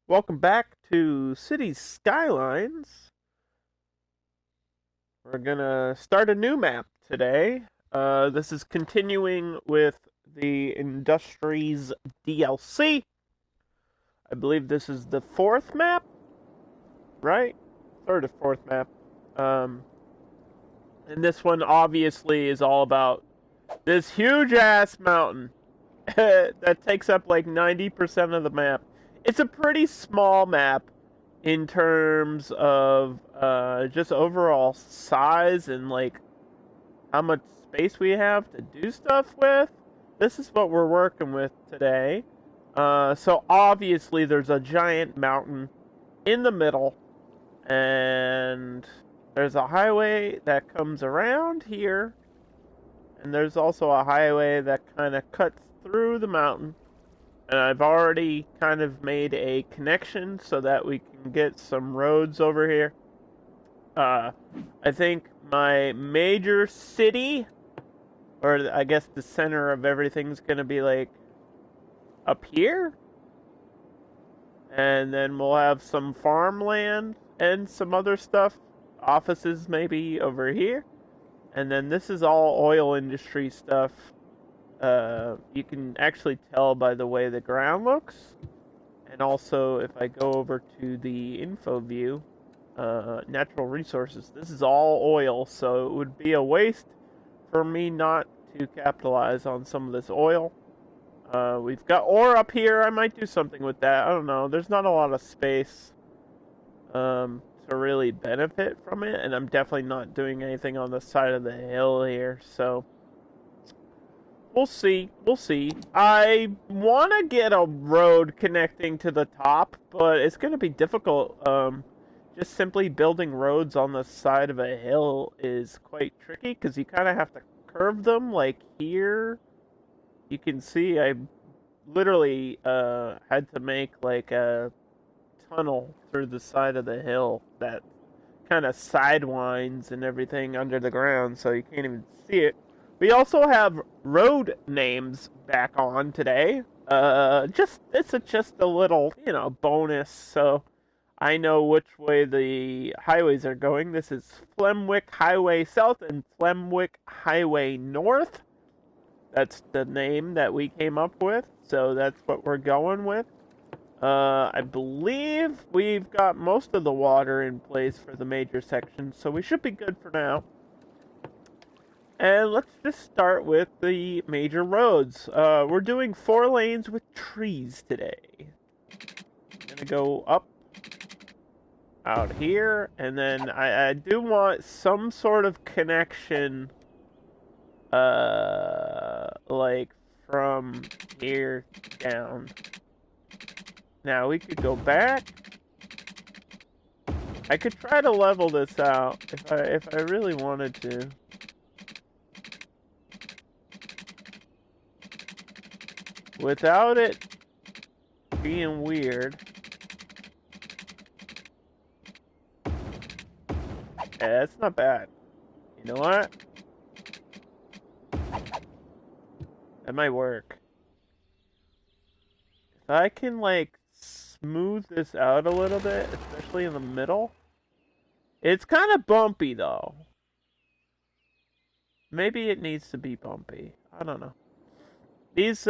Welcome back to City Skylines. We're gonna start a new map today. This is continuing with the Industries DLC. I believe this is the fourth map, right? Third or fourth map. Um, and this one obviously is all about this huge ass mountain that takes up like 90% of the map. It's a pretty small map in terms of just overall size and like how much space we have to do stuff with. This is what we're working with today. So obviously there's a giant mountain in the middle, and there's a highway that comes around here, and there's also a highway that kind of cuts through the mountain. And I've already kind of made a connection so that we can get some roads over here. Uh, I think my major city, or I guess the center of everything's gonna be like up here, and then we'll have some farmland and some other stuff, offices maybe over here, and then this is all oil industry stuff. You can actually tell by the way the ground looks. And also, if I go over to the info view, natural resources, this is all oil, so it would be a waste for me not to capitalize on some of this oil. We've got ore up here. I might do something with that. I don't know. There's not a lot of space to really benefit from it, and I'm definitely not doing anything on the side of the hill here, so we'll see. We'll see. I want to get a road connecting to the top, but it's going to be difficult. Just simply building roads on the side of a hill is quite tricky because you kind of have to curve them. Like here, you can see I literally had to make like a tunnel through the side of the hill that kind of sidewinds and everything under the ground, so you can't even see it. We also have road names back on today. Just a little, bonus, so I know which way the highways are going. This is Flemwick Highway South and Flemwick Highway North. That's the name that we came up with, so that's what we're going with. I believe we've got most of the water in place for the major sections, so we should be good for now. And let's just start with the major roads. We're doing 4 lanes with trees today. I'm gonna go up, out here, and then I do want some sort of connection, like from here down. Now we could go back. I could try to level this out if I really wanted to. Without it being weird. Yeah, that's not bad. You know what? That might work. If I can, like, smooth this out a little bit, especially in the middle. It's kind of bumpy, though. Maybe it needs to be bumpy. I don't know. These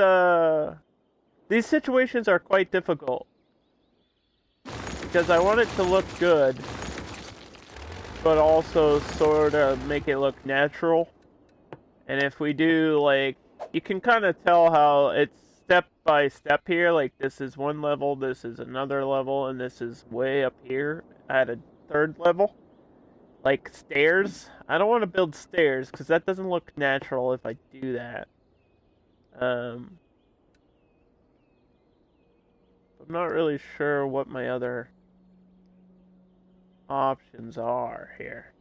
situations are quite difficult because I want it to look good, but also sort of make it look natural. And if we do, like, you can kind of tell how it's step by step here. Like, this is one level, this is another level, and this is way up here at a third level. Like stairs. I don't want to build stairs because that doesn't look natural if I do that. I'm not really sure what my other options are here.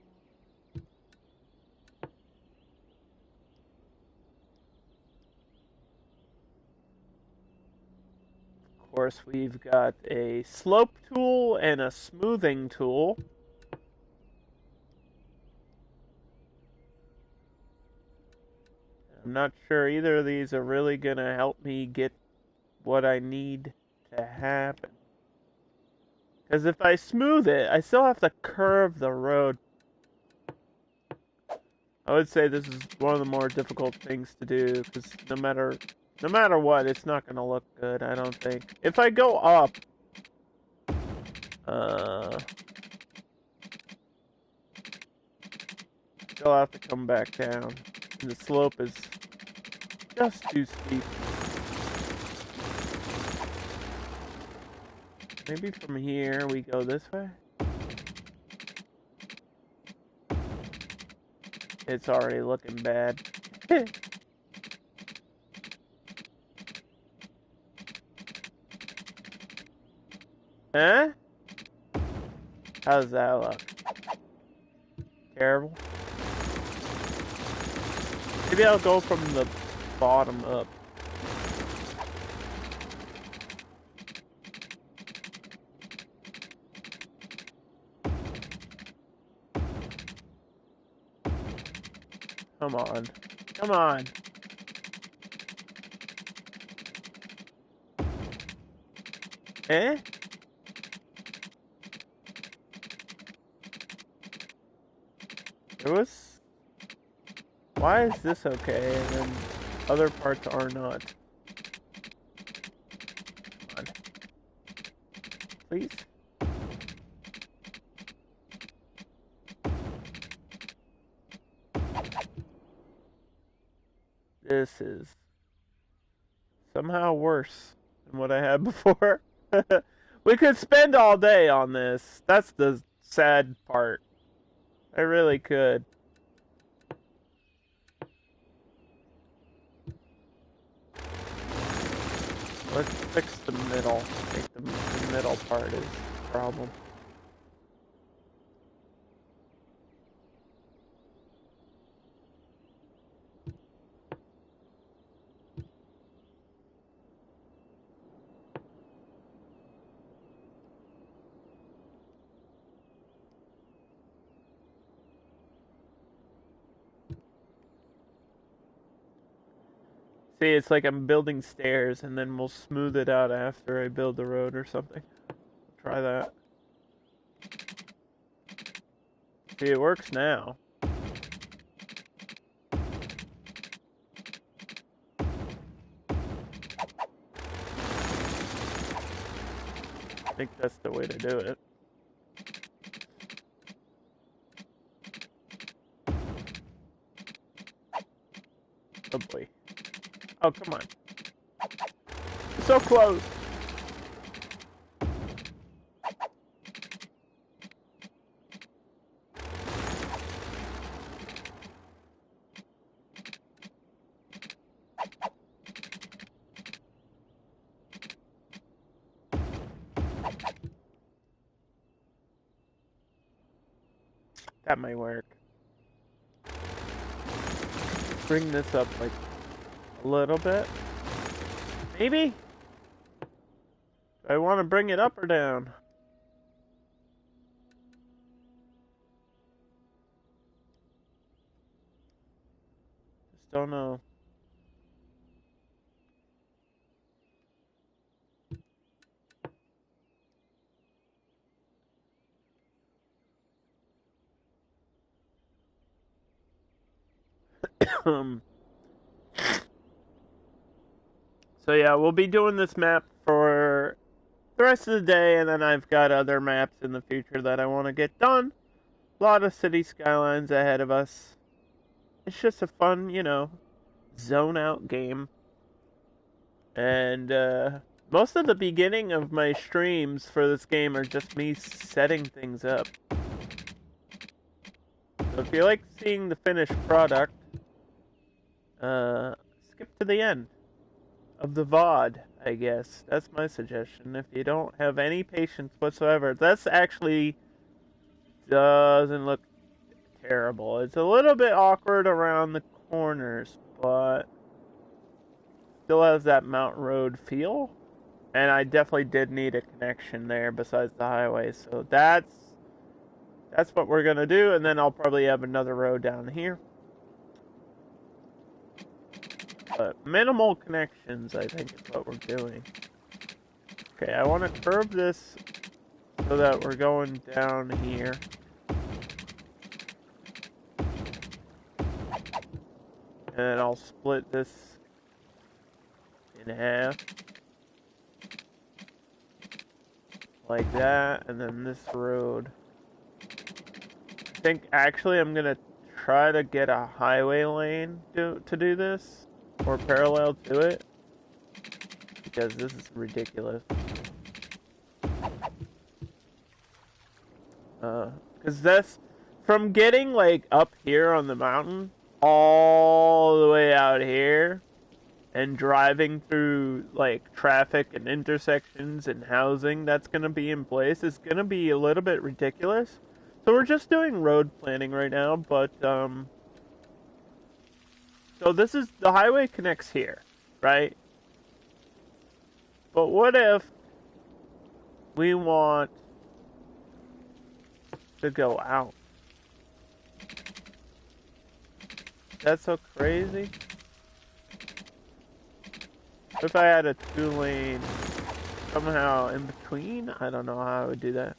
Of course, we've got a slope tool and a smoothing tool. I'm not sure either of these are really going to help me get what I need to happen. Because if I smooth it, I still have to curve the road. I would say this is one of the more difficult things to do, because no matter what, it's not going to look good, I don't think. If I go up, still have to come back down. And the slope is just too steep. Maybe from here we go this way? It's already looking bad. Huh? How does that look? Terrible. Maybe I'll go from the bottom up. Come on. Come on. Eh? It was... Why is this okay and then other parts are not? Come on. Please? This is somehow worse than what I had before. We could spend all day on this. That's the sad part. I really could. Let's fix the middle. I think the middle part is the problem. See, it's like I'm building stairs and then we'll smooth it out after I build the road or something. Try that. See, it works now. I think that's the way to do it. Oh boy. Oh, come on. So close. That might work. Bring this up like a little bit. Maybe? Do I want to bring it up or down? Just don't know. So yeah, we'll be doing this map for the rest of the day, and then I've got other maps in the future that I want to get done. A lot of city skylines ahead of us. It's just a fun, zone out game. And most of the beginning of my streams for this game are just me setting things up. So if you like seeing the finished product, skip to the end of the VOD, I guess. That's my suggestion. If you don't have any patience whatsoever, that's actually doesn't look terrible. It's a little bit awkward around the corners, but still has that mountain road feel. And I definitely did need a connection there besides the highway, so that's what we're gonna do, and then I'll probably have another road down here. But minimal connections, I think, is what we're doing. Okay, I want to curve this so that we're going down here. And I'll split this in half. Like that, and then this road. I think actually I'm gonna try to get a highway lane to do this, or parallel to it, because this is ridiculous. Because that's from getting like up here on the mountain all the way out here and driving through like traffic and intersections and housing that's going to be in place is going to be a little bit ridiculous. So we're just doing road planning right now, but so this is the highway connects here, right? But what if we want to go out? That's so crazy. If I had a 2-lane somehow in between, I don't know how I would do that.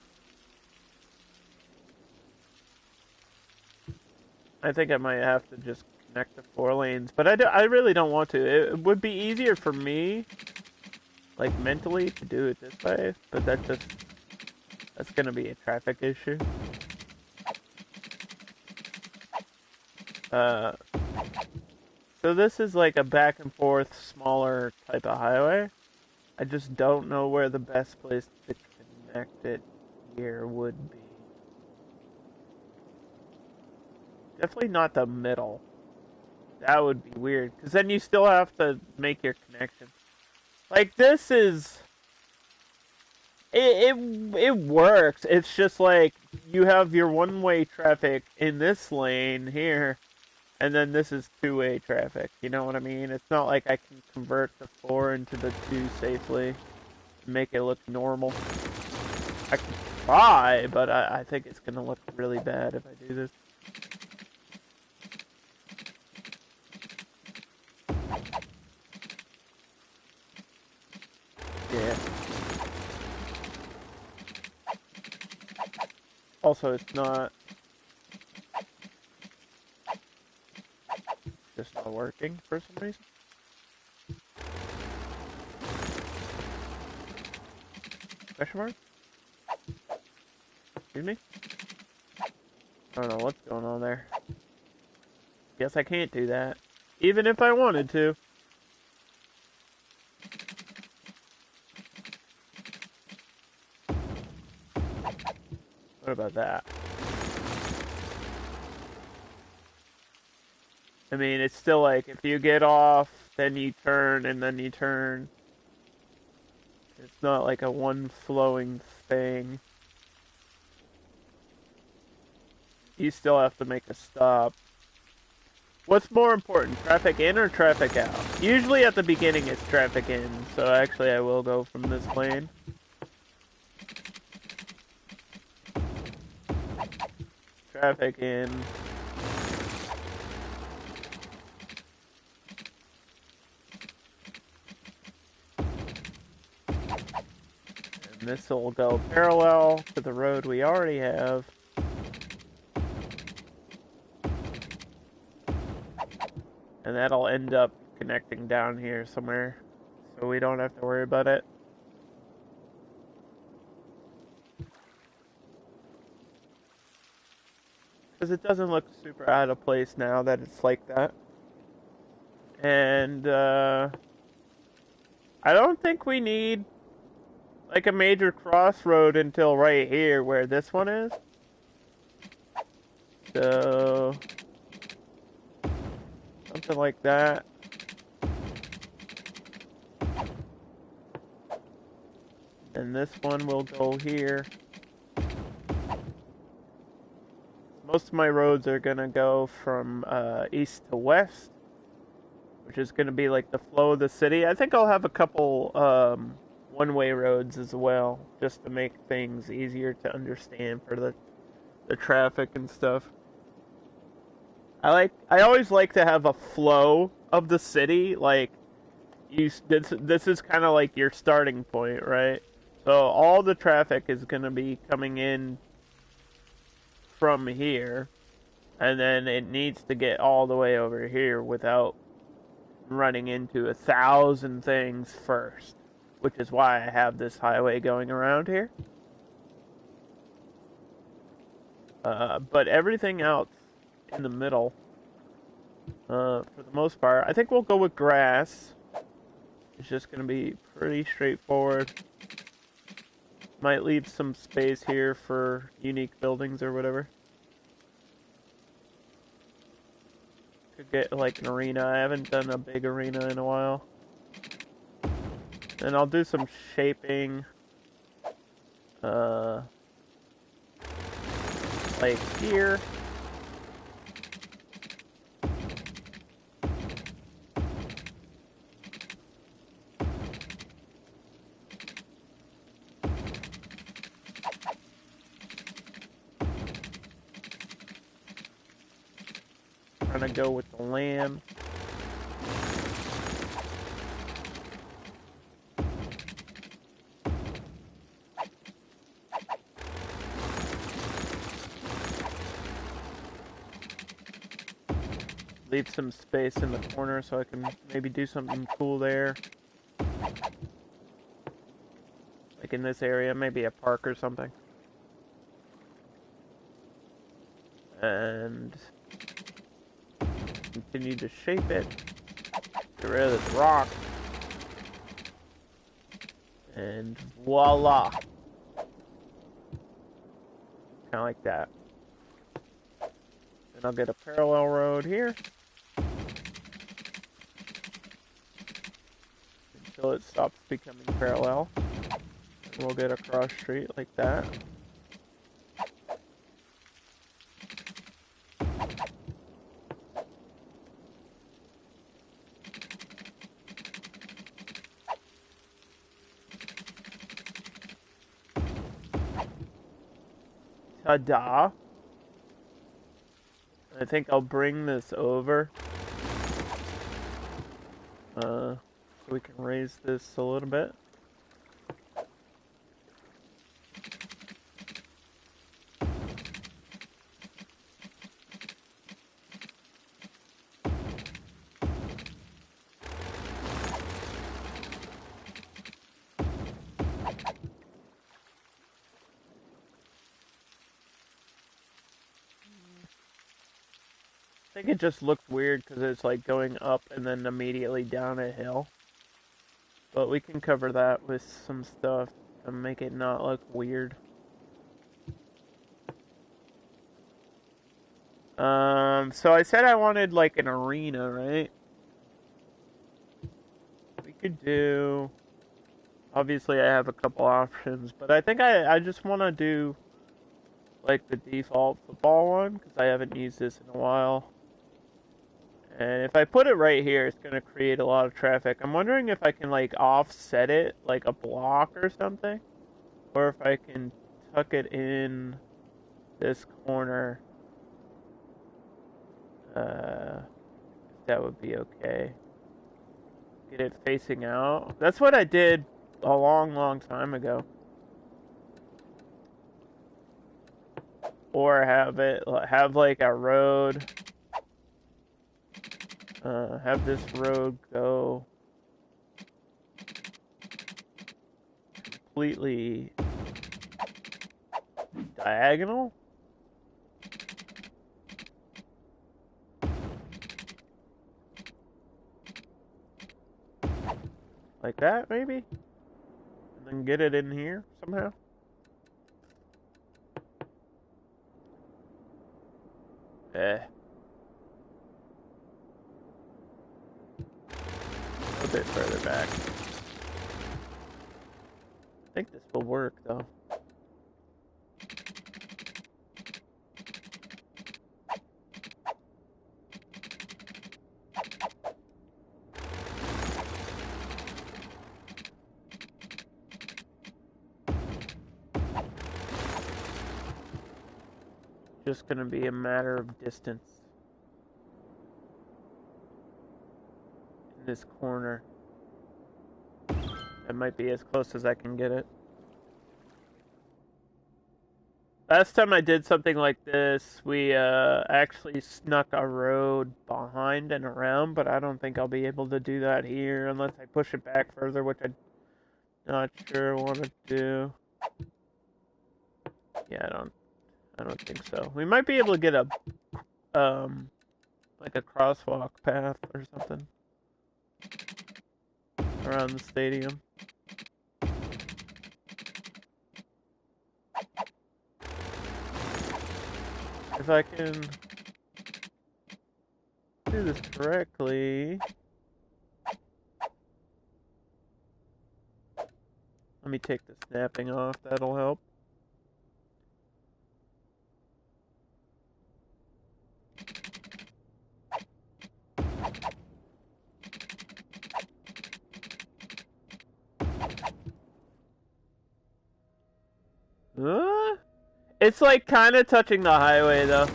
I think I might have to just connect the 4 lanes, but I really don't want to. It would be easier for me, like mentally, to do it this way, but that's gonna be a traffic issue. So this is like a back and forth, smaller type of highway. I just don't know where the best place to connect it here would be. Definitely not the middle. That would be weird, because then you still have to make your connection. Like, this is... It works. It's just like, you have your one-way traffic in this lane here, and then this is 2-way traffic. You know what I mean? It's not like I can convert the 4 into the 2 safely and make it look normal. I can try, but I think it's going to look really bad if I do this. Yeah. Also, it's not just not working for some reason. Question mark? Excuse me? I don't know what's going on there. Guess I can't do that. Even if I wanted to. What about that? I mean, it's still like, if you get off, then you turn, and then you turn. It's not like a one flowing thing. You still have to make a stop. What's more important, traffic in or traffic out? Usually at the beginning it's traffic in, so actually I will go from this lane. Traffic in. And this will go parallel to the road we already have. And that'll end up connecting down here somewhere, so we don't have to worry about it. Because it doesn't look super out of place now that it's like that. And, I don't think we need, like, a major crossroad until right here, where this one is. So... something like that. And this one will go here. Most of my roads are gonna go from east to west, which is gonna be like the flow of the city. I think I'll have a couple one-way roads as well, just to make things easier to understand for the traffic and stuff. I always like to have a flow of the city, like this is kind of like your starting point, right? So all the traffic is going to be coming in from here, and then it needs to get all the way over here without running into 1,000 things first, which is why I have this highway going around here. But everything else in the middle, for the most part, I think we'll go with grass. It's just going to be pretty straightforward. Might leave some space here for unique buildings or whatever. Could get like an arena. I haven't done a big arena in a while. And I'll do some shaping. Like here. Trying to go with the lamb. Leave some space in the corner so I can maybe do something cool there. Like in this area, maybe a park or something. And continue to shape it. Get rid of this rock. And voila. Kind of like that. And I'll get a parallel road here. Until it stops becoming parallel. And we'll get a cross street like that. Ta-da! I think I'll bring this over. So we can raise this a little bit. I think it just looks weird because it's like going up and then immediately down a hill. But we can cover that with some stuff to make it not look weird. So I said I wanted like an arena, right? We could do... Obviously I have a couple options, but I think I just want to do like the default football one because I haven't used this in a while. And if I put it right here, it's going to create a lot of traffic. I'm wondering if I can, like, offset it, like a block or something. Or if I can tuck it in this corner. That would be okay. Get it facing out. That's what I did a long, long time ago. Or have like a road... have this road go completely diagonal. Like that, maybe? And then get it in here somehow. A bit further back. I think this will work, though. Just gonna be a matter of distance. In this corner. That might be as close as I can get it. Last time I did something like this, we actually snuck a road behind and around, but I don't think I'll be able to do that here unless I push it back further, which I'm not sure I want to do. Yeah, I don't think so. We might be able to get a like a crosswalk path or something around the stadium. If I can do this correctly. Let me take the snapping off, that'll help. It's like kind of touching the highway though.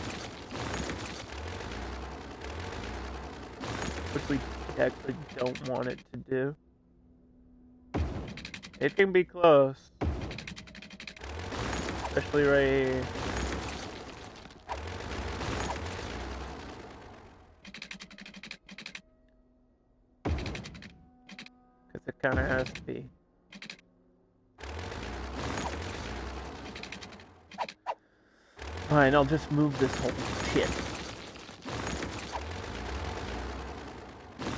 Which we actually don't want it to do. It can be close. Especially right here. Because it kind of has to be. Fine, I'll just move this whole shit.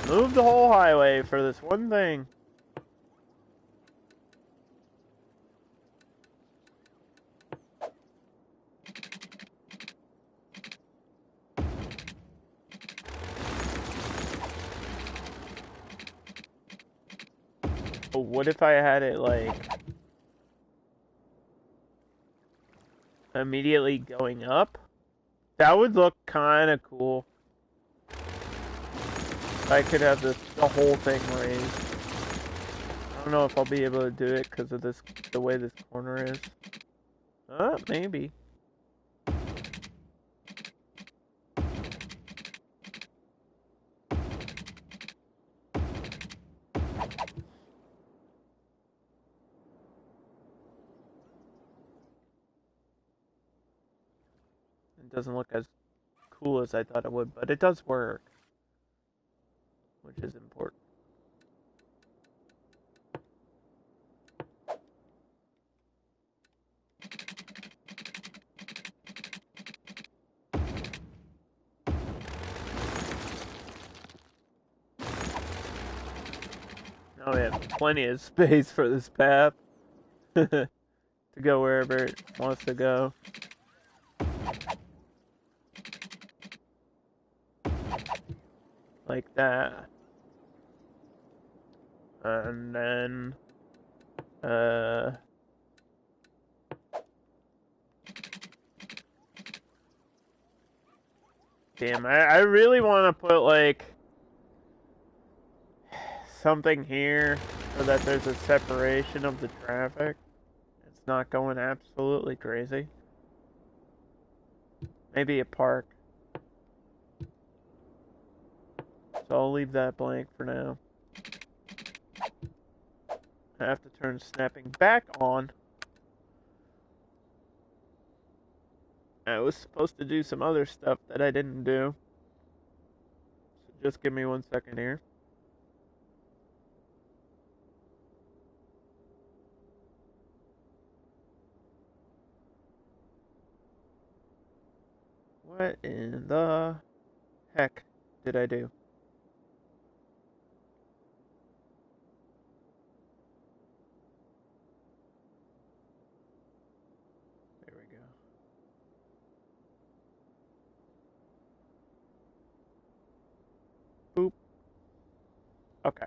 Move the whole highway for this one thing. But what if I had it like immediately going up? That would look kind of cool. I could have the whole thing raised. I don't know if I'll be able to do it because of the way this corner is. Maybe. It doesn't look as cool as I thought it would, but it does work, which is important. Now we have plenty of space for this path to go wherever it wants to go. Like that. And then, damn, I really want to put, like, something here so that there's a separation of the traffic. It's not going absolutely crazy. Maybe a park. So I'll leave that blank for now. I have to turn snapping back on. I was supposed to do some other stuff that I didn't do. So just give me 1 second here. What in the heck did I do? There we go. Boop. Okay.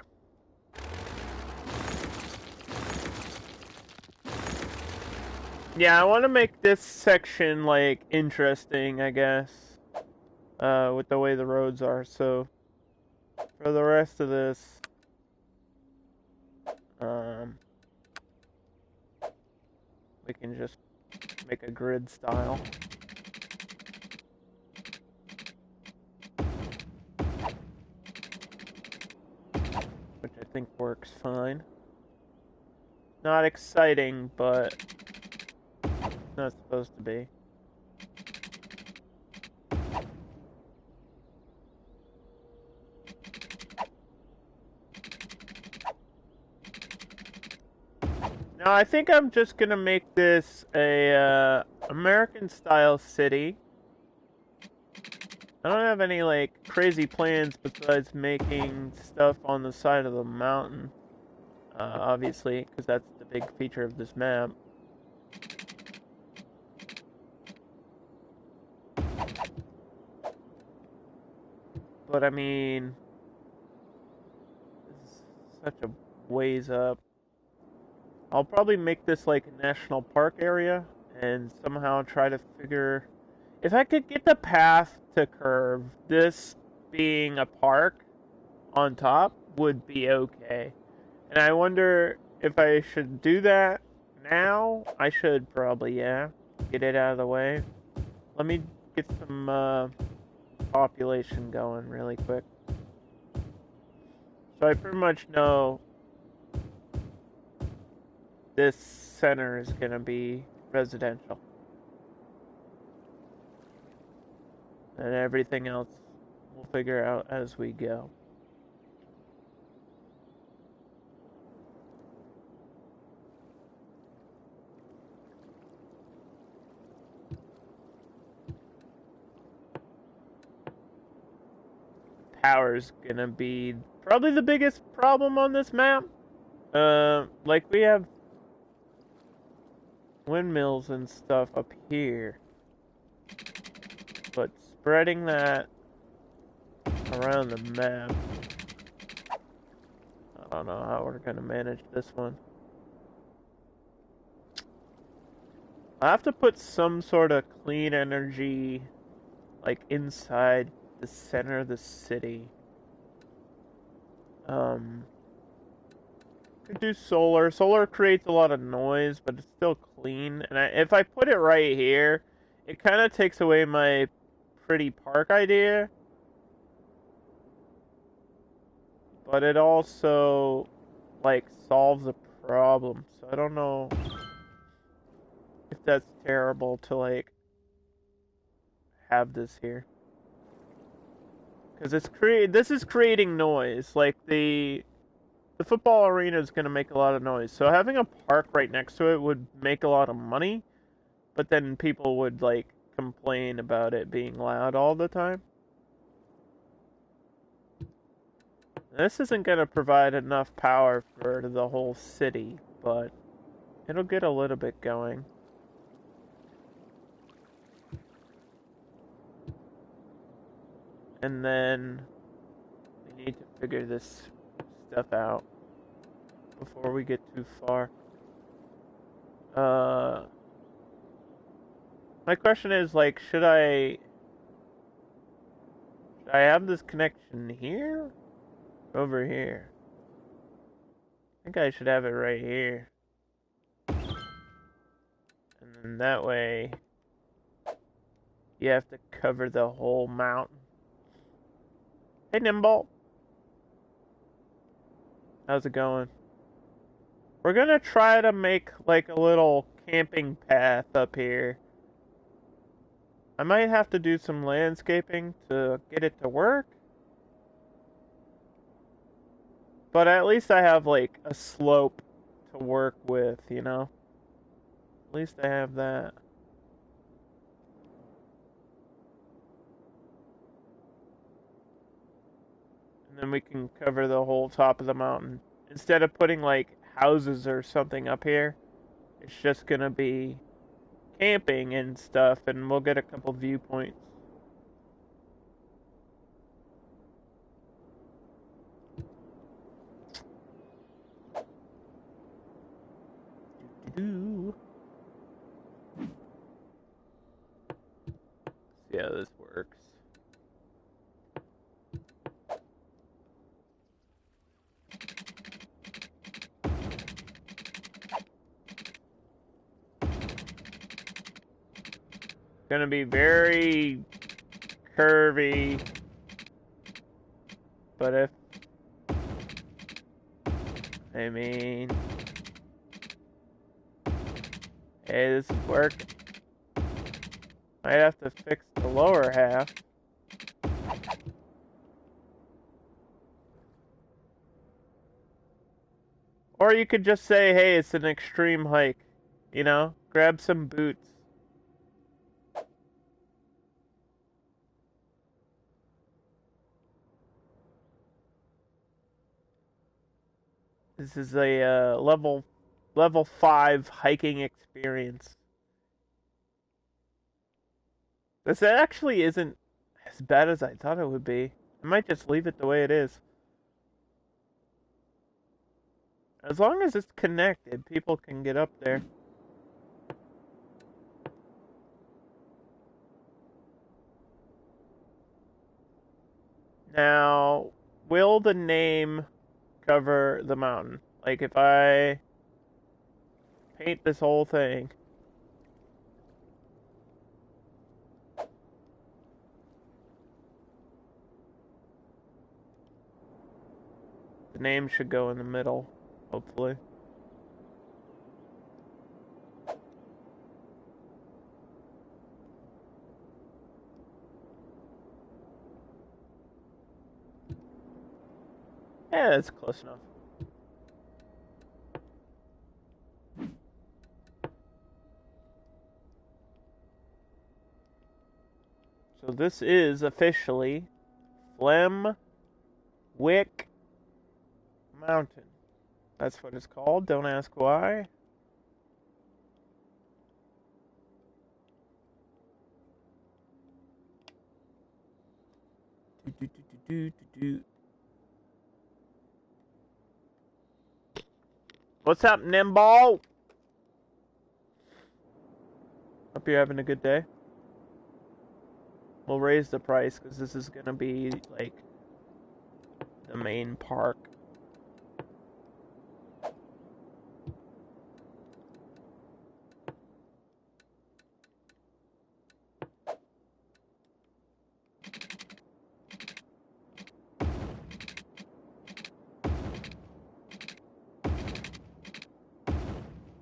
Yeah, I want to make this section, like, interesting, I guess. With the way the roads are, so for the rest of this, we can just make a grid style. Which I think works fine. Not exciting, but not supposed to be. Now, I think I'm just gonna make this a American-style city. I don't have any, like, crazy plans besides making stuff on the side of the mountain. Obviously, because that's the big feature of this map. But, I mean, this is such a ways up. I'll probably make this, like, a national park area, and somehow try to figure... If I could get the path to curve, this being a park on top would be okay. And I wonder if I should do that now. I should probably, yeah. Get it out of the way. Let me get some population going really quick. So I pretty much know this center is going to be residential. And everything else we'll figure out as we go. Power's gonna be probably the biggest problem on this map. Like we have windmills and stuff up here, but spreading that around the map, I don't know how we're gonna manage this one. I have to put some sort of clean energy, like, inside the center of the city. Could do solar. Solar creates a lot of noise, but it's still clean. And if I put it right here, it kind of takes away my pretty park idea. But it also, like, solves a problem. So I don't know if that's terrible to, like, have this here. Because this is creating noise. Like, the football arena is going to make a lot of noise. So having a park right next to it would make a lot of money. But then people would, like, complain about it being loud all the time. This isn't going to provide enough power for the whole city, but it'll get a little bit going. And then we need to figure this stuff out before we get too far. My question is, like, should I have this connection here? Over here? I think I should have it right here. And then that way, you have to cover the whole mountain. Hey, Nimble. How's it going? We're gonna try to make, like, a little camping path up here. I might have to do some landscaping to get it to work. But at least I have, like, a slope to work with, you know? At least I have that. And then we can cover the whole top of the mountain. Instead of putting, like, houses or something up here, it's just gonna be camping and stuff, and we'll get a couple viewpoints. See how this works. Gonna be very curvy, but if I mean, hey, this is working. Might have to fix the lower half. Or you could just say, hey, it's an extreme hike. You know? Grab some boots. This is a level 5 hiking experience. This actually isn't as bad as I thought it would be. I might just leave it the way it is. As long as it's connected, people can get up there. Now, will the name cover the mountain? Like if I paint this whole thing. The name should go in the middle, hopefully. Yeah, that's close enough. So this is officially Flemwick Mountain. That's what it's called. Don't ask why. What's up, Nimble? Hope you're having a good day. We'll raise the price because this is gonna be like the main park.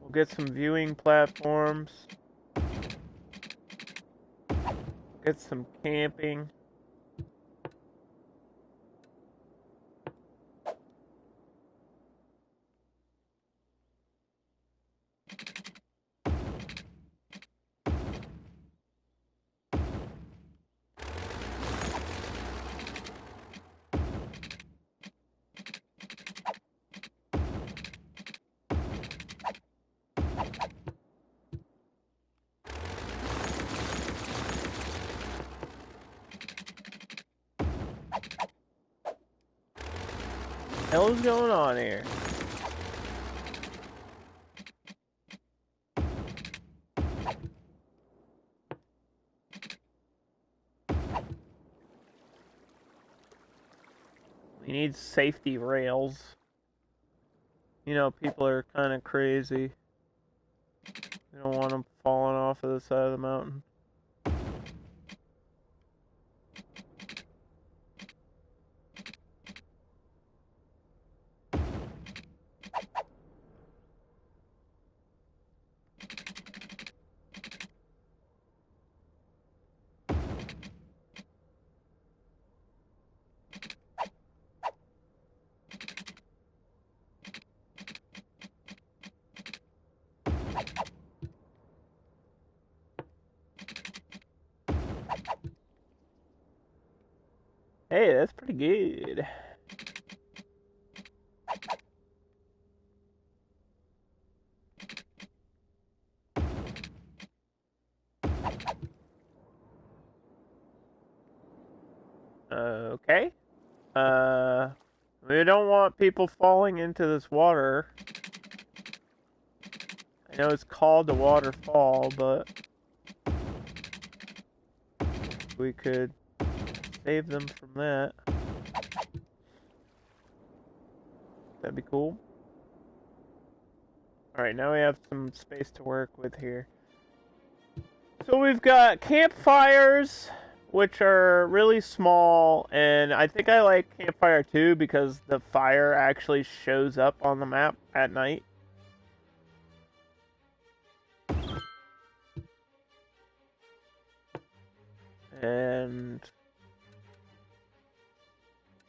We'll get some viewing platforms. Get some camping. Hell is going on here? We need safety rails. You know, people are kind of crazy. We don't want them falling off of the side of the mountain. Hey, that's pretty good. Okay. We don't want people falling into this water. I know it's called the waterfall, but we could save them from that. That'd be cool. Alright, now we have some space to work with here. So we've got campfires, which are really small, and I think I like Campfire 2 because the fire actually shows up on the map at night. And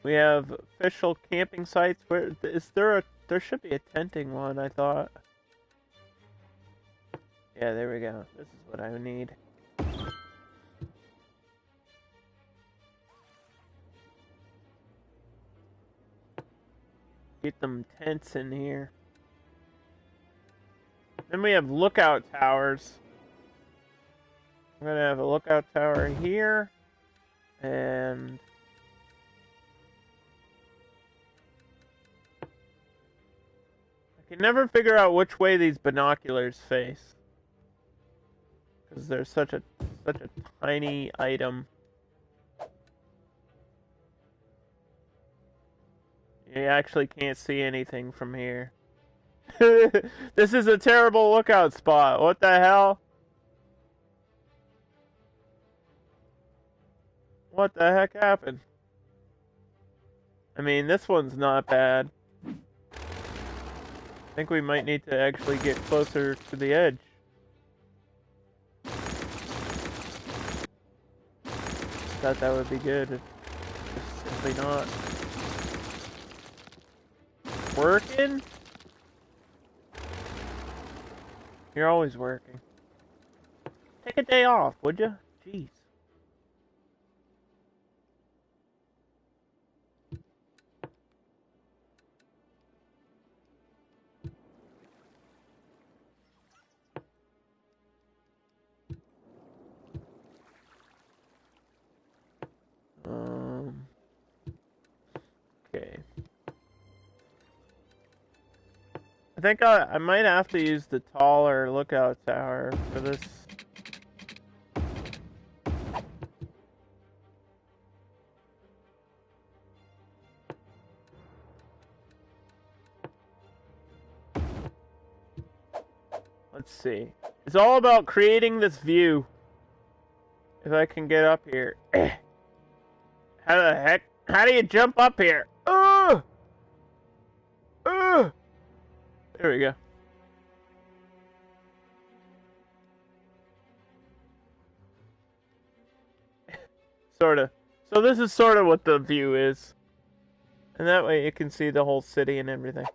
we have official camping sites. Where is there a? There should be a tenting one, I thought. Yeah, there we go. This is what I need. Get them tents in here. Then we have lookout towers. I'm gonna have a lookout tower here, and I can never figure out which way these binoculars face, because they're such a tiny item. You actually can't see anything from here. This is a terrible lookout spot. What the hell? What the heck happened? I mean, this one's not bad. I think we might need to actually get closer to the edge. Thought that would be good. It's simply not working. You're always working. Take a day off, would you? Jeez. Okay. I think I might have to use the taller lookout tower for this. Let's see. It's all about creating this view. If I can get up here. How the heck? How do you jump up here? Ugh! Ugh! There we go. Sorta. So this is sort of what the view is. And that way you can see the whole city and everything.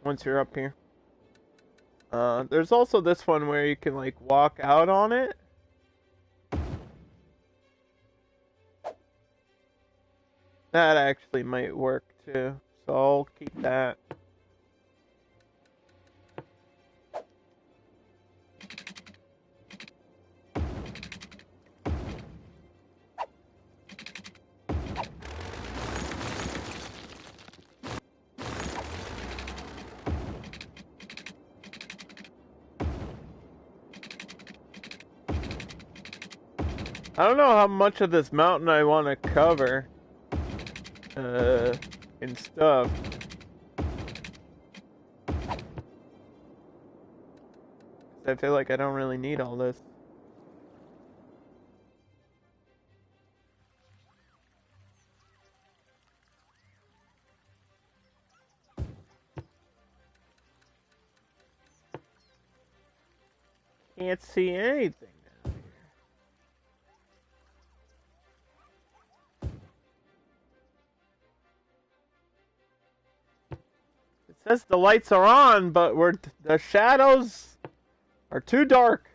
Once you're up here. There's also this one where you can like walk out on it. That actually might work too. So I'll keep that. I don't know how much of this mountain I want to cover. And stuff. I feel like I don't really need all this. Can't see anything. It says the lights are on, but the shadows are too dark.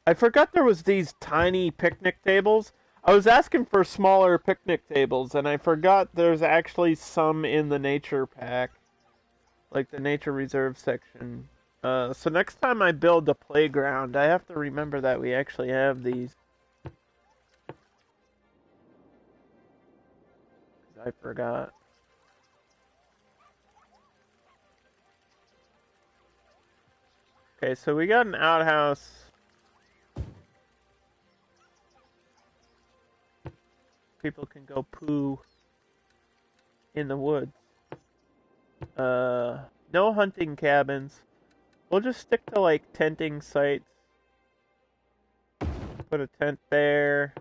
I forgot there was these tiny picnic tables. I was asking for smaller picnic tables, and I forgot there's actually some in the nature pack. Like the nature reserve section. So next time I build a playground, I have to remember that we actually have these. I forgot. Okay, so we got an outhouse. People can go poo in the woods. No hunting cabins. We'll just stick to like tenting sites. Put a tent there.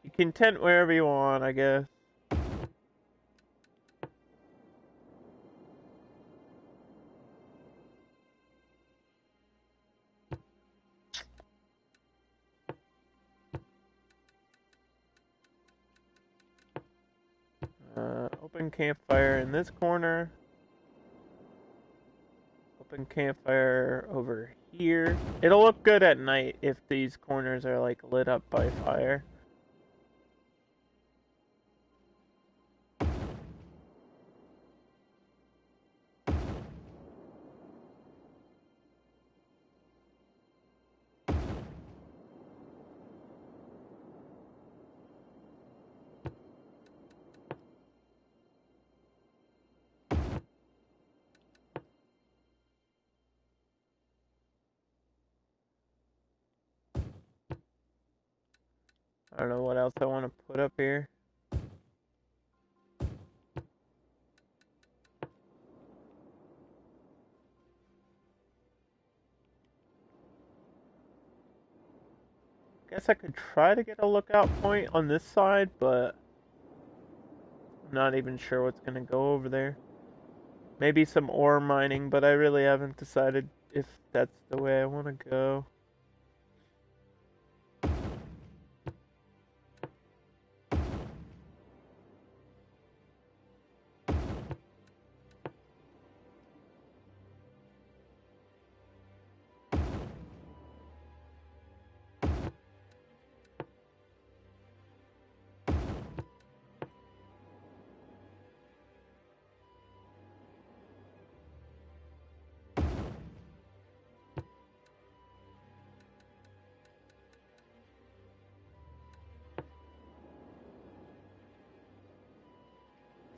You can tent wherever you want, I guess. open campfire in this corner. Open campfire over here. It'll look good at night if these corners are like lit up by fire. I don't know what else I want to put up here. Guess I could try to get a lookout point on this side, but I'm not even sure what's going to go over there. Maybe some ore mining, but I really haven't decided if that's the way I want to go.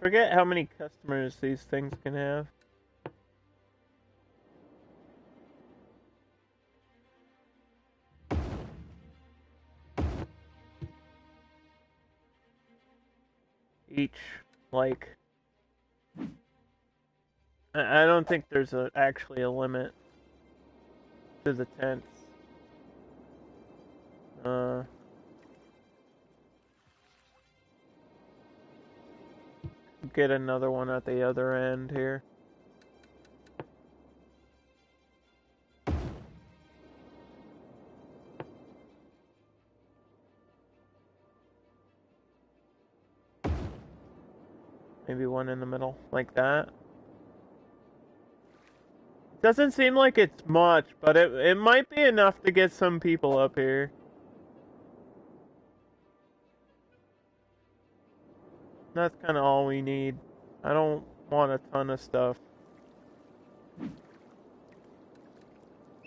Forget how many customers these things can have. Each, like, I don't think there's actually a limit to the tents. Get another one at the other end here. Maybe one in the middle, like that. Doesn't seem like it's much, but it might be enough to get some people up here. That's kind of all we need. I don't want a ton of stuff.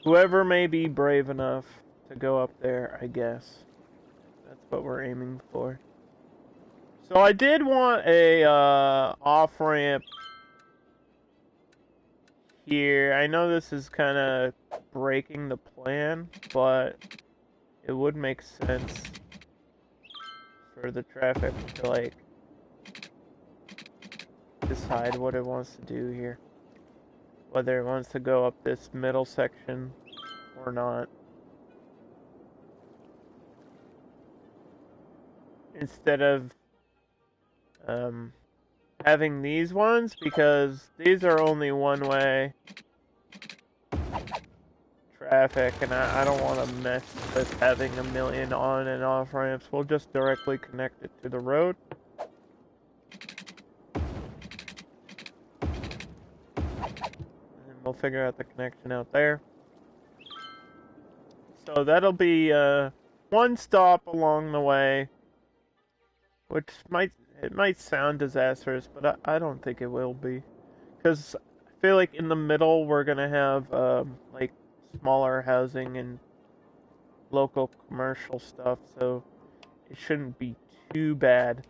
Whoever may be brave enough to go up there, I guess. That's what we're aiming for. So I did want a off-ramp here. I know this is kind of breaking the plan, but it would make sense for the traffic to, like, decide what it wants to do here. Whether it wants to go up this middle section or not. Instead of having these ones, because these are only one-way traffic, and I don't want to mess with having a million on and off ramps. We'll just directly connect it to the road. We'll figure out the connection out there. So that'll be one stop along the way, which might sound disastrous, but I don't think it will be, because I feel like in the middle we're gonna have like smaller housing and local commercial stuff, so it shouldn't be too bad.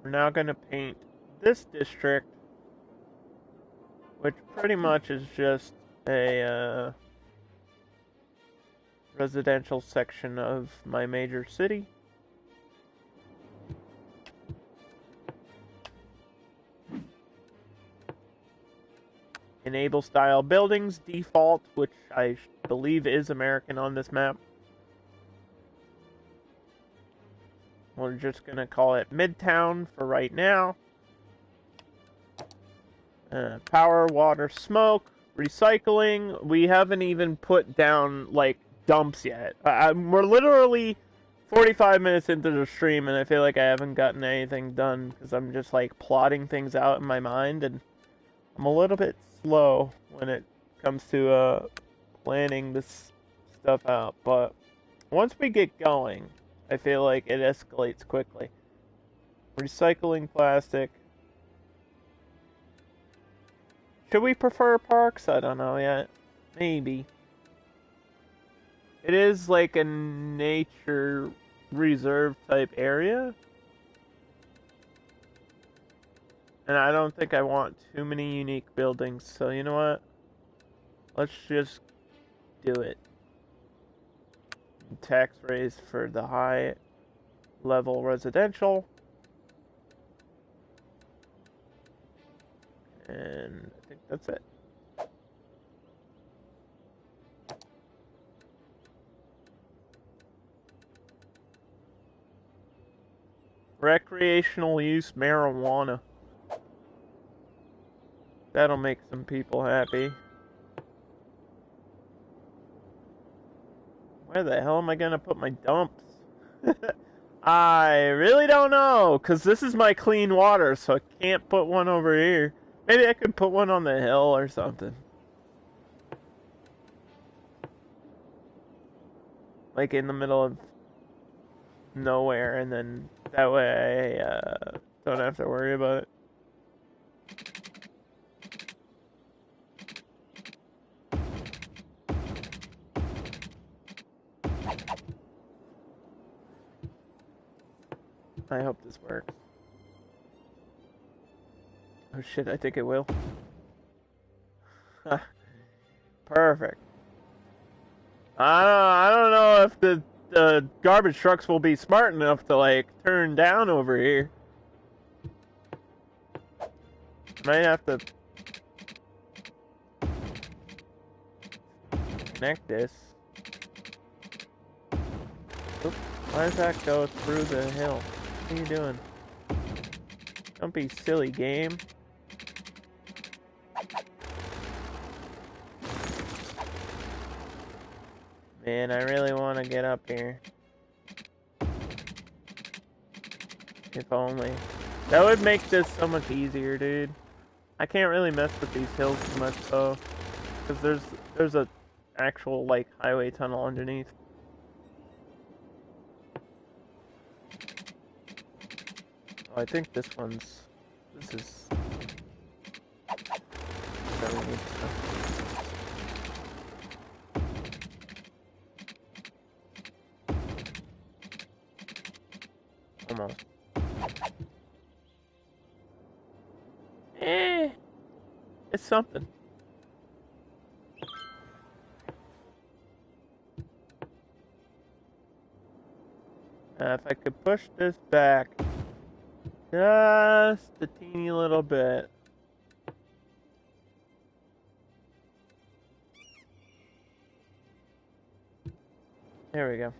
We're now going to paint this district, which pretty much is just a residential section of my major city. Enable style buildings, default, which I believe is American on this map. We're just going to call it Midtown for right now. Power, water, smoke, recycling. We haven't even put down, like, dumps yet. We're literally 45 minutes into the stream and I feel like I haven't gotten anything done because I'm just like plotting things out in my mind, and I'm a little bit slow when it comes to planning this stuff out. But once we get going, I feel like it escalates quickly. Recycling plastic. Should we prefer parks? I don't know yet. Maybe. It is like a nature reserve type area. And I don't think I want too many unique buildings. So you know what? Let's just do it. Tax raise for the high level residential. And I think that's it. Recreational use marijuana. That'll make some people happy. Where the hell am I gonna put my dumps? I really don't know, because this is my clean water, so I can't put one over here. Maybe I could put one on the hill or something. Like in the middle of nowhere, and then that way I don't have to worry about it. I hope this works. Oh shit, I think it will. Perfect. I don't know if the garbage trucks will be smart enough to like turn down over here. Might have to connect this. Oops. Why does that go through the hill? What are you doing? Don't be silly, game. Man, I really want to get up here. If only. That would make this so much easier, dude. I can't really mess with these hills too much, though. Because there's a actual, like, highway tunnel underneath. Oh, I think this is... that we need to... Almost. It's something. If I could push this back just a teeny little bit. There we go.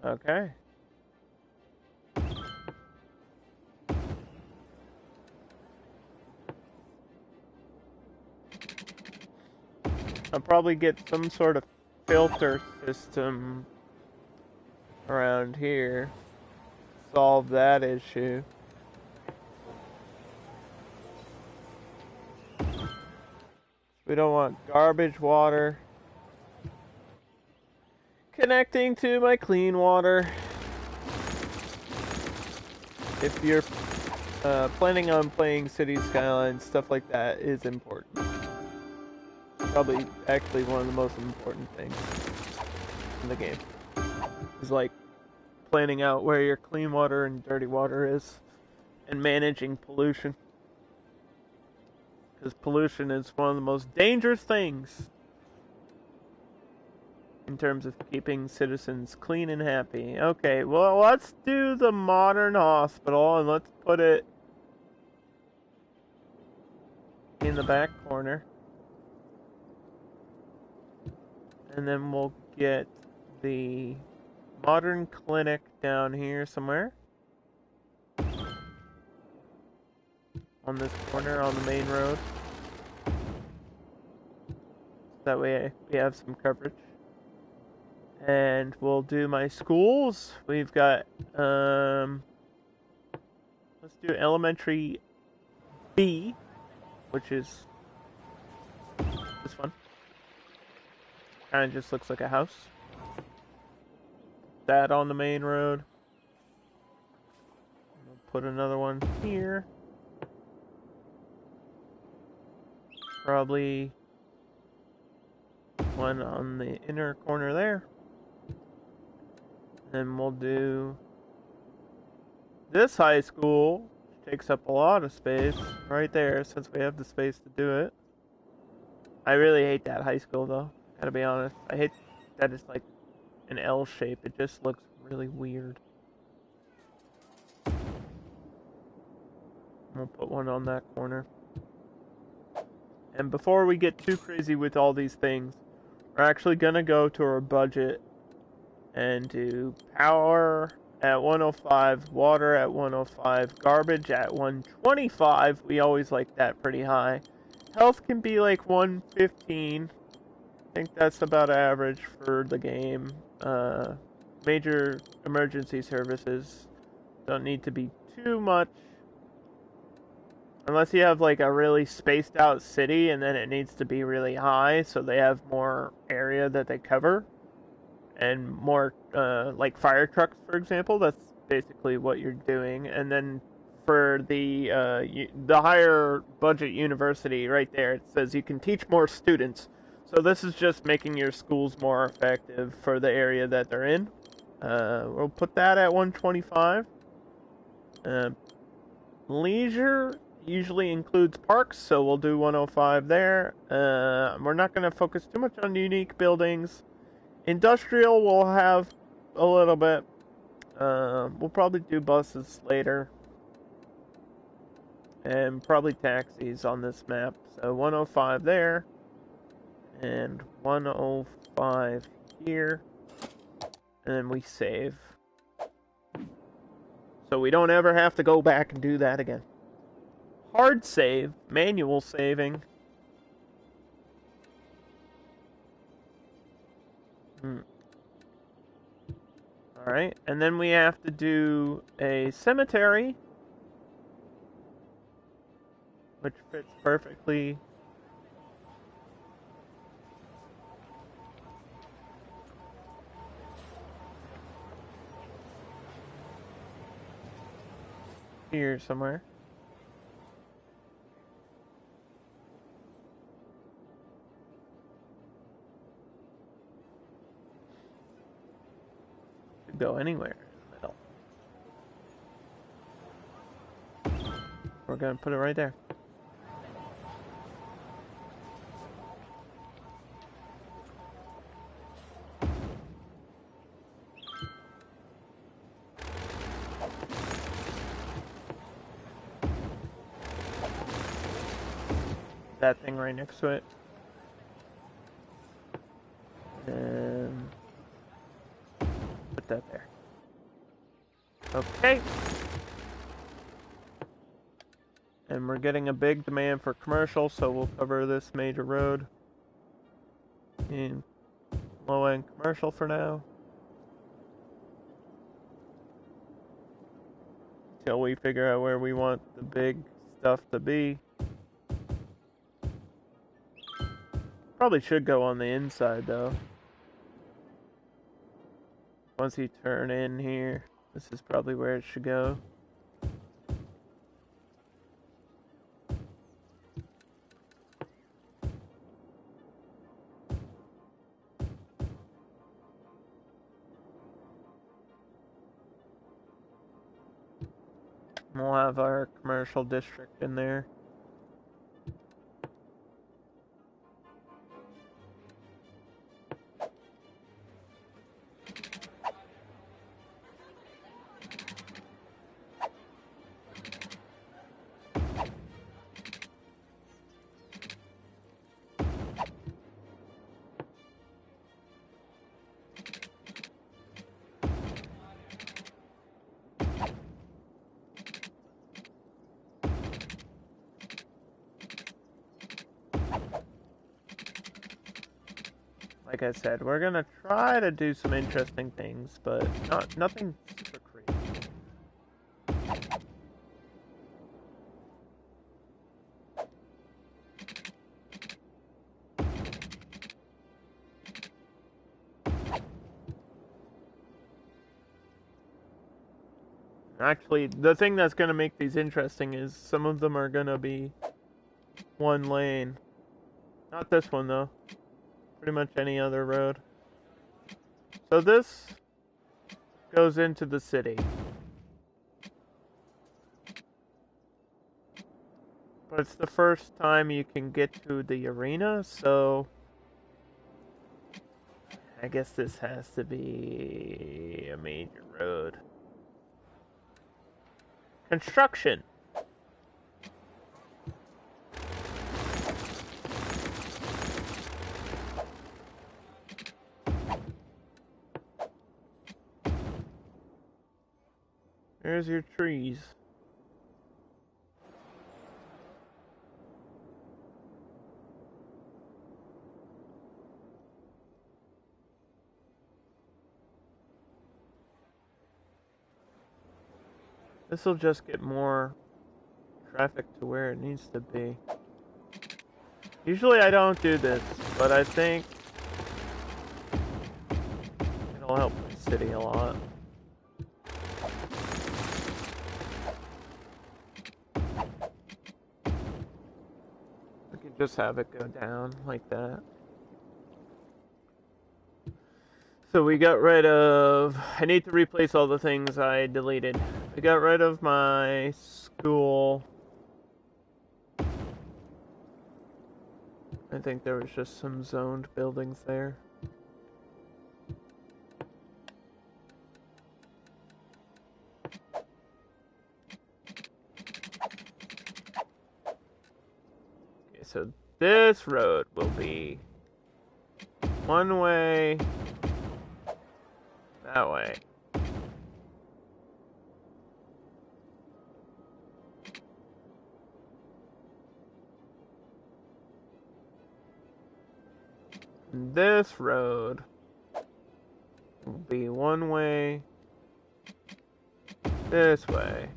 Okay. I'll probably get some sort of filter system around here. Solve that issue. We don't want garbage water connecting to my clean water. If you're planning on playing City Skylines, stuff like that is important. Probably actually one of the most important things in the game. Is like planning out where your clean water and dirty water is and managing pollution. Because pollution is one of the most dangerous things in terms of keeping citizens clean and happy. Okay, well, let's do the modern hospital and let's put it in the back corner. And then we'll get the modern clinic down here somewhere. On this corner on the main road. That way we have some coverage. And we'll do my schools. We've got, let's do elementary B, which is this one. Kind of just looks like a house. That on the main road. We'll put another one here. Probably one on the inner corner there. Then we'll do this high school, which takes up a lot of space right there since we have the space to do it. I really hate that high school though, gotta be honest. I hate that it's like an L shape. It just looks really weird. We'll put one on that corner. And before we get too crazy with all these things, we're actually gonna go to our budget and do power at 105, water at 105, garbage at 125. We always like that pretty high. Health can be like 115. I think that's about average for the game. Major emergency services don't need to be too much. Unless you have like a really spaced out city and then it needs to be really high so they have more area that they cover. And more, like fire trucks, for example. That's basically what you're doing. And then for the higher budget university, right there, it says you can teach more students. So this is just making your schools more effective for the area that they're in. We'll put that at 125. Leisure usually includes parks, so we'll do 105 there. We're not going to focus too much on unique buildings. Industrial we'll have a little bit. We'll probably do buses later. And probably taxis on this map. So 105 there. And 105 here. And then we save. So we don't ever have to go back and do that again. Hard save, manual saving. Alright, and then we have to do a cemetery, which fits perfectly. Here somewhere. Could go anywhere in the middle. We're gonna put it right there. That thing right next to it. And put that there. Okay. And we're getting a big demand for commercial, so we'll cover this major road in low-end commercial for now. Until we figure out where we want the big stuff to be. Probably should go on the inside though. Once you turn in here, this is probably where it should go. We'll have our commercial district in there. like I said, we're gonna try to do some interesting things, but nothing super crazy. Actually, the thing that's gonna make these interesting is some of them are gonna be one lane. Not this one though. Pretty much any other road. So this goes into the city. But it's the first time you can get to the arena, so I guess this has to be a major road. Construction. There's your trees. This will just get more traffic to where it needs to be. Usually I don't do this, but I think it'll help the city a lot. We can just have it go down like that. So we got rid of... I need to replace all the things I deleted. We got rid of my school. I think there was just some zoned buildings there. Okay, so this road will be one way that way. This road will be one way this way.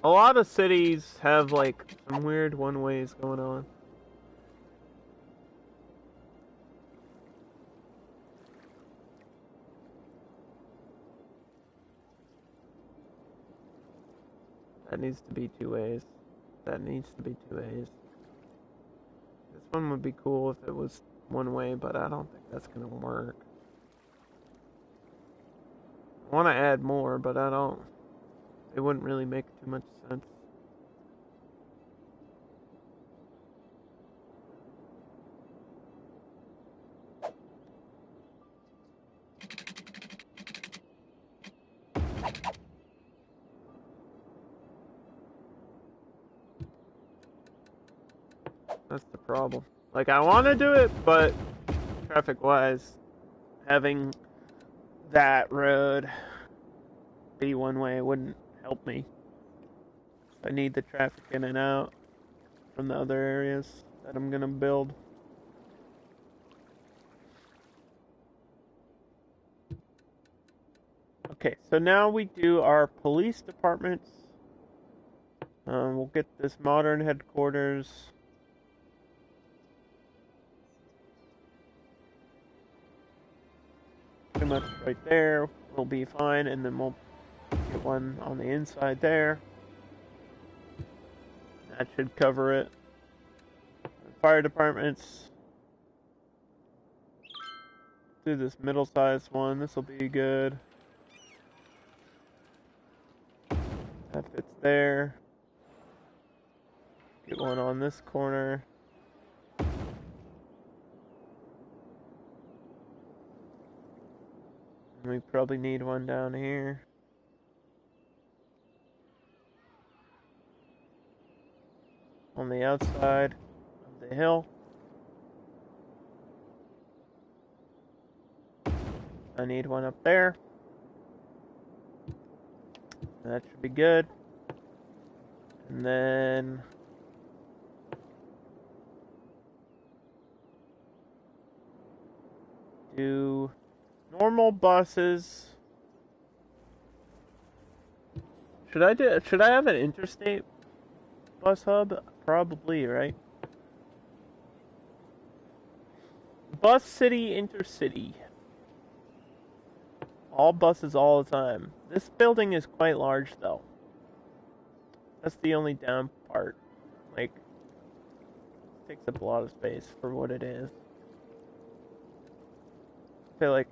A lot of cities have like some weird one ways going on. That needs to be two ways. That needs to be two ways. This one would be cool if it was one way, but I don't think that's gonna work. I want to add more, but I don't. It wouldn't really make too much sense. That's the problem. Like, I want to do it, but traffic-wise, having that road be one way wouldn't help me. I need the traffic in and out from the other areas that I'm gonna build. Okay, so now we do our police departments. We'll get this modern headquarters. Pretty much right there will be fine, and then we'll get one on the inside there. That should cover it. Fire departments. Do this middle-sized one. This will be good. That fits there. Get one on this corner. And we probably need one down here. On the outside of the hill. I need one up there. That should be good. And then do normal buses. Should I have an interstate bus hub? Probably, right? Bus city intercity. All buses all the time. This building is quite large though. That's the only down part. Like, it takes up a lot of space for what it is. I feel like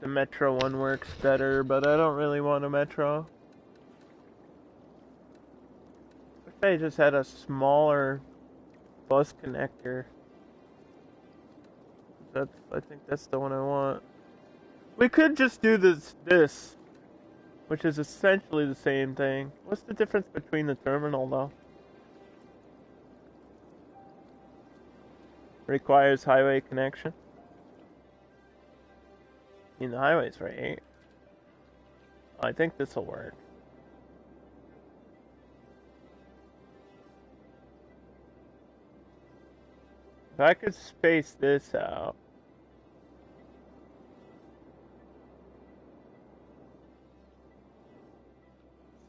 the metro one works better, but I don't really want a metro. Wish I just had a smaller bus connector. I think that's the one I want. We could just do this, which is essentially the same thing. What's the difference between the terminal though? Requires highway connection. I mean, the highway's right. I think this will work. If I could space this out.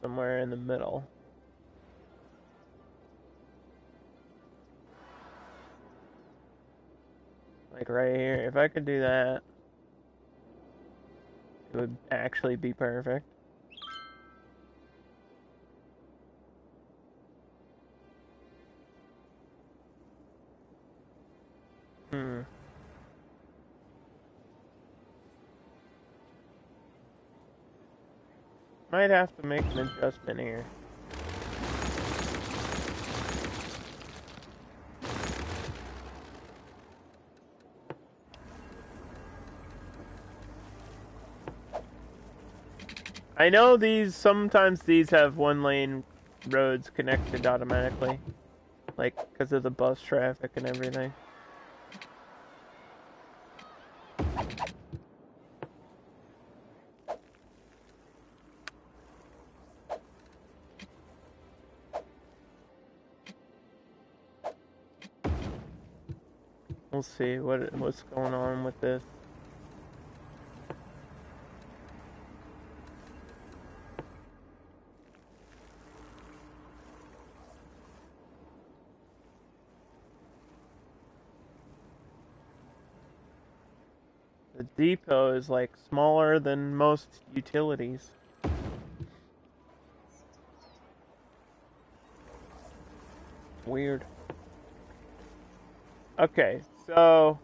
Somewhere in the middle. Like right here. If I could do that, it would actually be perfect. Might have to make an adjustment here. I know sometimes these have one lane roads connected automatically. Like, because of the bus traffic and everything. We'll see what's going on with this. The depot is like smaller than most utilities. Weird. Okay, so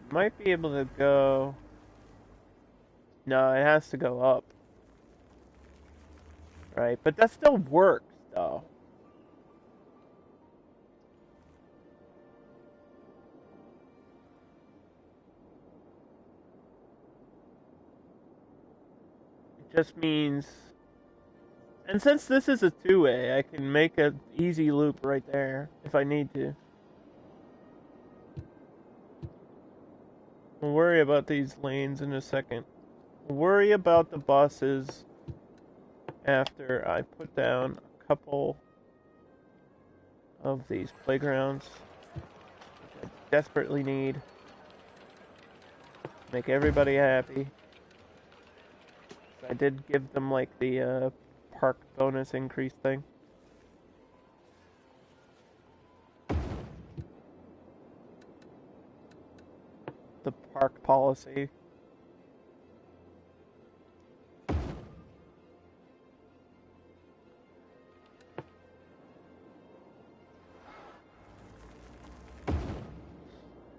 it might be able to go. No, it has to go up. Right, but that still works though. It just means, and since this is a two-way, I can make an easy loop right there if I need to. We'll worry about these lanes in a second. We'll worry about the buses after I put down a couple of these playgrounds, which I desperately need. Make everybody happy. I did give them like the park bonus increase thing. The park policy.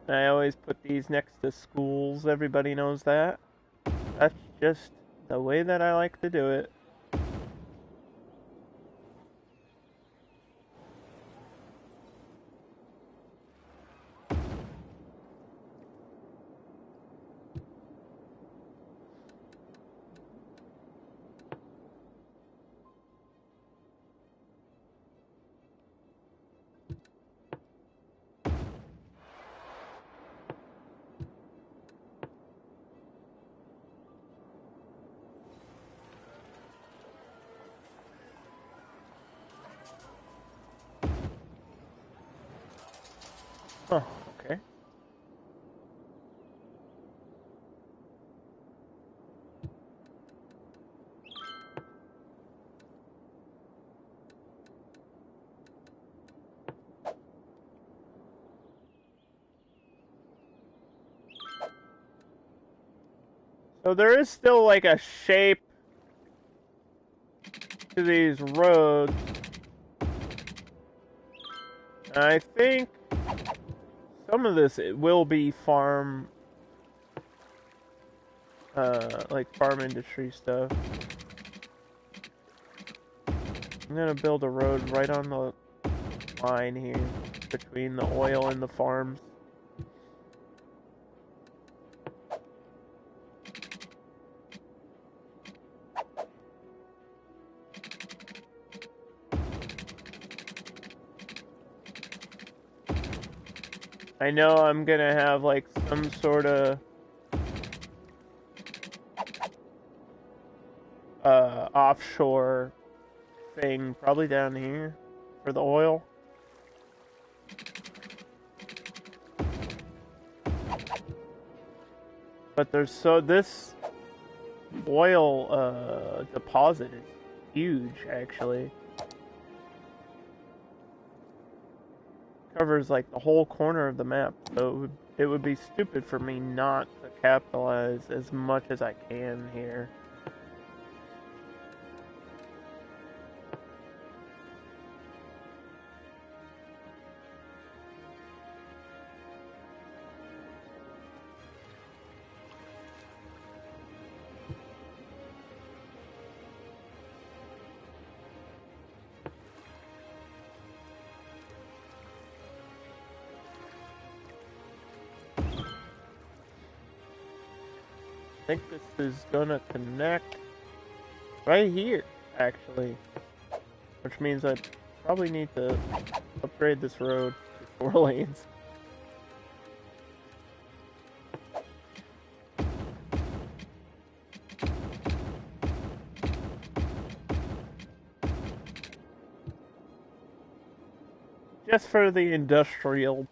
I always put these next to schools, everybody knows that. That's just the way that I like to do it. Huh, okay. So there is still like a shape to these roads. And I think some of this it will be farm, like farm industry stuff. I'm gonna build a road right on the line here between the oil and the farms. I know I'm gonna have like some sort of offshore thing probably down here for the oil. But this oil deposit is huge actually. Covers like the whole corner of the map, so it would be stupid for me not to capitalize as much as I can here. I think this is gonna connect right here, actually. Which means I probably need to upgrade this road to 4 lanes. Just for the industrial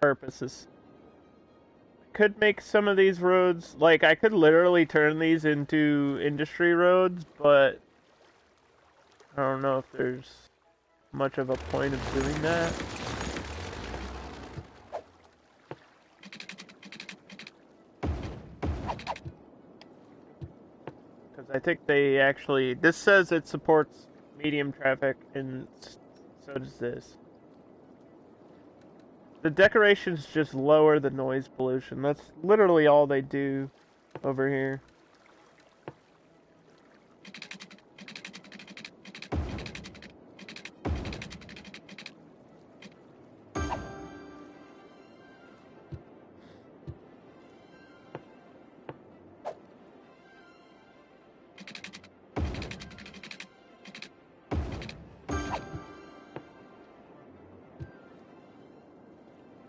purposes. Could make some of these roads, like I could literally turn these into industry roads, but I don't know if there's much of a point of doing that. Because I think they actually, this says it supports medium traffic, and so does this. The decorations just lower the noise pollution. That's literally all they do over here.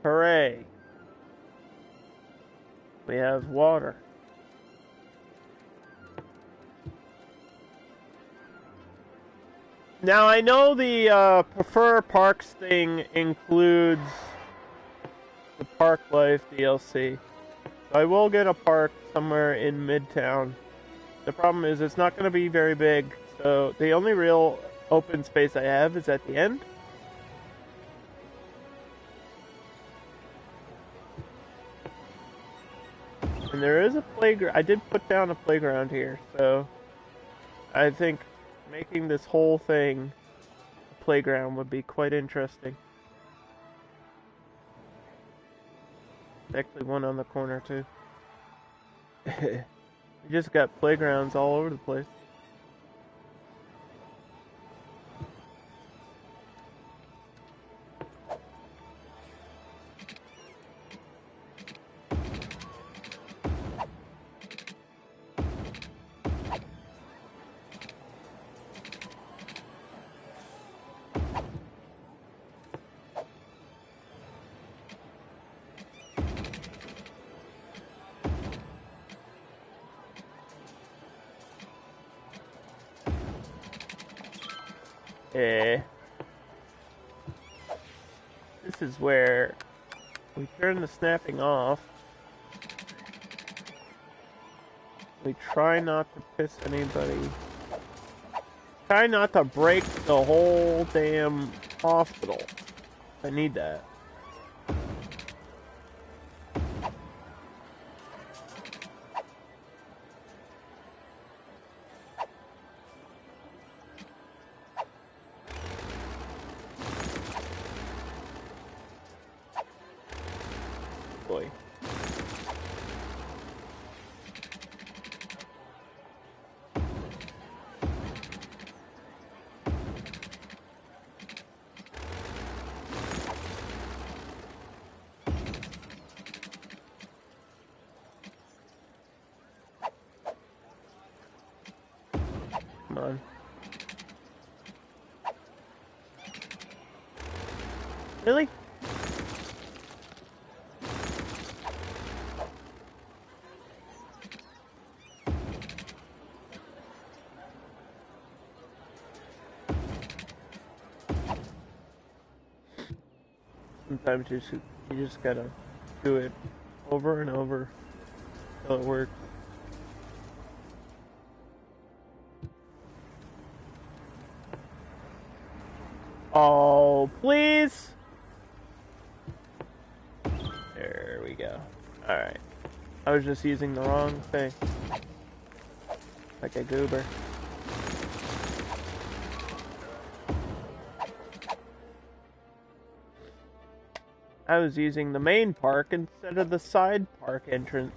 Hooray! We have water. Now I know the Prefer Parks thing includes the Park Life DLC. So I will get a park somewhere in Midtown. The problem is it's not going to be very big, so the only real open space I have is at the end. And there is a playground. I did put down a playground here, so I think making this whole thing a playground would be quite interesting. There's actually one on the corner too. You just got playgrounds all over the place. Eh. This is where We turn the snapping off. We try not to piss anybody. Try not to break the whole damn hospital. I need that. Boy. Come on. Really? Sometimes you just gotta do it over and over until it works. Oh, please! There we go. Alright. I was just using the wrong thing. Like a goober. I was using the main park instead of the side park entrance.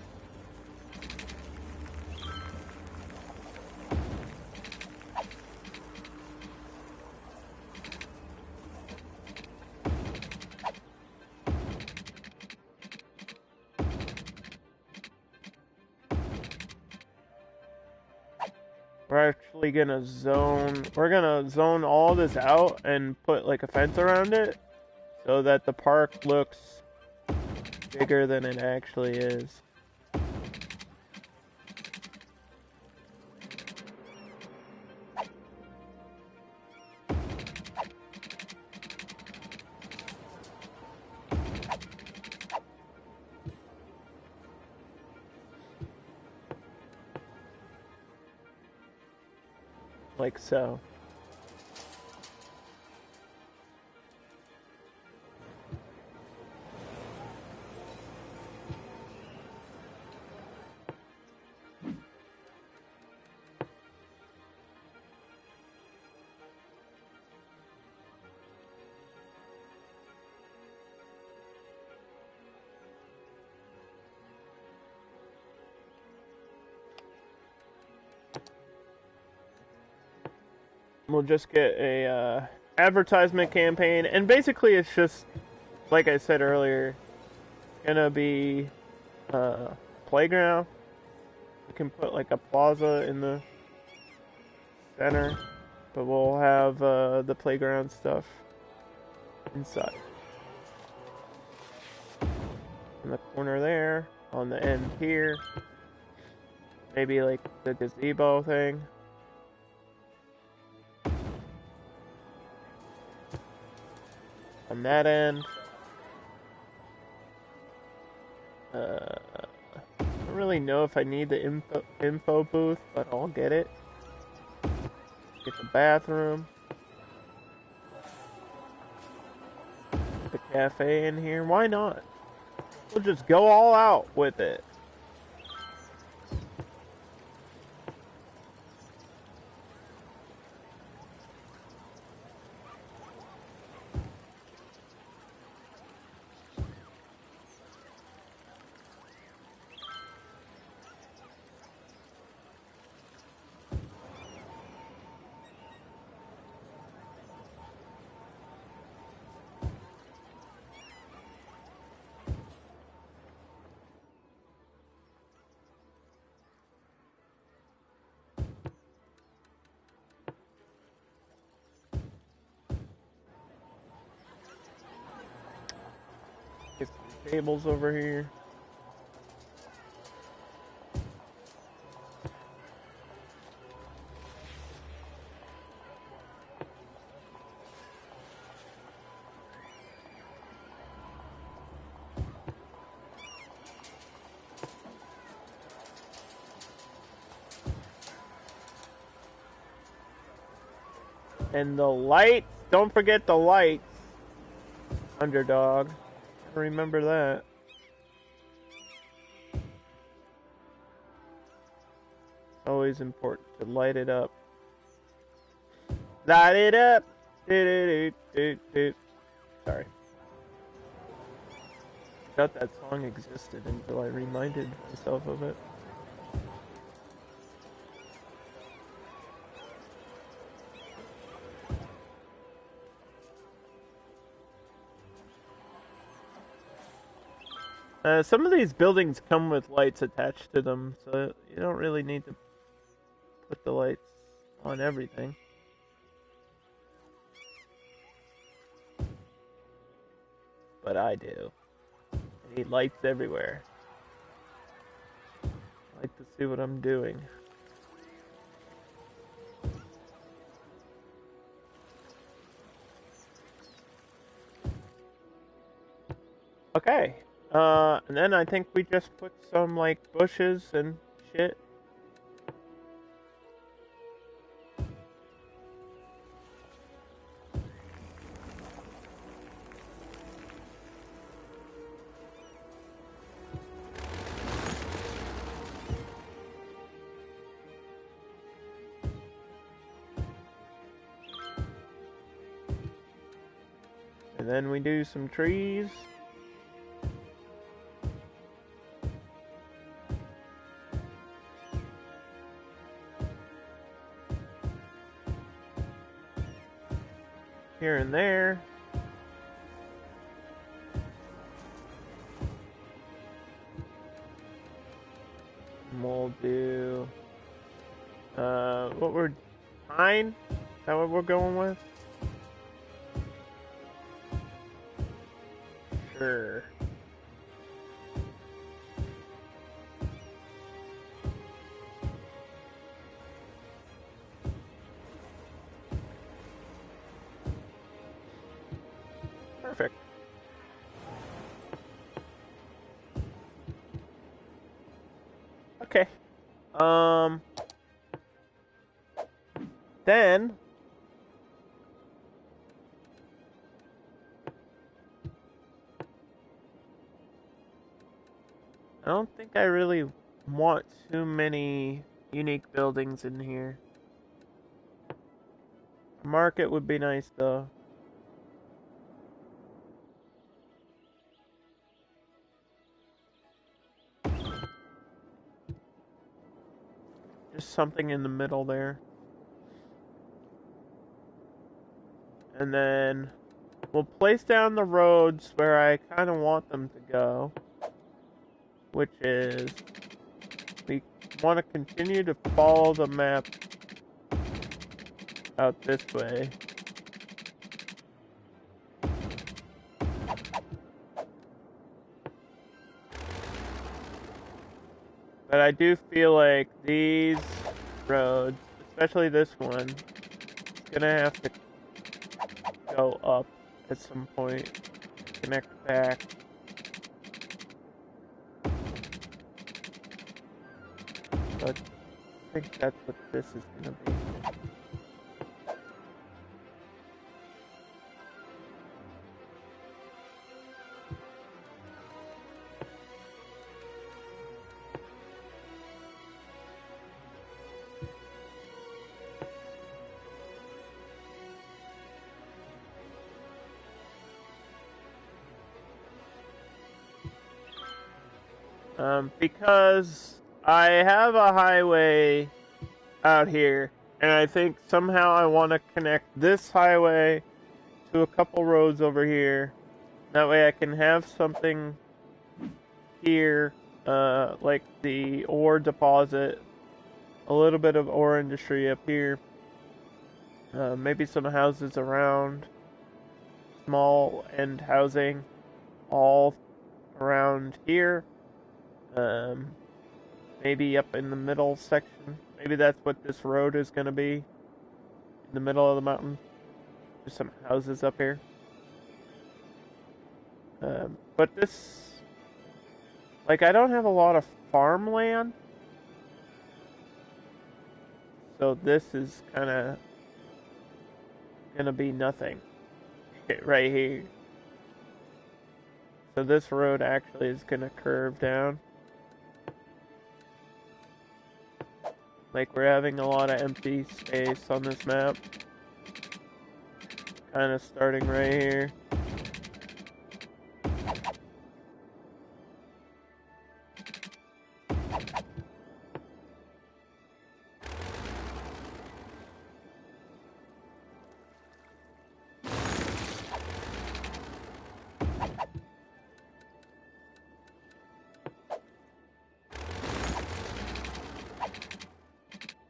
We're gonna zone all this out and put like a fence around it so that the park looks bigger than it actually is. Like so. We'll just get a advertisement campaign, and basically it's just, like I said earlier, gonna be playground. We can put like a plaza in the center, but we'll have the playground stuff inside. In the corner there, on the end here, maybe like the gazebo thing. On that end, I don't really know if I need the info booth, but I'll get it. Get the bathroom. Put the cafe in here. Why not? We'll just go all out with it. Get some tables over here. And the lights. Don't forget the lights. Underdog. Remember that. Always important to light it up. Light it up. Sorry. I thought that song existed until I reminded myself of it. Some of these buildings come with lights attached to them, so you don't really need to put the lights on everything. But I do. I need lights everywhere. I like to see what I'm doing. Okay. And then I think we just put some, like, bushes and shit. And then we do some trees. Here and there. And we'll do what we're pine? Is that what we're going with? Sure. Perfect. Okay. Then I don't think I really want too many unique buildings in here. A market would be nice though. Just something in the middle there. And then we'll place down the roads where I kind of want them to go. Which is, we want to continue to follow the map out this way. But I do feel like these roads, especially this one, is gonna have to go up at some point, connect back. But I think that's what this is gonna be. Because I have a highway out here, and I think somehow I want to connect this highway to a couple roads over here. That way I can have something here, like the ore deposit, a little bit of ore industry up here, maybe some houses around, small end housing, all around here. Maybe up in the middle section. Maybe that's what this road is going to be. In the middle of the mountain. There's some houses up here. But this... Like, I don't have a lot of farmland. So this is kind of gonna be nothing right here. So this road actually is gonna curve down. Like we're having a lot of empty space on this map. Kind of starting right here.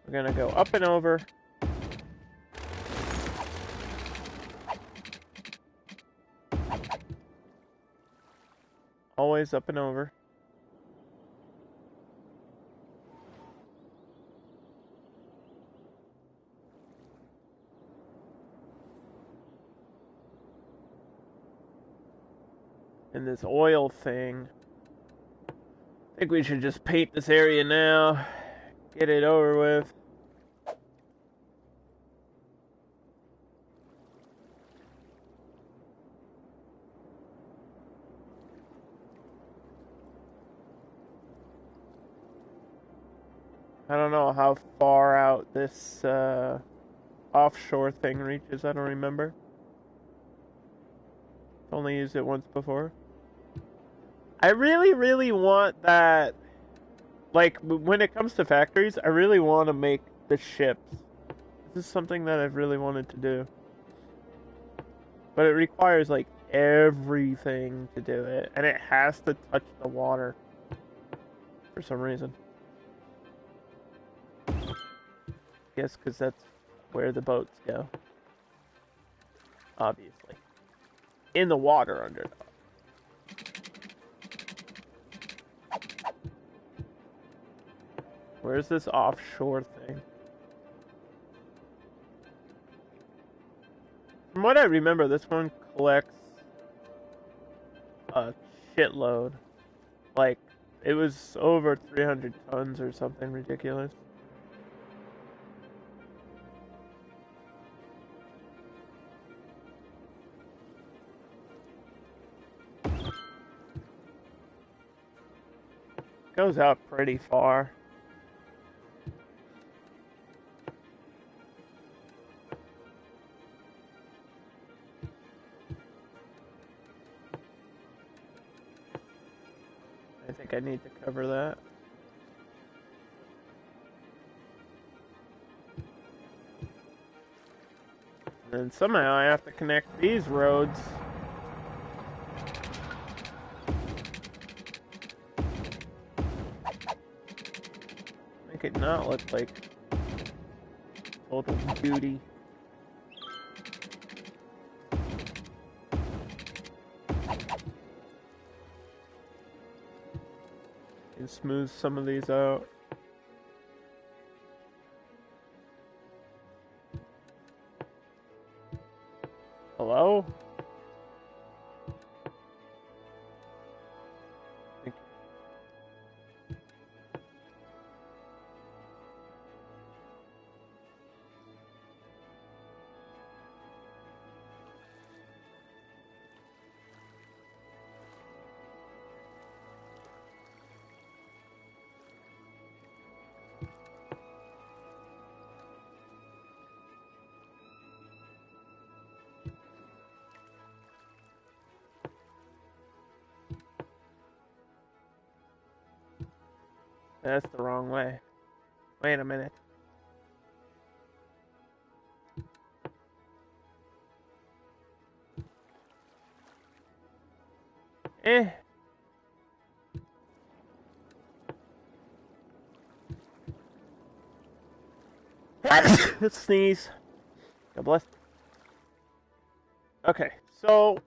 We're gonna go up and over. Always up and over. And this oil thing. I think we should just paint this area now. Get it over with. I don't know how far out this offshore thing reaches. I don't remember. Only used it once before. I really, really want that. Like, when it comes to factories, I really want to make the ships. This is something that I've really wanted to do. But it requires, like, everything to do it. And it has to touch the water. For some reason. Yes, because that's where the boats go. Obviously. In the water under it. Where's this offshore thing? From what I remember, this one collects a shitload. Like, it was over 300 tons or something ridiculous. Goes out pretty far. I think I need to cover that. And then somehow I have to connect these roads. Make it not look like total duty. And smooth some of these out. Hello? Thank you. That's the wrong way. Wait a minute. Let's sneeze. God bless. Okay, so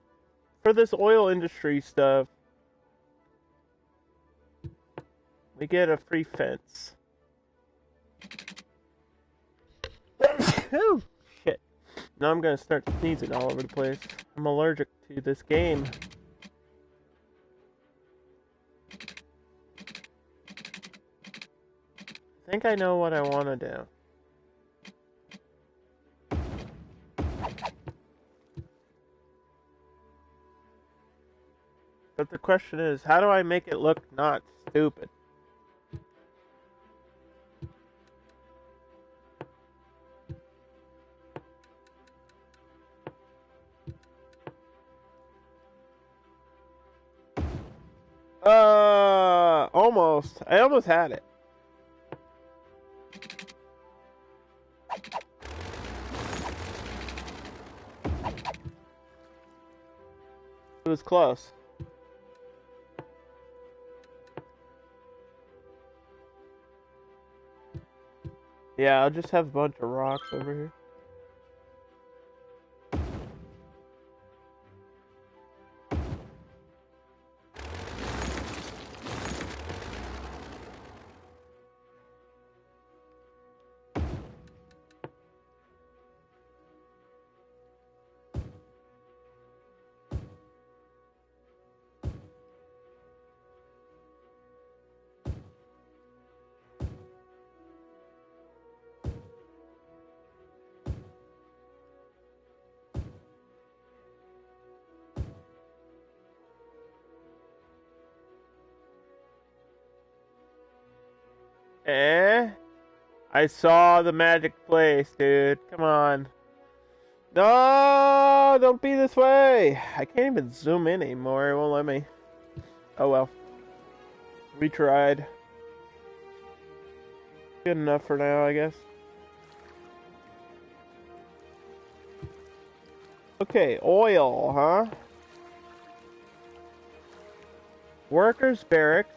for this oil industry stuff, we get a free fence. Oh, shit. Now I'm gonna start sneezing all over the place. I'm allergic to this game. I think I know what I want to do. But the question is, how do I make it look not stupid? Almost. I almost had it. It was close. Yeah, I'll just have a bunch of rocks over here. Eh? I saw the magic place, dude. Come on. No, don't be this way. I can't even zoom in anymore. It won't let me. Oh well. We tried. Good enough for now, I guess. Okay, oil, huh? Workers' barracks.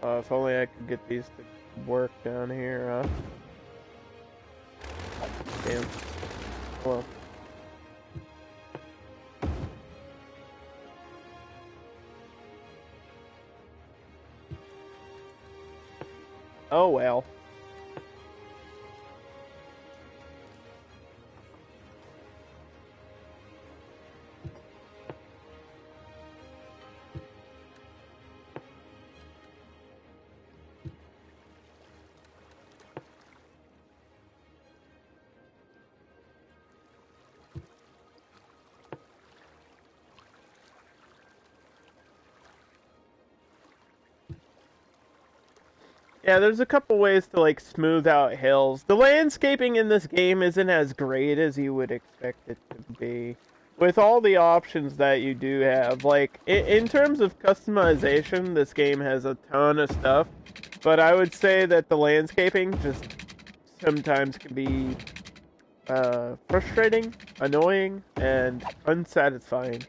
If only I could get these to work down here, huh? Damn. Well. Oh well. Yeah, there's a couple ways to like smooth out hills. The landscaping in this game isn't as great as you would expect it to be. With all the options that you do have, like in terms of customization, this game has a ton of stuff. But I would say that the landscaping just sometimes can be frustrating, annoying, and unsatisfying.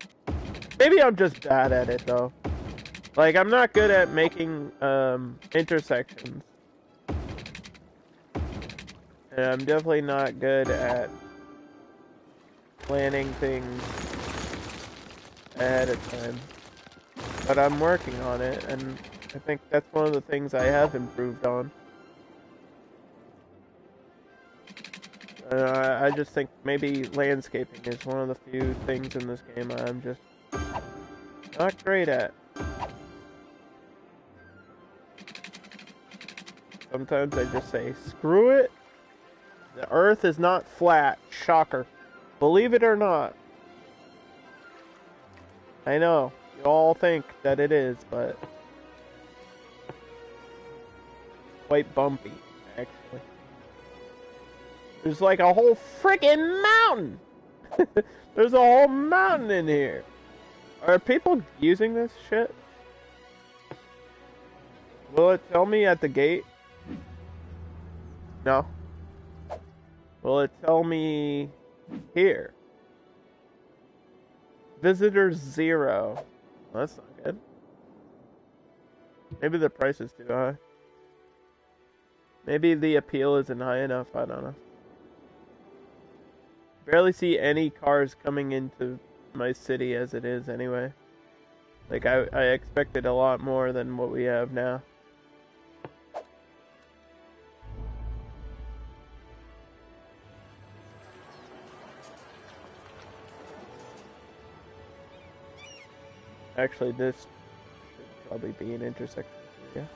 Maybe I'm just bad at it though. Like, I'm not good at making intersections. And I'm definitely not good at planning things ahead of time. But I'm working on it, and I think that's one of the things I have improved on. I just think maybe landscaping is one of the few things in this game I'm just not great at. Sometimes I just say, screw it. The earth is not flat. Shocker. Believe it or not. I know. You all think that it is, but quite bumpy, actually. There's like a whole freaking mountain! There's a whole mountain in here. Are people using this shit? Will it tell me at the gate? No. Will it tell me here? Visitors 0. Well, that's not good. Maybe the price is too high. Maybe the appeal isn't high enough. I don't know. Barely see any cars coming into my city as it is anyway. Like, I expected a lot more than what we have now. Actually, this should probably be an intersection area.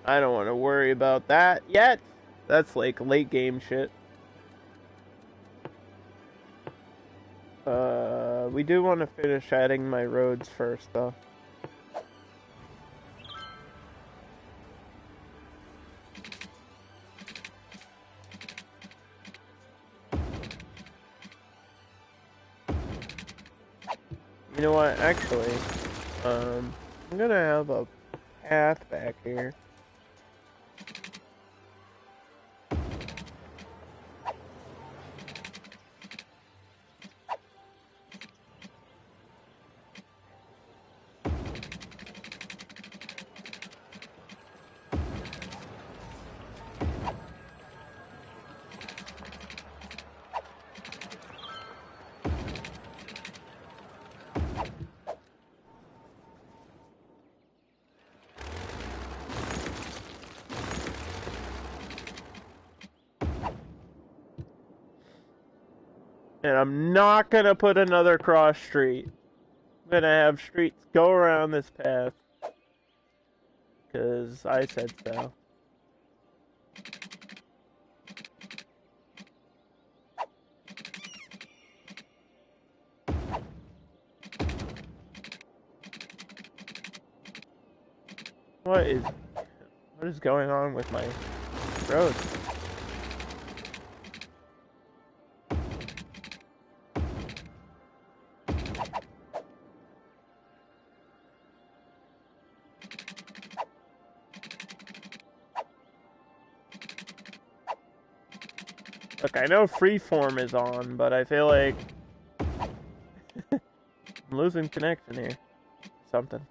I don't want to worry about that yet. That's like late game shit. We do want to finish adding my roads first, though. You know what? Actually, I'm gonna have a path back here. And I'm not gonna put another cross street. I'm gonna have streets go around this path. Because I said so. What is going on with my road? Look, I know freeform is on, but I feel like I'm losing connection here. Something.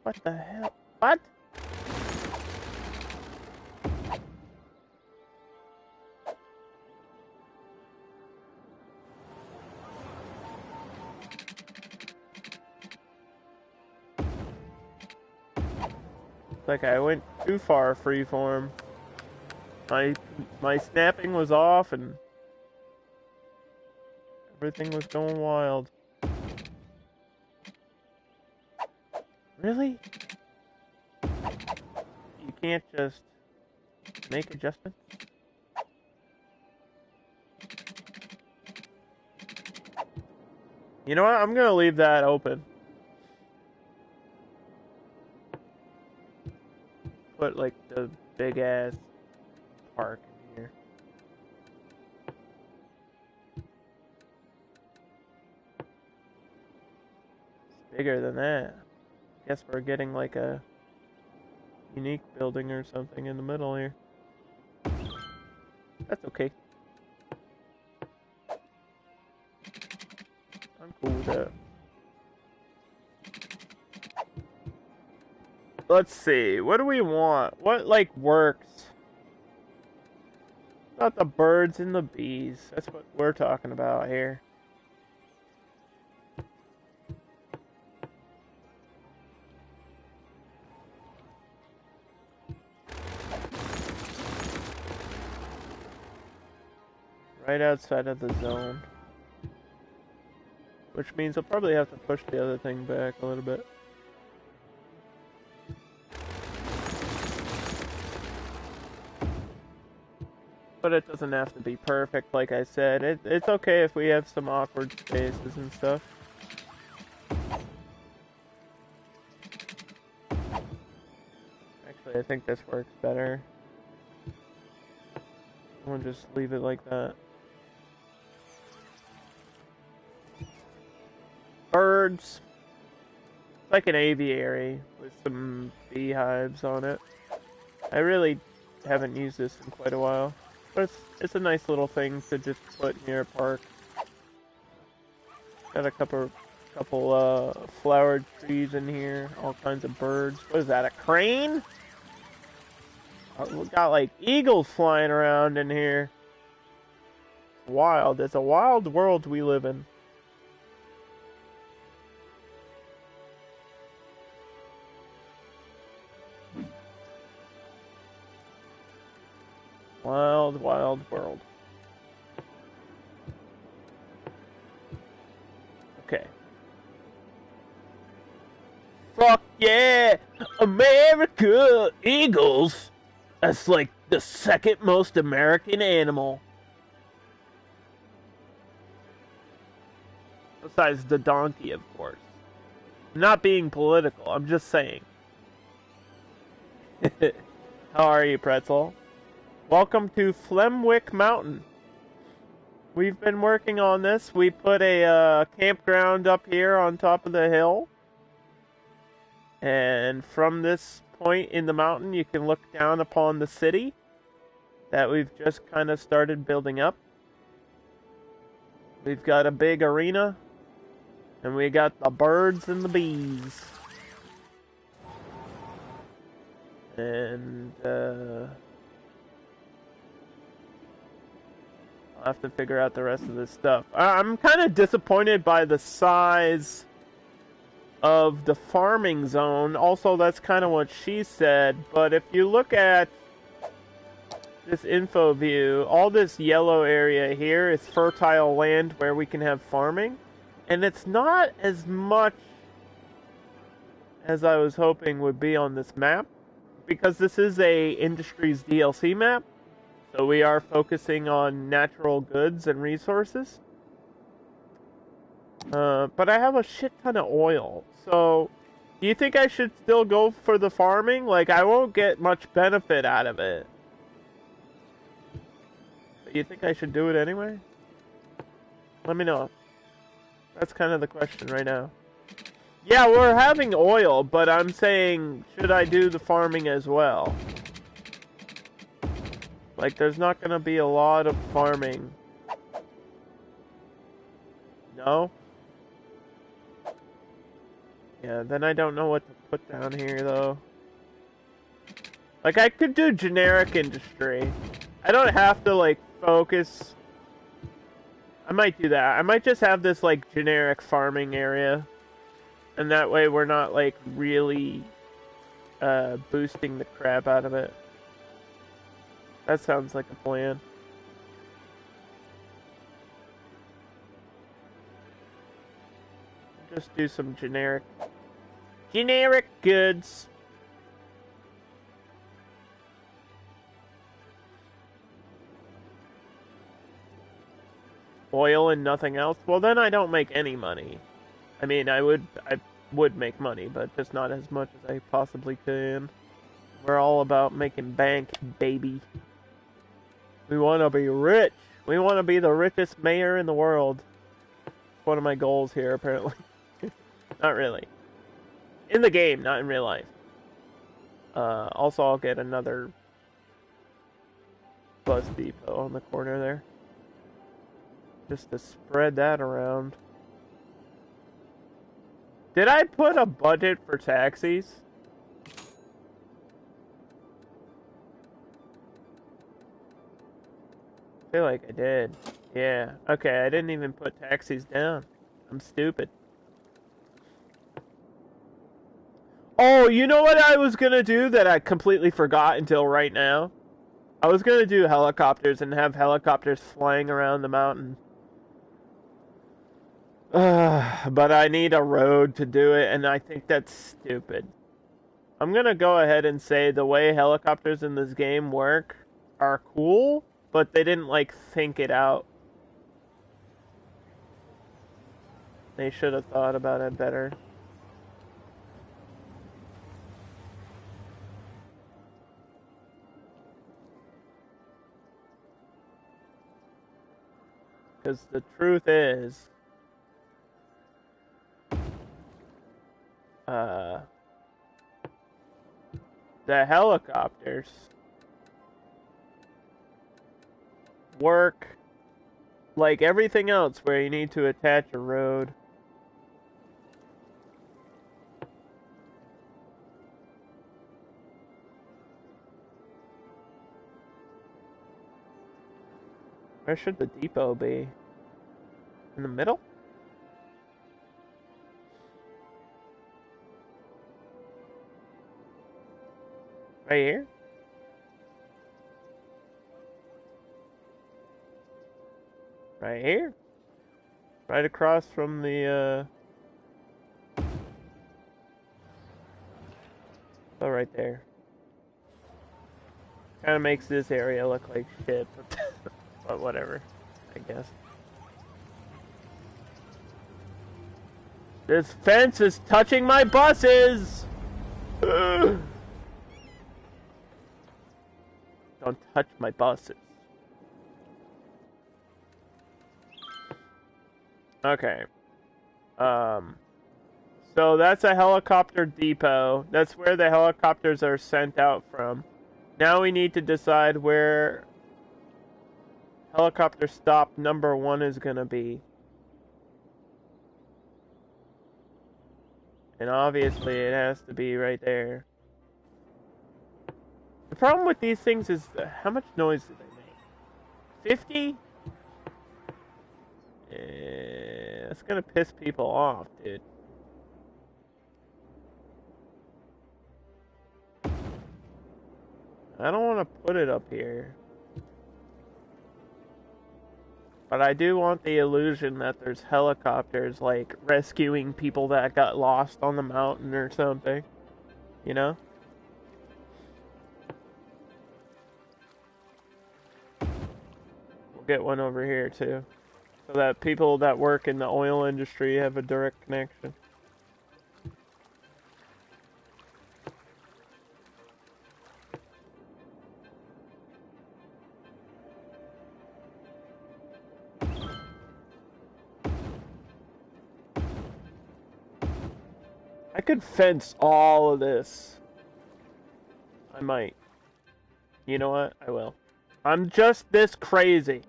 What the hell? What? Like I went too far freeform. My snapping was off and everything was going wild. Really? You can't just make adjustments? You know what? I'm gonna leave that open. Put like the big ass park in here. It's bigger than that. Guess we're getting like a unique building or something in the middle here. That's okay. I'm cool with that. Let's see. What do we want? What like works? Not the birds and the bees. That's what we're talking about here. Right outside of the zone. Which means I'll probably have to push the other thing back a little bit. But it doesn't have to be perfect, like I said. It's okay if we have some awkward spaces and stuff. Actually, I think this works better. We'll just leave it like that. Birds. It's like an aviary with some beehives on it. I really haven't used this in quite a while. But it's a nice little thing to just put near a park. Got a couple flowered trees in here, all kinds of birds. What is that, a crane? We got like eagles flying around in here. Wild. It's a wild world we live in. Wild, wild world. Okay. Fuck yeah! America! Eagles! That's like the second most American animal. Besides the donkey, of course. I'm not being political, I'm just saying. How are you, Pretzel? Welcome to Flemwick Mountain. We've been working on this. We put a campground up here on top of the hill. And from this point in the mountain, you can look down upon the city that we've just kind of started building up. We've got a big arena. And we got the birds and the bees. And, I'll have to figure out the rest of this stuff. I'm kind of disappointed by the size of the farming zone. Also, that's kind of what she said. But if you look at this info view, all this yellow area here is fertile land where we can have farming. And it's not as much as I was hoping would be on this map. Because this is a Industries DLC map. So we are focusing on natural goods and resources. But I have a shit ton of oil. So, do you think I should still go for the farming? Like, I won't get much benefit out of it. But you think I should do it anyway? Let me know. That's kind of the question right now. Yeah, we're having oil, but I'm saying, should I do the farming as well? Like, there's not gonna be a lot of farming. No? Yeah, then I don't know what to put down here, though. Like, I could do generic industry. I don't have to, like, focus. I might do that. I might just have this, like, generic farming area. And that way we're not, like, really boosting the crap out of it. That sounds like a plan. Just do some generic goods. Oil and nothing else? Well, then I don't make any money. I mean, I would make money, but just not as much as I possibly can. We're all about making bank, baby. We want to be rich. We want to be the richest mayor in the world. It's one of my goals here, apparently. Not really. In the game, not in real life. Also, I'll get another bus depot on the corner there. Just to spread that around. Did I put a budget for taxis? I feel like I did. Yeah. Okay, I didn't even put taxis down. I'm stupid. Oh, you know what I was gonna do that I completely forgot until right now? I was gonna do helicopters and have helicopters flying around the mountain. But I need a road to do it, and I think that's stupid. I'm gonna go ahead and say the way helicopters in this game work are cool, but they didn't, like, think it out. They should have thought about it better. Because the truth is, the helicopters work like everything else where you need to attach a road. Where should the depot be? In the middle? Right here? Right here. Right across from the, oh, right there. Kind of makes this area look like shit, but whatever, I guess. This fence is touching my buses! Don't touch my buses. Okay. So that's a helicopter depot. That's where the helicopters are sent out from. Now we need to decide where helicopter stop number 1 is gonna be. And obviously it has to be right there. The problem with these things is how much noise do they make? 50? That's gonna piss people off, dude. I don't want to put it up here. But I do want the illusion that there's helicopters, like, rescuing people that got lost on the mountain or something. You know? We'll get one over here, too. So that people that work in the oil industry have a direct connection. I could fence all of this. I might. You know what? I will. I'm just this crazy.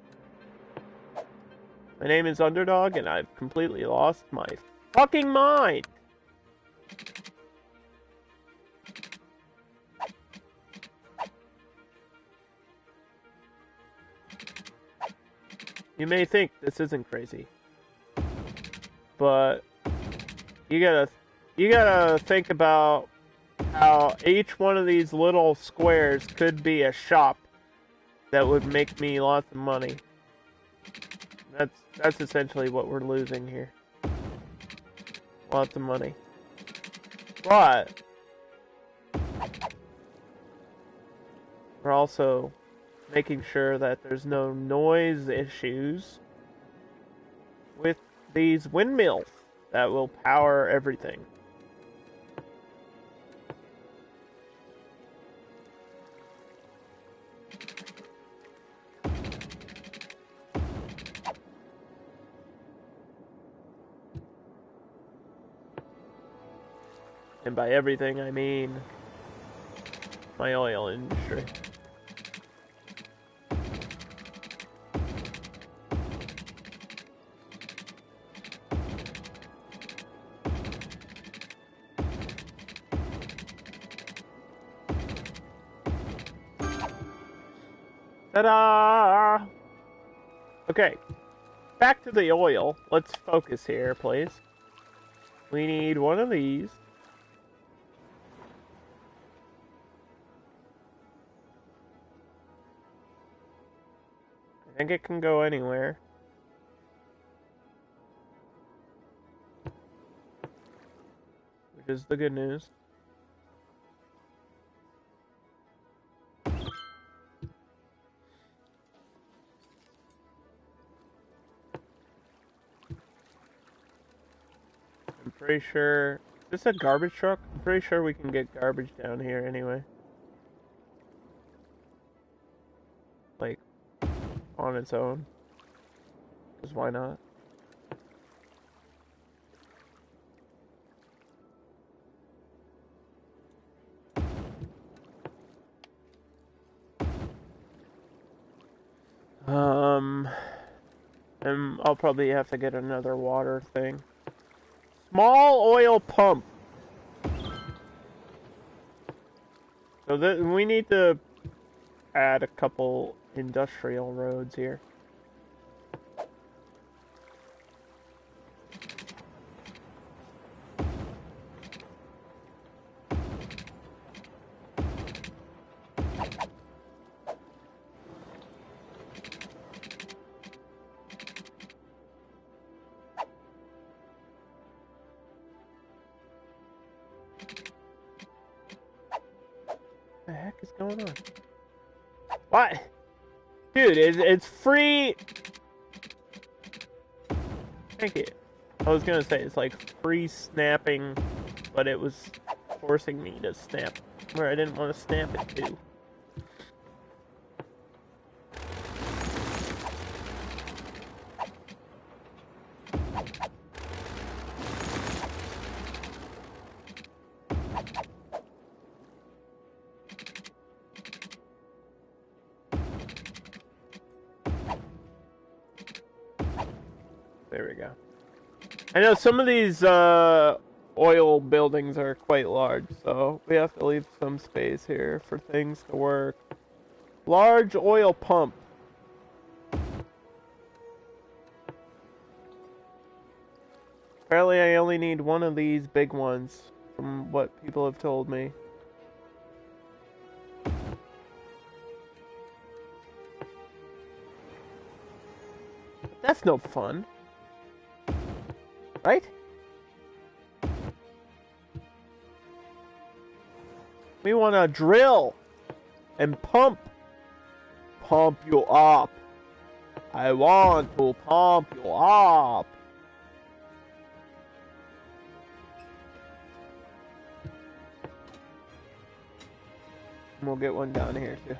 My name is Underdog, and I've completely lost my fucking mind. You may think this isn't crazy, but you gotta think about how each one of these little squares could be a shop that would make me lots of money. That's essentially what we're losing here. Lots of money. But we're also making sure that there's no noise issues with these windmills that will power everything. And by everything, I mean my oil industry. Ta-da! Okay, back to the oil. Let's focus here, please. We need one of these. I think it can go anywhere. Which is the good news. I'm pretty sure... Is this a garbage truck? I'm pretty sure we can get garbage down here anyway. Like, on its own. Because why not? And I'll probably have to get another water thing. Small oil pump. So we need to add a couple industrial roads here. going on? What? Dude, it's free. Thank you. I was gonna say it's like free snapping, but it was forcing me to snap where I didn't want to snap it to. There we go. I know some of these oil buildings are quite large, so we have to leave some space here for things to work. Large oil pump. Apparently I only need one of these big ones, from what people have told me. That's no fun. Right? We want to drill and pump. Pump you up. I want to pump you up. And we'll get one down here too.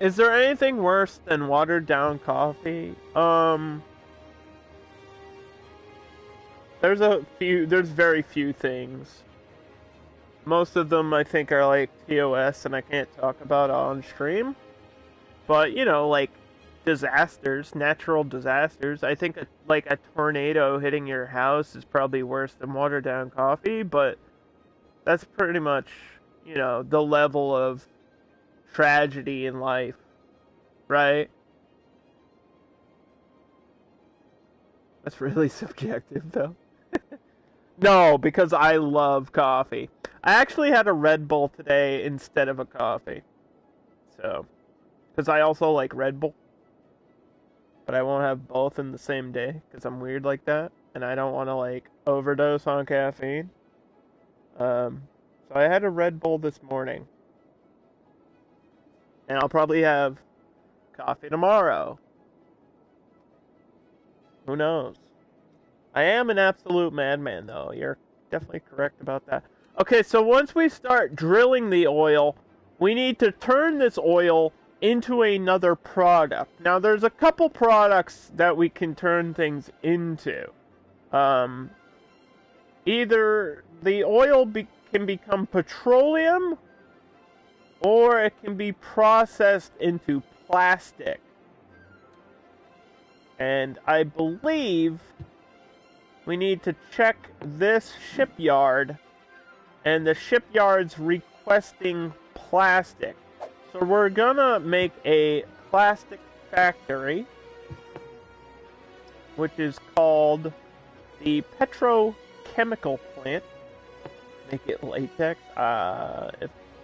Is there anything worse than watered down coffee? There's very few things. Most of them I think are like TOS and I can't talk about on stream. But, you know, like disasters, natural disasters. I think like a tornado hitting your house is probably worse than watered down coffee, but that's pretty much, you know, the level of tragedy in life, right? That's really subjective, though. No, because I love coffee. I actually had a Red Bull today instead of a coffee. So, because I also like Red Bull. But I won't have both in the same day, because I'm weird like that. And I don't want to, like, overdose on caffeine. So I had a Red Bull this morning. And I'll probably have coffee tomorrow. Who knows? I am an absolute madman, though. You're definitely correct about that. Okay, so once we start drilling the oil, we need to turn this oil into another product. Now, there's a couple products that we can turn things into. Either the oil can become petroleum, or it can be processed into plastic. And I believe we need to check this shipyard, and the shipyard's requesting plastic. So we're gonna make a plastic factory, which is called the petrochemical plant. Make it latex.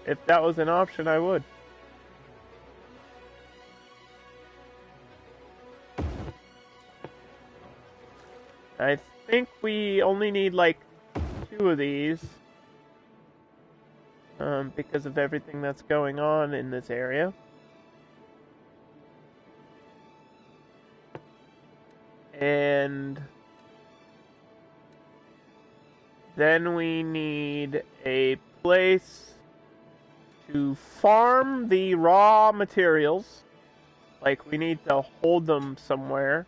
If that was an option, I would. I think we only need like 2 of these. Because of everything that's going on in this area. And then we need a place to farm the raw materials. Like, we need to hold them somewhere.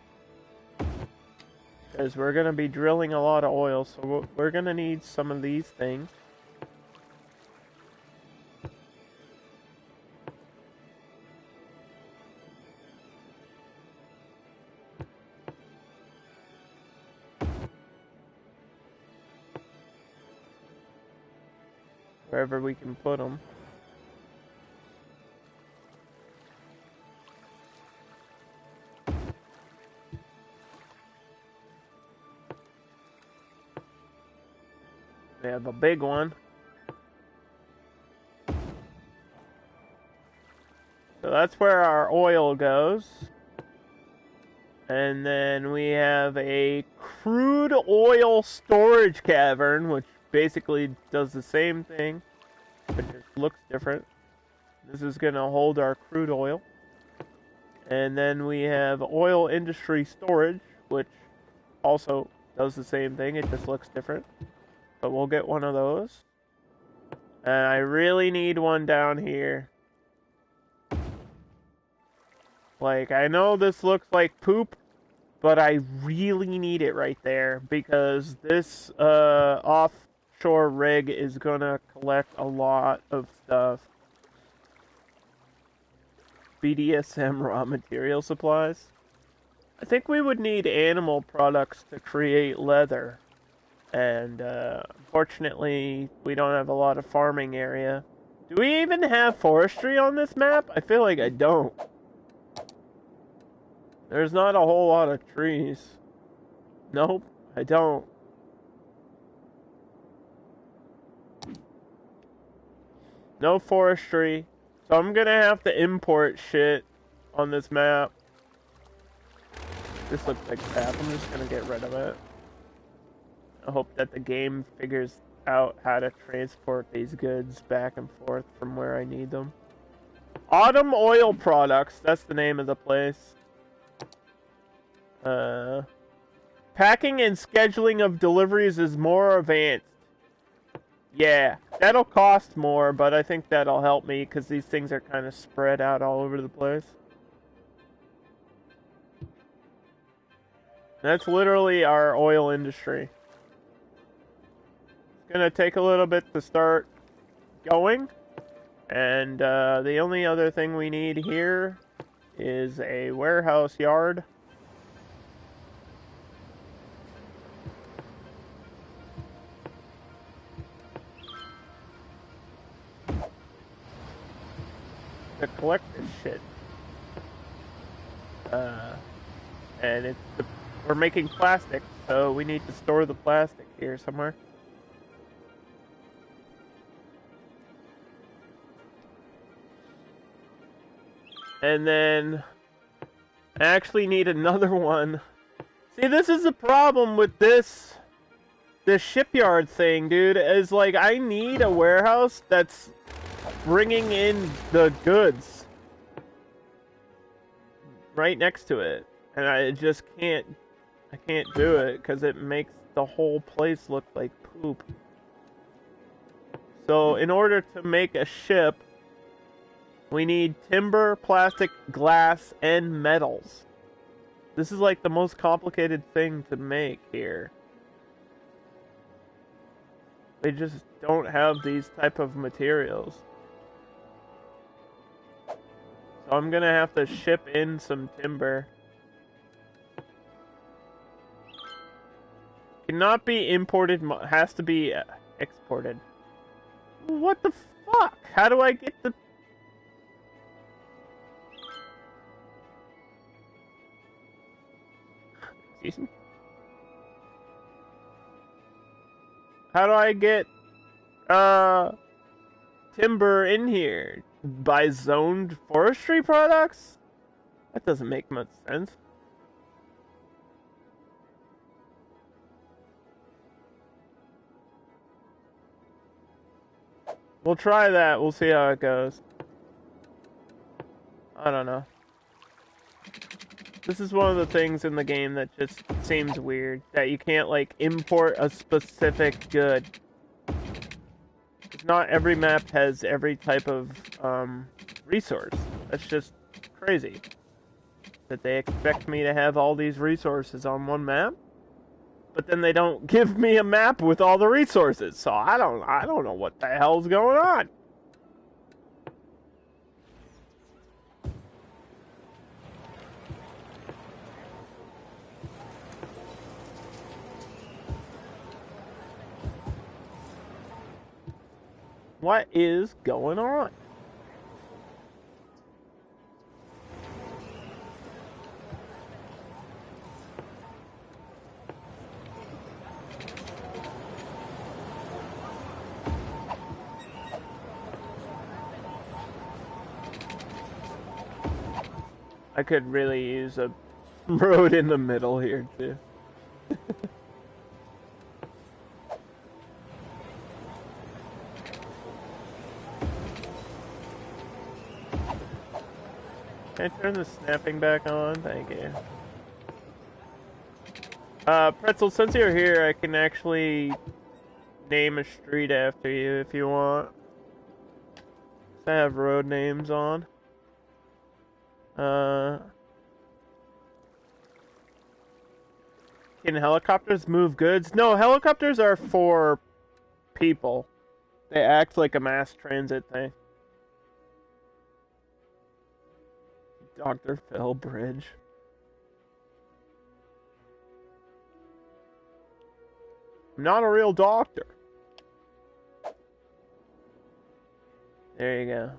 Because we're going to be drilling a lot of oil, so we're going to need some of these things. Wherever we can put them. We have a big one. So that's where our oil goes. And then we have a crude oil storage cavern, which basically does the same thing, but just looks different. This is going to hold our crude oil. And then we have oil industry storage, which also does the same thing. It just looks different. But we'll get one of those. And I really need one down here. Like, I know this looks like poop, but I really need it right there because this offshore rig is gonna collect a lot of stuff. BDSM raw material supplies. I think we would need animal products to create leather. And unfortunately, we don't have a lot of farming area. Do we even have forestry on this map? I feel like I don't. There's not a whole lot of trees. Nope, I don't. No forestry. So I'm gonna have to import shit on this map. This looks like crap. I'm just gonna get rid of it. I hope that the game figures out how to transport these goods back and forth from where I need them. Autumn Oil Products, that's the name of the place. Packing and scheduling of deliveries is more advanced. Yeah, that'll cost more, but I think that'll help me because these things are kind of spread out all over the place. That's literally our oil industry. It's gonna take a little bit to start going, and the only other thing we need here is a warehouse yard. To collect this shit. And we're making plastic, so we need to store the plastic here somewhere. And then I actually need another one. See, this is the problem with this shipyard thing, dude, is like I need a warehouse that's bringing in the goods right next to it, and I just can't do it because it makes the whole place look like poop. So in order to make a ship, we need timber, plastic, glass, and metals. This is like the most complicated thing to make here. They just don't have these type of materials. So I'm gonna have to ship in some timber. Cannot be imported, has to be exported. What the fuck? How do I get the... Excuse me? How do I get timber in here? By zoned forestry products? That doesn't make much sense. We'll try that. We'll see how it goes. I don't know. This is one of the things in the game that just seems weird. That you can't, like, import a specific good. Not every map has every type of resource. That's just crazy. That they expect me to have all these resources on one map, but then they don't give me a map with all the resources. So I don't know what the hell's going on. What is going on? I could really use a road in the middle here too. Can I turn the snapping back on? Thank you. Pretzel, since you're here, I can actually name a street after you if you want. I have road names on. Can helicopters move goods? No, helicopters are for people. They act like a mass transit thing. Dr. Phil Bridge. I'm not a real doctor. There you go.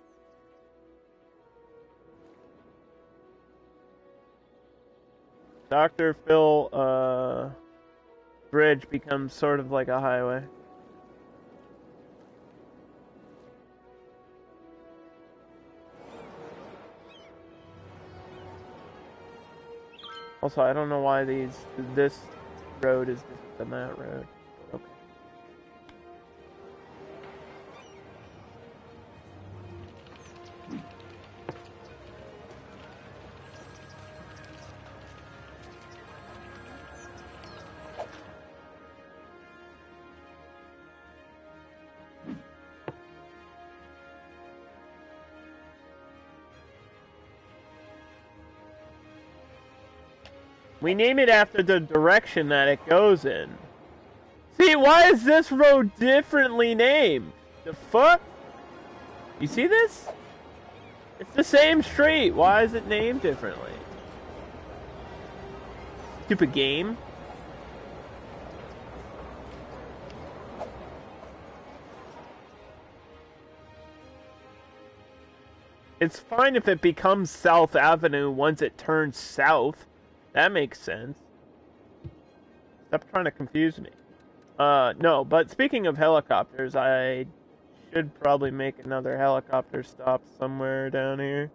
Dr. Phil, Bridge becomes sort of like a highway. Also, I don't know why this road is different than that road. Okay. We name it after the direction that it goes in. See, why is this road differently named? The fuck? You see this? It's the same street. Why is it named differently? Stupid game. It's fine if it becomes South Avenue once it turns south. That makes sense. Stop trying to confuse me. No, but speaking of helicopters, I should probably make another helicopter stop somewhere down here.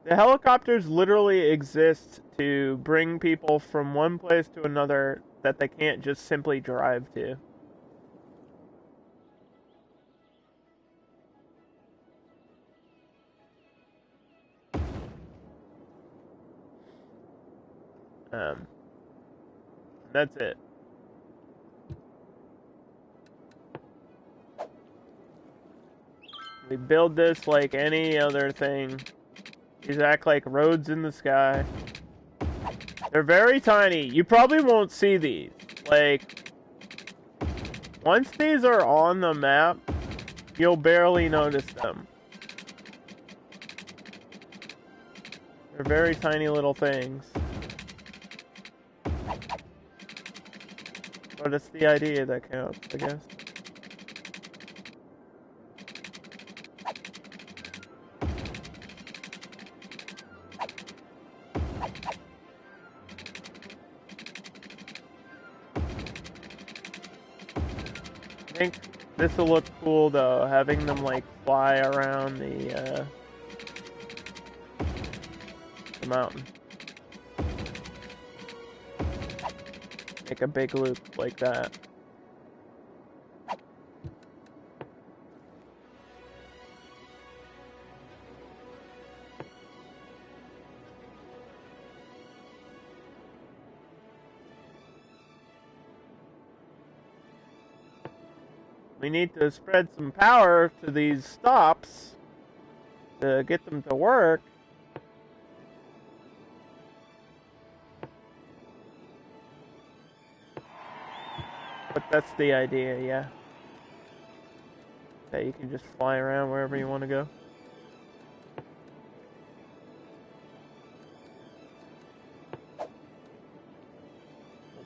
The helicopters literally exist to bring people from one place to another that they can't just simply drive to. That's it. We build this like any other thing. These act like roads in the sky. They're very tiny. You probably won't see these. Like, once these are on the map, you'll barely notice them. They're very tiny little things. But it's the idea that counts, I guess. I think this will look cool though, having them like fly around the mountain. Make a big loop like that. We need to spread some power to these stops to get them to work. But that's the idea, yeah. That you can just fly around wherever you want to go.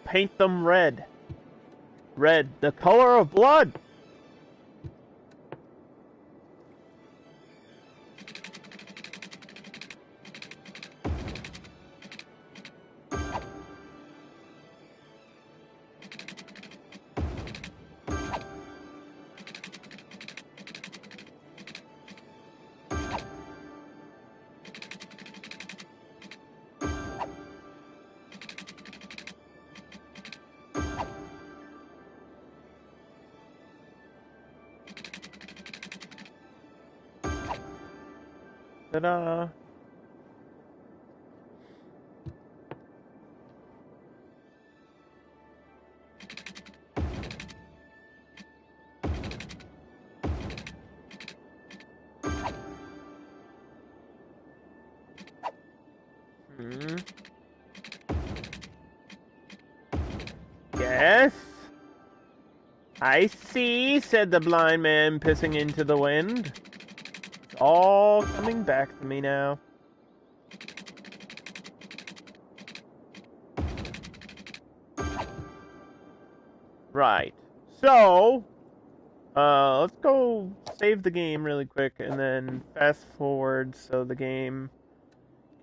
Paint them red. Red, the color of blood. Ta-da! Yes? I see, said the blind man, pissing into the wind. It's all coming back to me now. Right. So, let's go save the game really quick and then fast forward so the game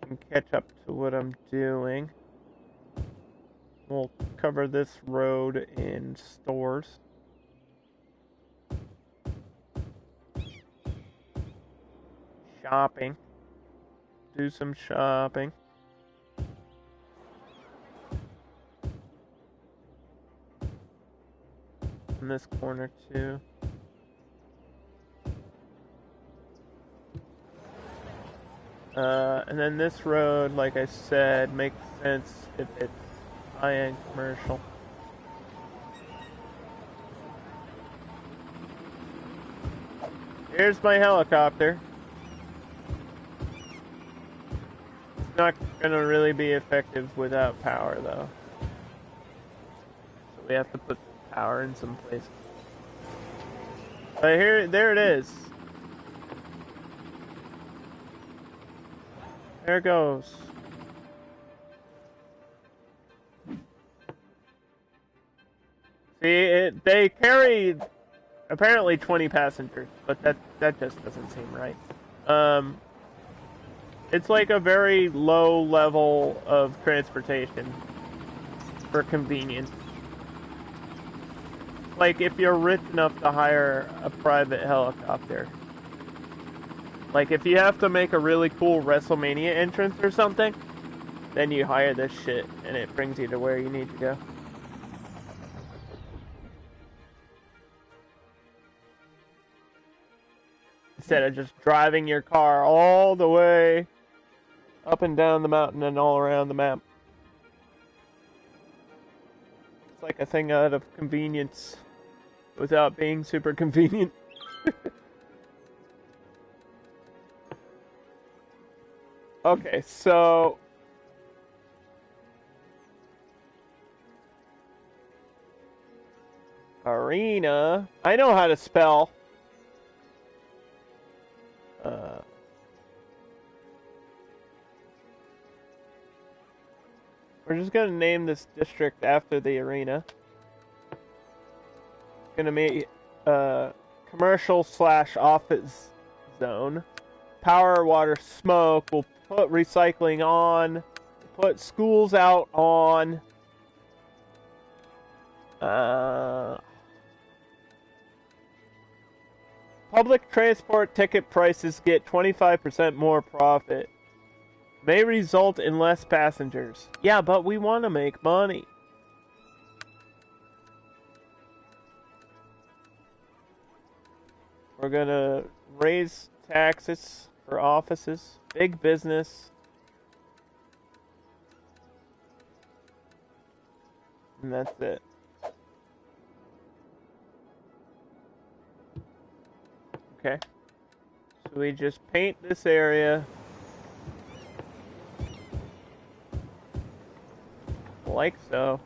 can catch up to what I'm doing. We'll cover this road in stores. Shopping. Do some shopping. In this corner too. And then this road, like I said, makes sense if it's high-end commercial. Here's my helicopter. It's not gonna really be effective without power, though. So we have to put power in some place. But there it is. There it goes. See, they carry apparently 20 passengers, but that just doesn't seem right. It's like a very low level of transportation for convenience. Like if you're rich enough to hire a private helicopter. Like if you have to make a really cool WrestleMania entrance or something, then you hire this shit and it brings you to where you need to go. Instead of just driving your car all the way up and down the mountain and all around the map. It's like a thing out of convenience without being super convenient. Okay, so arena. I know how to spell. We're just gonna name this district after the arena. It's gonna be commercial / office zone. Power, water, smoke. We'll put recycling on. Put schools out on. Public transport ticket prices get 25% more profit. May result in less passengers. Yeah, but we want to make money. We're gonna raise taxes for offices, big business. And that's it. Okay. So we just paint this area like so.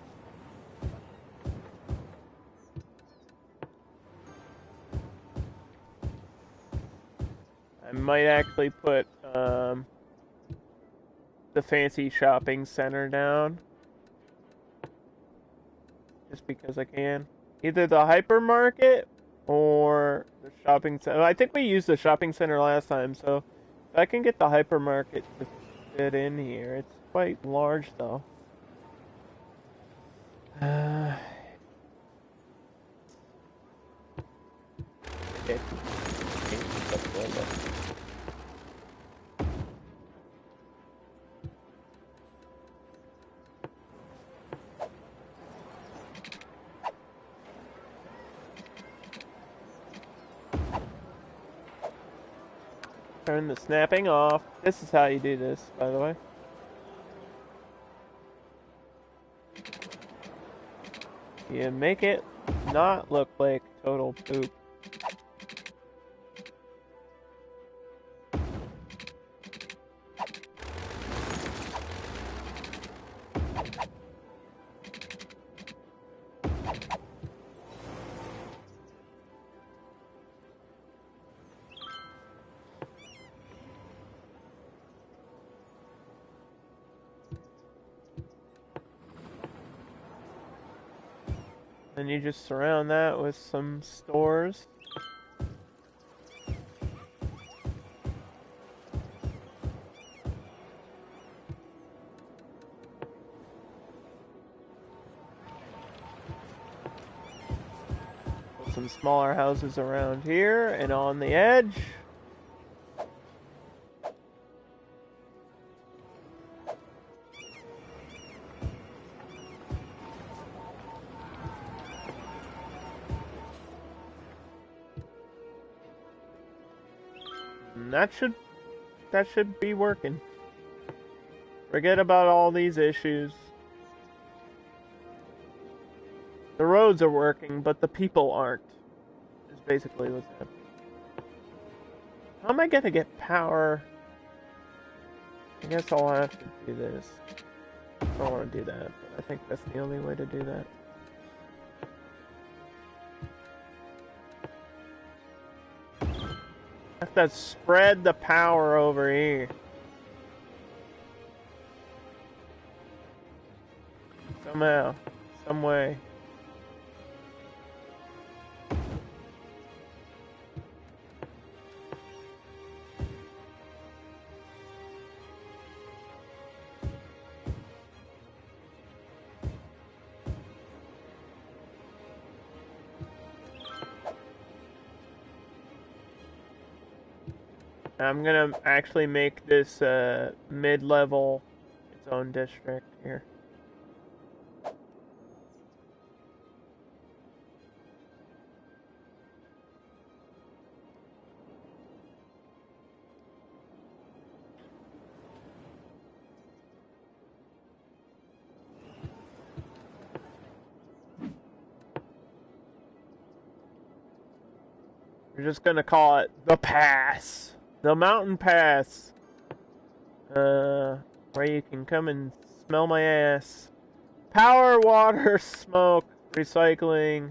I might actually put the fancy shopping center down. Just because I can. Either the hypermarket or the shopping center. I think we used the shopping center last time, so if I can get the hypermarket to fit in here. It's quite large though. Okay. Turn the snapping off. This is how you do this, by the way. You make it not look like total poop. Then you just surround that with some stores. Put some smaller houses around here and on the edge. And that should be working. Forget about all these issues. The roads are working, but the people aren't. Is basically what's happening. How am I gonna get power? I guess I'll have to do this. I don't want to do that, but I think that's the only way to do that. I have to spread the power over here. Somehow. Some way. I'm gonna actually make this mid-level its own district here. We're just gonna call it the Pass. The Mountain Pass. Where you can come and smell my ass. Power, water, smoke, recycling,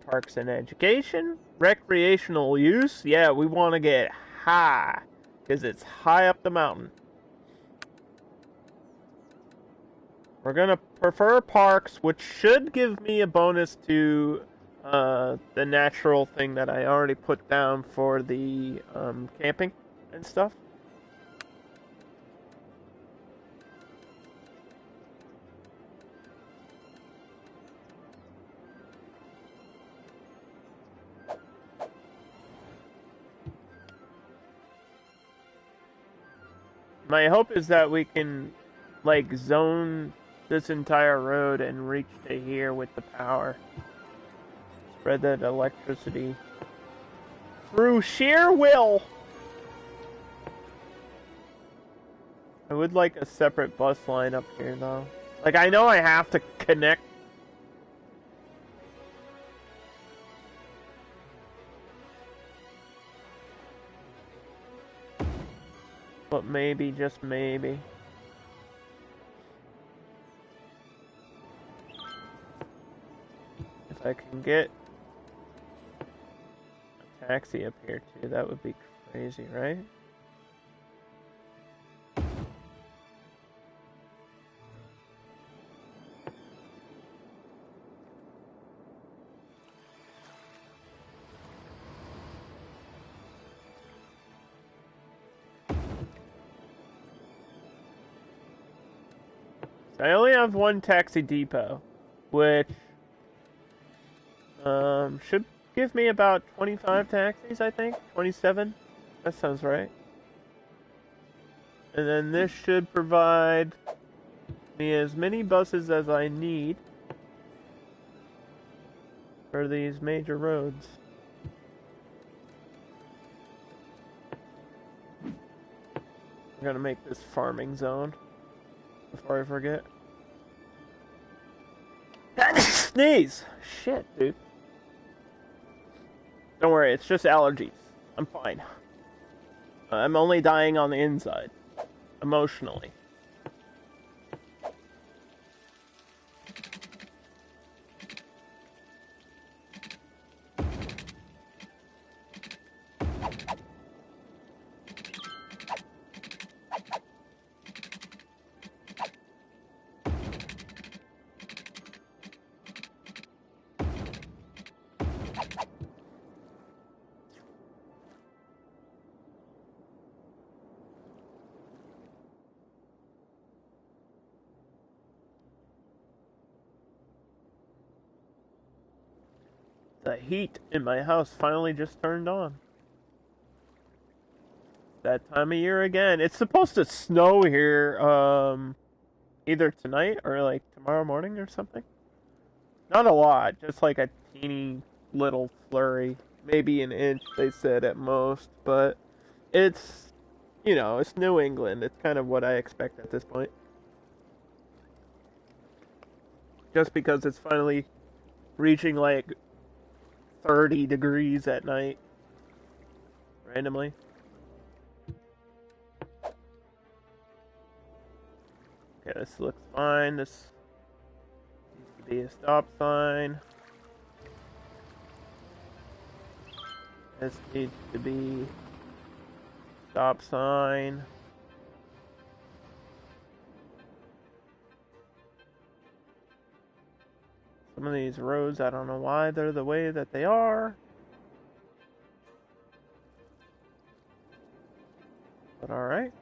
parks and education, recreational use. Yeah, we want to get high, because it's high up the mountain. We're gonna prefer parks, which should give me a bonus to the natural thing that I already put down for the camping and stuff. My hope is that we can, like, zone this entire road and reach to here with the power. Spread that electricity through sheer will. I would like a separate bus line up here, though. Like, I know I have to connect. But maybe, just maybe. If I can get a taxi up here too, that would be crazy, right? I only have one taxi depot, which should give me about 25 taxis, I think. 27? That sounds right. And then this should provide me as many buses as I need for these major roads. I'm gonna make this farming zone before I forget. Sneeze! Shit, dude. Don't worry, it's just allergies. I'm fine. I'm only dying on the inside. Emotionally. The heat in my house finally just turned on. That time of year again. It's supposed to snow here, either tonight or like tomorrow morning or something. Not a lot, just like a teeny little flurry. Maybe an inch, they said at most, but it's, it's New England. It's kind of what I expect at this point. Just because it's finally reaching like 30 degrees at night. Randomly. Okay, this looks fine. This needs to be a stop sign. This needs to be stop sign. Some of these roads, I don't know why they're the way that they are. But alright.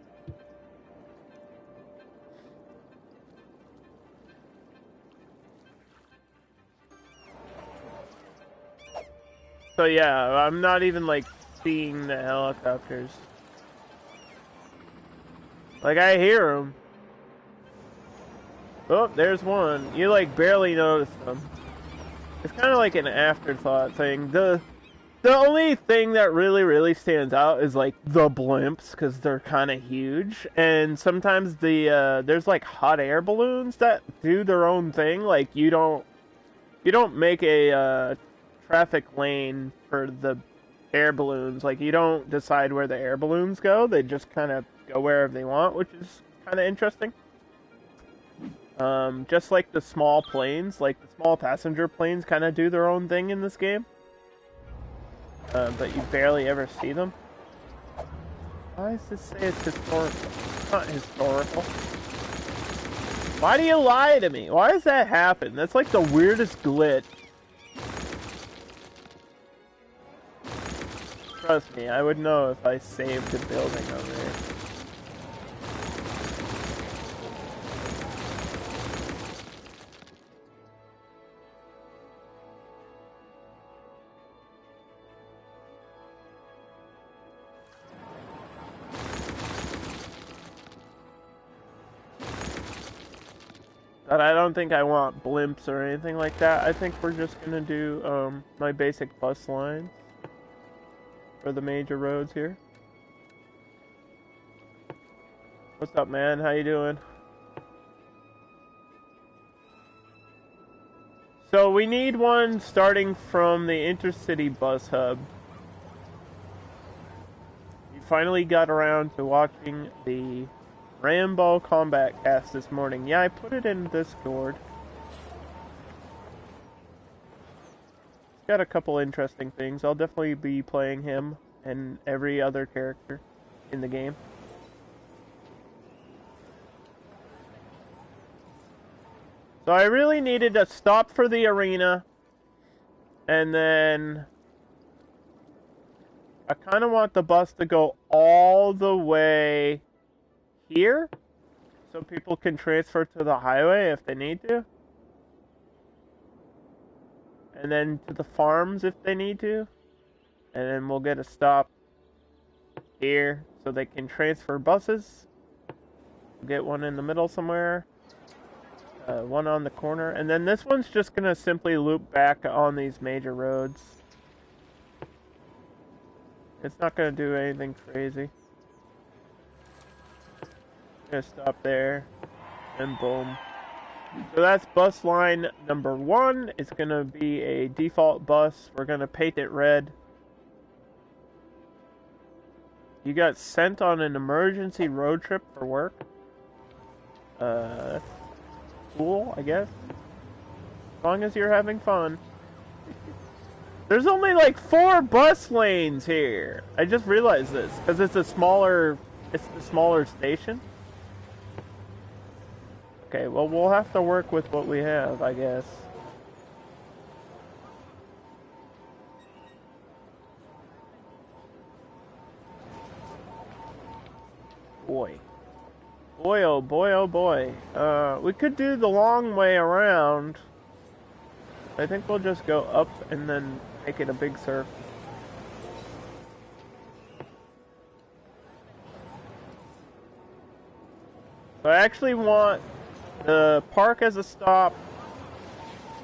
So yeah, I'm not even like seeing the helicopters. Like I hear them. Oh, there's one. You like barely notice them. It's kind of like an afterthought thing. The only thing that really stands out is like the blimps because they're kind of huge, and sometimes there's like hot air balloons that do their own thing. Like you don't make a traffic lane for the air balloons. Like you don't decide where the air balloons go. They just kind of go wherever they want, which is kind of interesting. Just like the small planes, like the small passenger planes kind of do their own thing in this game. But you barely ever see them. Why does this say it's historical? It's not historical. Why do you lie to me? Why does that happen? That's like the weirdest glitch. Trust me, I would know if I saved the building over here. But I don't think I want blimps or anything like that. I think we're just gonna do my basic bus lines for the major roads here. What's up, man? How you doing? So we need one starting from the intercity bus hub. We finally got around to watching the Rambo Combat cast this morning. Yeah, I put it in Discord. It's got a couple interesting things. I'll definitely be playing him and every other character in the game. So I really needed to stop for the arena, and then I kind of want the bus to go all the way here, so people can transfer to the highway if they need to. And then to the farms if they need to. And then we'll get a stop here so they can transfer buses. We'll get one in the middle somewhere. One on the corner. And then this one's just going to simply loop back on these major roads. It's not going to do anything crazy. gonna stop there, and boom. So that's bus line number 1. It's gonna be a default bus. We're gonna paint it red. You got sent on an emergency road trip for work. Cool, I guess. As long as you're having fun. There's only like 4 bus lanes here. I just realized this because it's the smaller station. Okay, well we'll have to work with what we have, I guess. Boy. Boy, oh boy, oh boy. We could do the long way around. I think we'll just go up and then make it a big circle. So I actually want the park as a stop,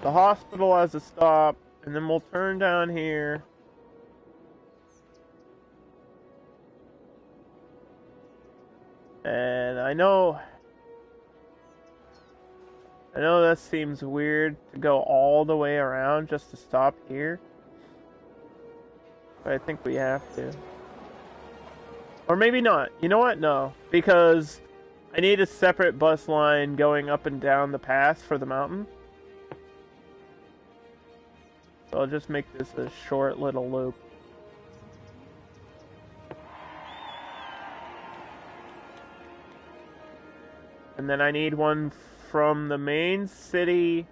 the hospital as a stop, and then we'll turn down here. And I know that seems weird to go all the way around just to stop here. But I think we have to. Or maybe not. You know what? No. Because I need a separate bus line going up and down the pass for the mountain. So I'll just make this a short little loop. And then I need one from the main city.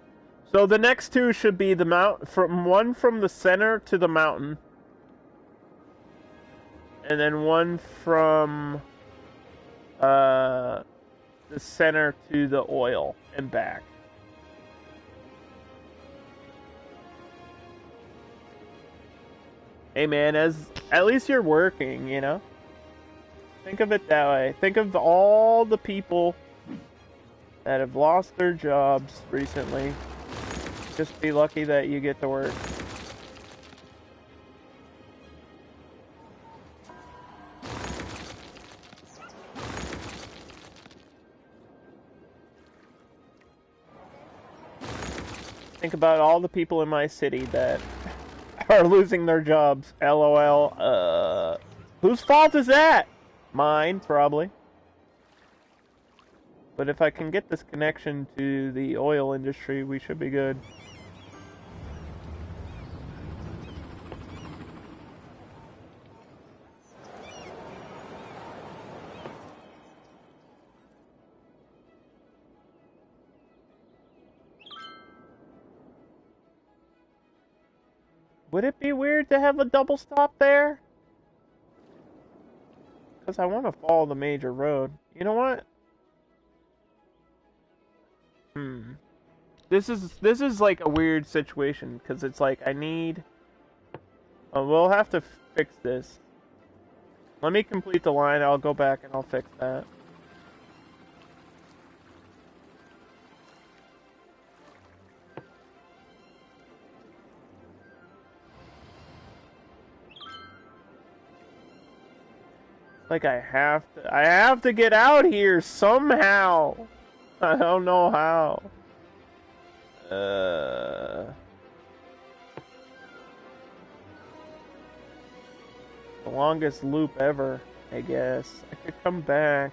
So the next 2 should be the one from the center to the mountain. And then one from the center to the oil and back. Hey man, at least you're working, you know? Think of it that way. Think of all the people that have lost their jobs recently. Just be lucky that you get to work. Think about all the people in my city that are losing their jobs. LOL. Whose fault is that? Mine, probably. But if I can get this connection to the oil industry, we should be good. Would it be weird to have a double stop there? Because I want to follow the major road. You know what? This is like a weird situation because it's like I need. We'll have to fix this. Let me complete the line. I'll go back and I'll fix that. Like I have to get out here somehow. I don't know how. The longest loop ever, I guess. I could come back.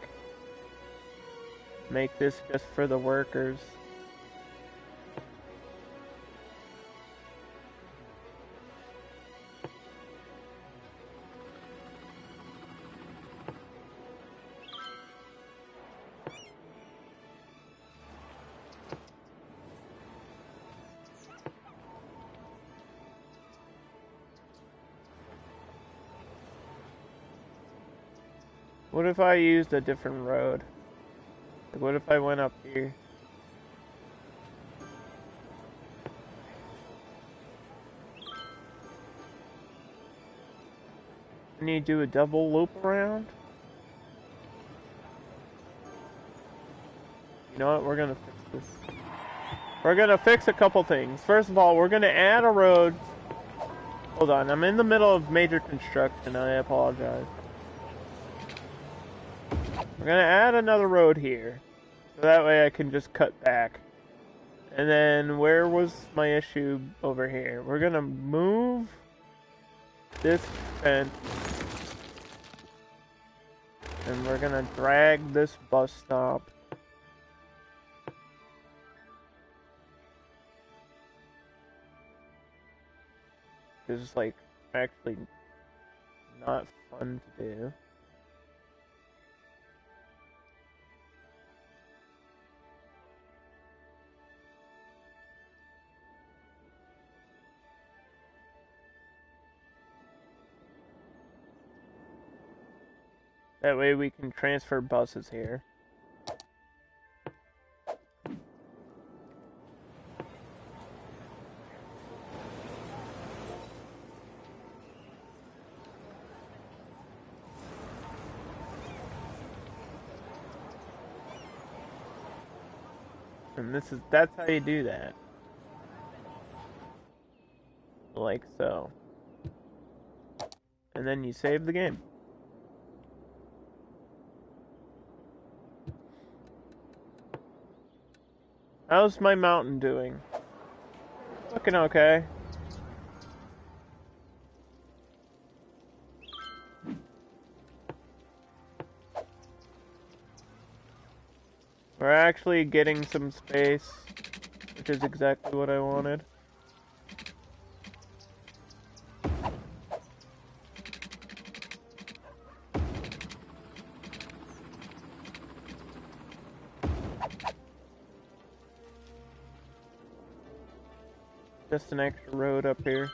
Make this just for the workers. What if I used a different road? Like, what if I went up here? Can you do a double loop around? You know what? We're gonna fix this. We're gonna fix a couple things. First of all, we're gonna add a road. Hold on, I'm in the middle of major construction. I apologize. We're gonna add another road here. So that way I can just cut back. And then where was my issue over here? We're gonna move this fence. And we're gonna drag this bus stop. It's like actually not fun to do. That way we can transfer buses here. And that's how you do that. Like so. And then you save the game. How's my mountain doing? Looking okay. We're actually getting some space, which is exactly what I wanted. Just an extra road up here.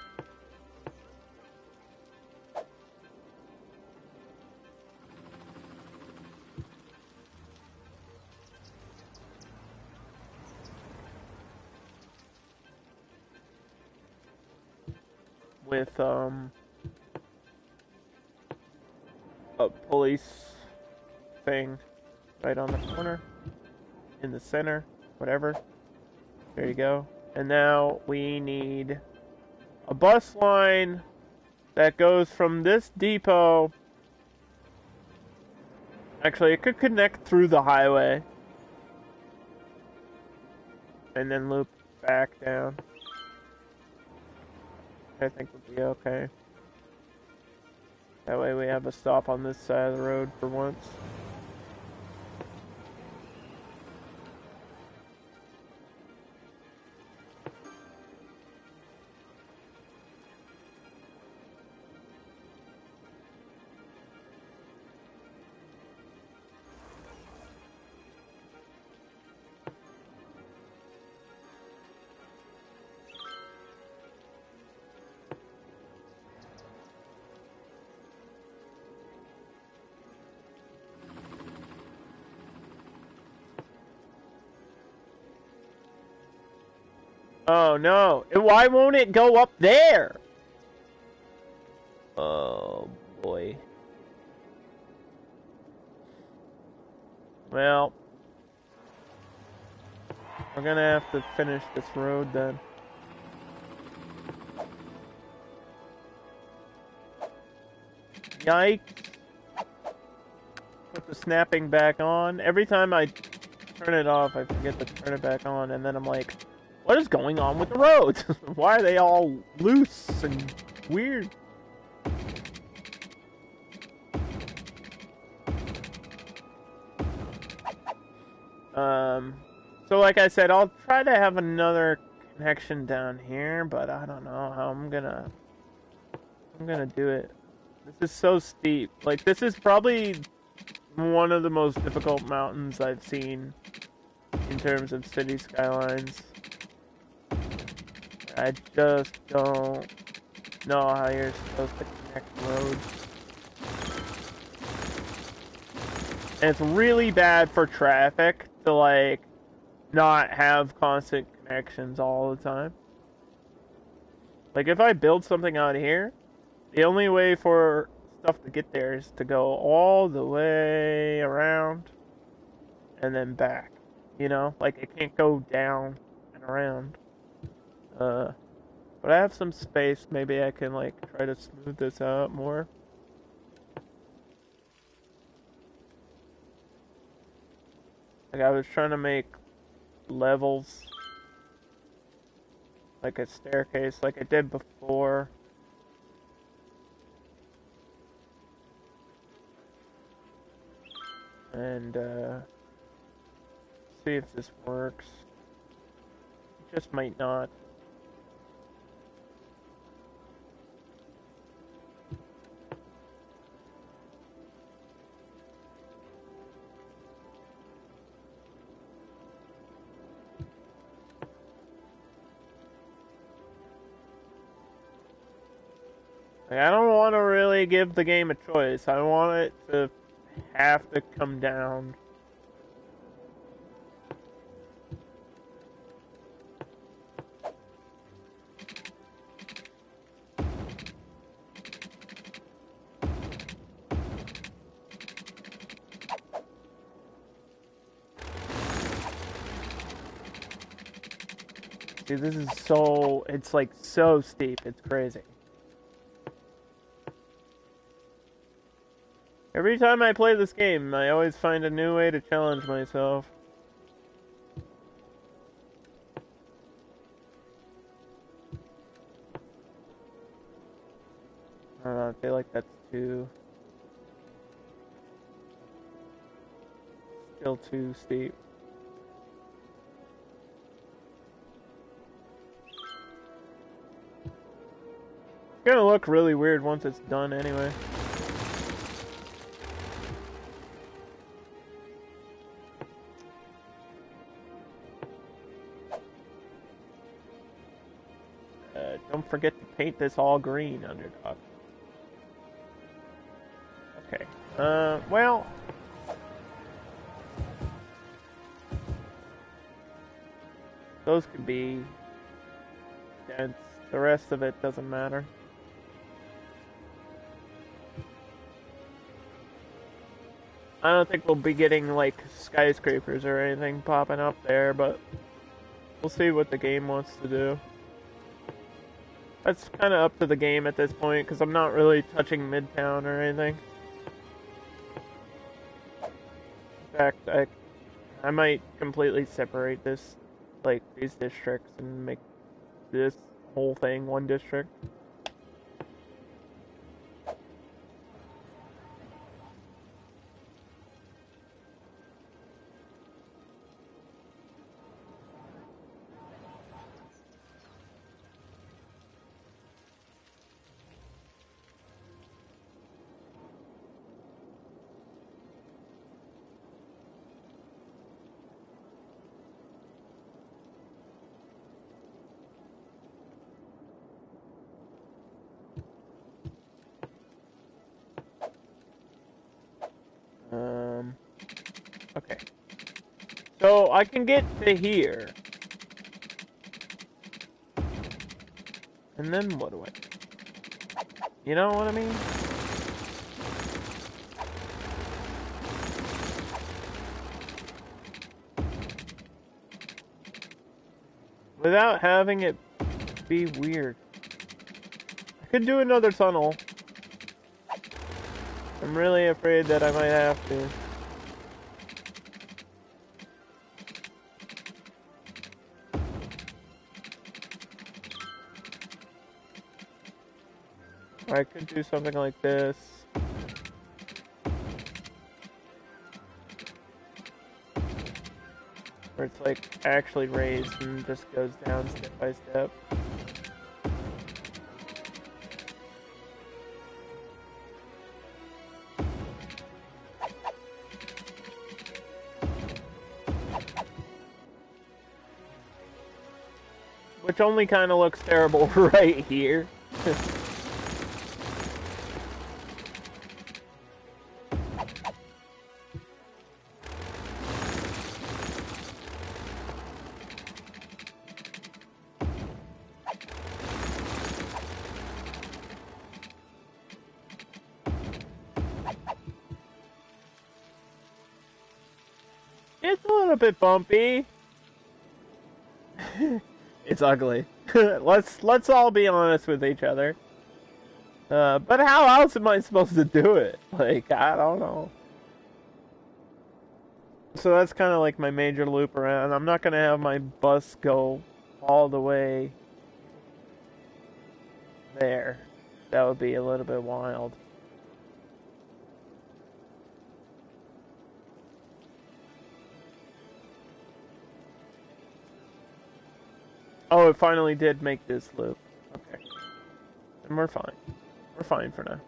With a police thing right on the corner, in the center, whatever. There you go. And now we need a bus line that goes from this depot. Actually, it could connect through the highway and then loop back down. I think would be okay. That way we have a stop on this side of the road for once. Oh no, why won't it go up there? Oh boy. Well, we're gonna have to finish this road then. Yikes. Put the snapping back on. Every time I turn it off, I forget to turn it back on, and then I'm like, what is going on with the roads? Why are they all loose and weird? So like I said, I'll try to have another connection down here, but I don't know how I'm gonna do it. This is so steep. Like, this is probably one of the most difficult mountains I've seen in terms of city skylines. I just don't know how you're supposed to connect roads. And it's really bad for traffic to, like, not have constant connections all the time. Like, if I build something out here, the only way for stuff to get there is to go all the way around and then back. You know? Like, it can't go down and around. But I have some space. Maybe I can, like, try to smooth this out more. Like, I was trying to make levels, like a staircase, like I did before. And, see if this works. It just might not. Like, I don't want to really give the game a choice. I want it to have to come down. See, this is so, it's like so steep, it's crazy. Every time I play this game, I always find a new way to challenge myself. I don't know, I feel like that's still too steep. It's gonna look really weird once it's done anyway. Don't forget to paint this all green, underdog. Okay. Well... those could be dense. The rest of it doesn't matter. I don't think we'll be getting, like, skyscrapers or anything popping up there, but we'll see what the game wants to do. That's kind of up to the game at this point, because I'm not really touching Midtown or anything. In fact, I might completely separate this, like, these districts and make this whole thing one district. Okay. So I can get to here. And then what do I do? You know what I mean? Without having it be weird. I could do another tunnel. I'm really afraid that I might have to. Or I could do something like this. Where it's like actually raised and just goes down step by step. Which only kind of looks terrible right here. It's a little bit bumpy. It's ugly. Let's all be honest with each other. But how else am I supposed to do it? Like, I don't know. So that's kind of like my major loop around. I'm not gonna have my bus go all the way there. That would be a little bit wild. Oh, it finally did make this loop. Okay. And we're fine. We're fine for now.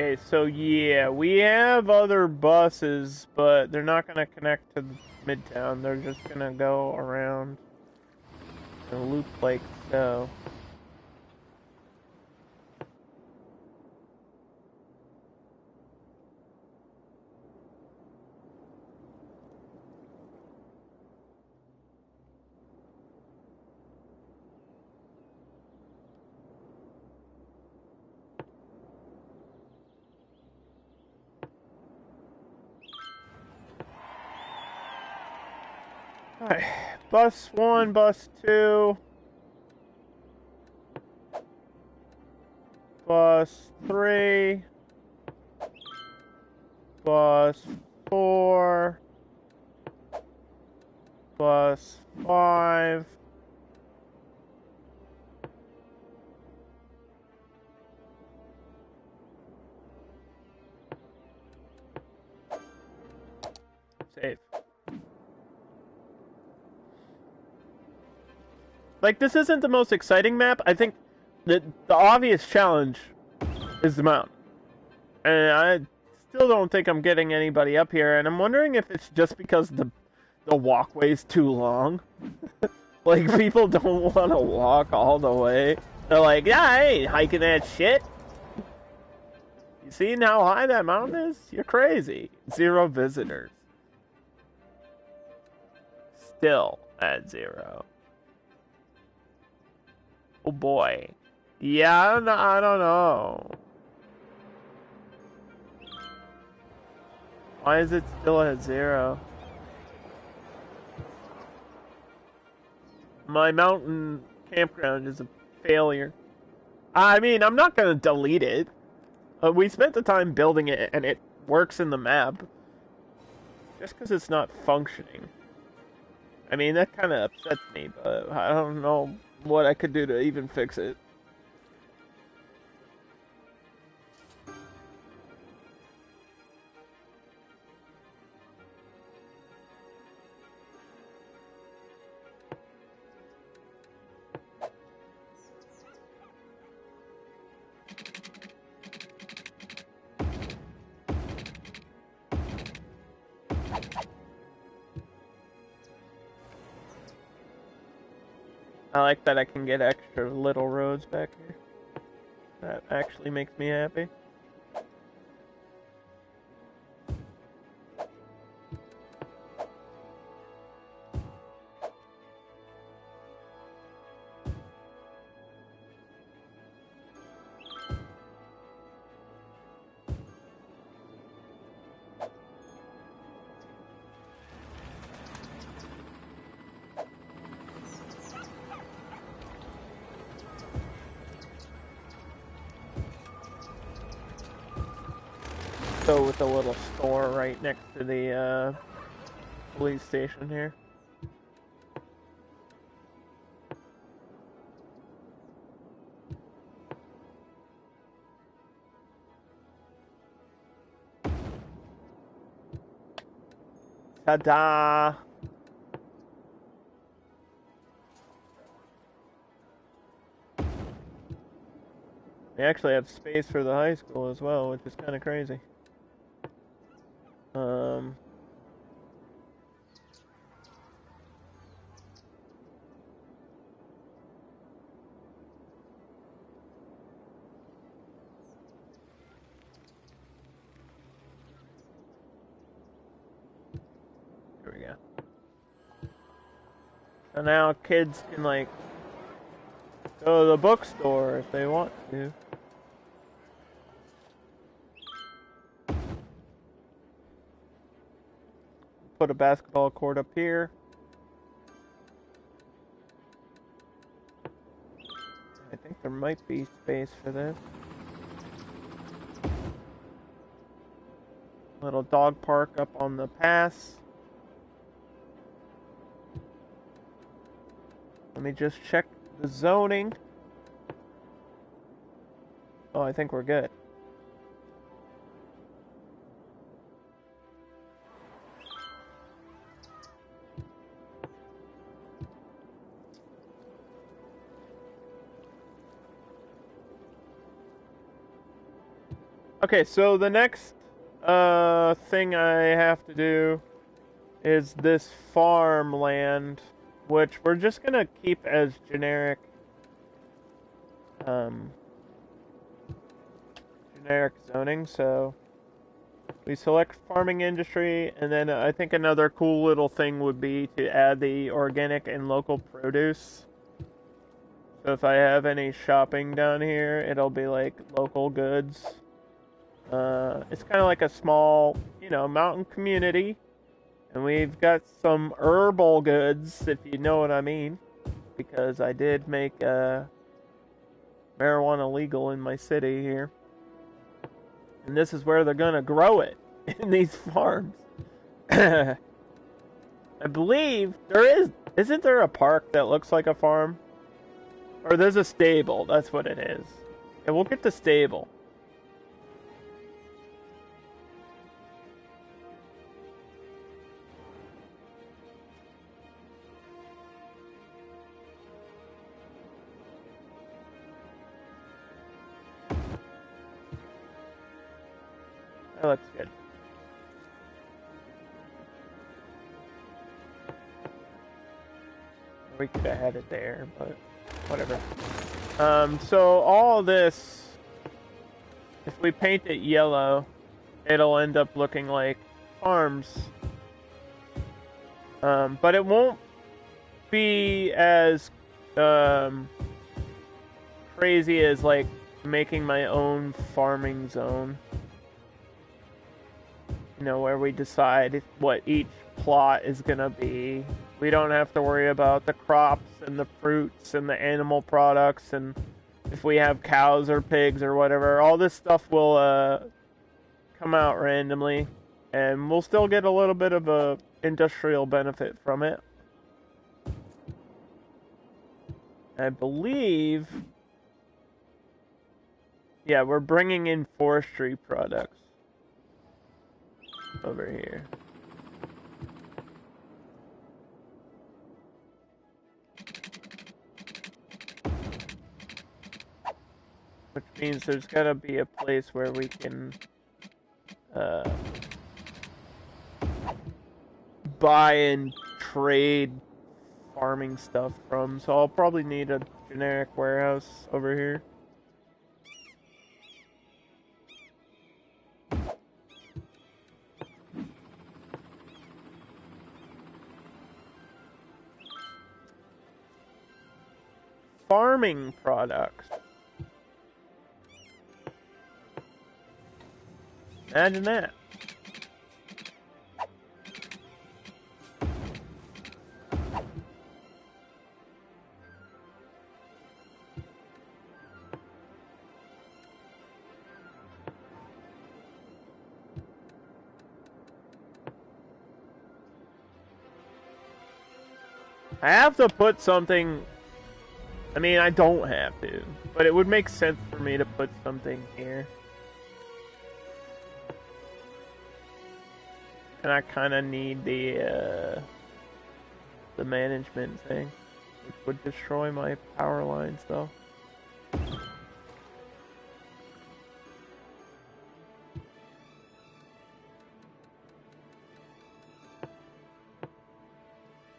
Okay, so yeah, we have other buses, but they're not gonna connect to Midtown. They're just gonna go around and loop like so. Alright, bus 1, bus 2, bus 3, bus 4, bus 5, save. Like, this isn't the most exciting map. I think the obvious challenge is the mountain. And I still don't think I'm getting anybody up here, and I'm wondering if it's just because the walkway's too long. Like, people don't want to walk all the way. They're like, yeah, I ain't hiking that shit. You seen how high that mountain is? You're crazy. 0 visitors. Still at 0. Oh boy. Yeah, I don't know. Why is it still at 0? My mountain campground is a failure. I mean, I'm not gonna delete it. We spent the time building it, and it works in the map. Just because it's not functioning. I mean, that kind of upsets me, but I don't know what I could do to even fix it. I like that I can get extra little roads back here. That actually makes me happy. So with a little store right next to the police station here. Ta-da! They actually have space for the high school as well, which is kind of crazy. Um, So now kids can, like, go to the bookstore if they want to. Put a basketball court up here. I think there might be space for this. Little dog park up on the pass. Let me just check the zoning. Oh, I think we're good. Okay, so the next thing I have to do is this farmland, which we're just gonna keep as generic generic zoning. So we select farming industry, and then I think another cool little thing would be to add the organic and local produce. So if I have any shopping down here, it'll be like local goods. It's kind of like a small, mountain community. And we've got some herbal goods, if you know what I mean. Because I did make marijuana legal in my city here. And this is where they're gonna grow it, in these farms. I believe isn't there a park that looks like a farm? Or there's a stable, that's what it is. Yeah, we'll get the stable. That looks good. We could have had it there, but whatever. So all this, if we paint it yellow, it'll end up looking like farms. But it won't be as crazy as like making my own farming zone. Where we decide what each plot is gonna be. We don't have to worry about the crops and the fruits and the animal products, and if we have cows or pigs or whatever. All this stuff will come out randomly, and we'll still get a little bit of a industrial benefit from it. I believe, yeah, we're bringing in forestry products over here. Which means there's gotta be a place where we can buy and trade farming stuff from. So I'll probably need a generic warehouse over here. Farming products. Imagine that. I have to put something. I mean, I don't have to, but it would make sense for me to put something here. And I kind of need the management thing, which would destroy my power lines, though.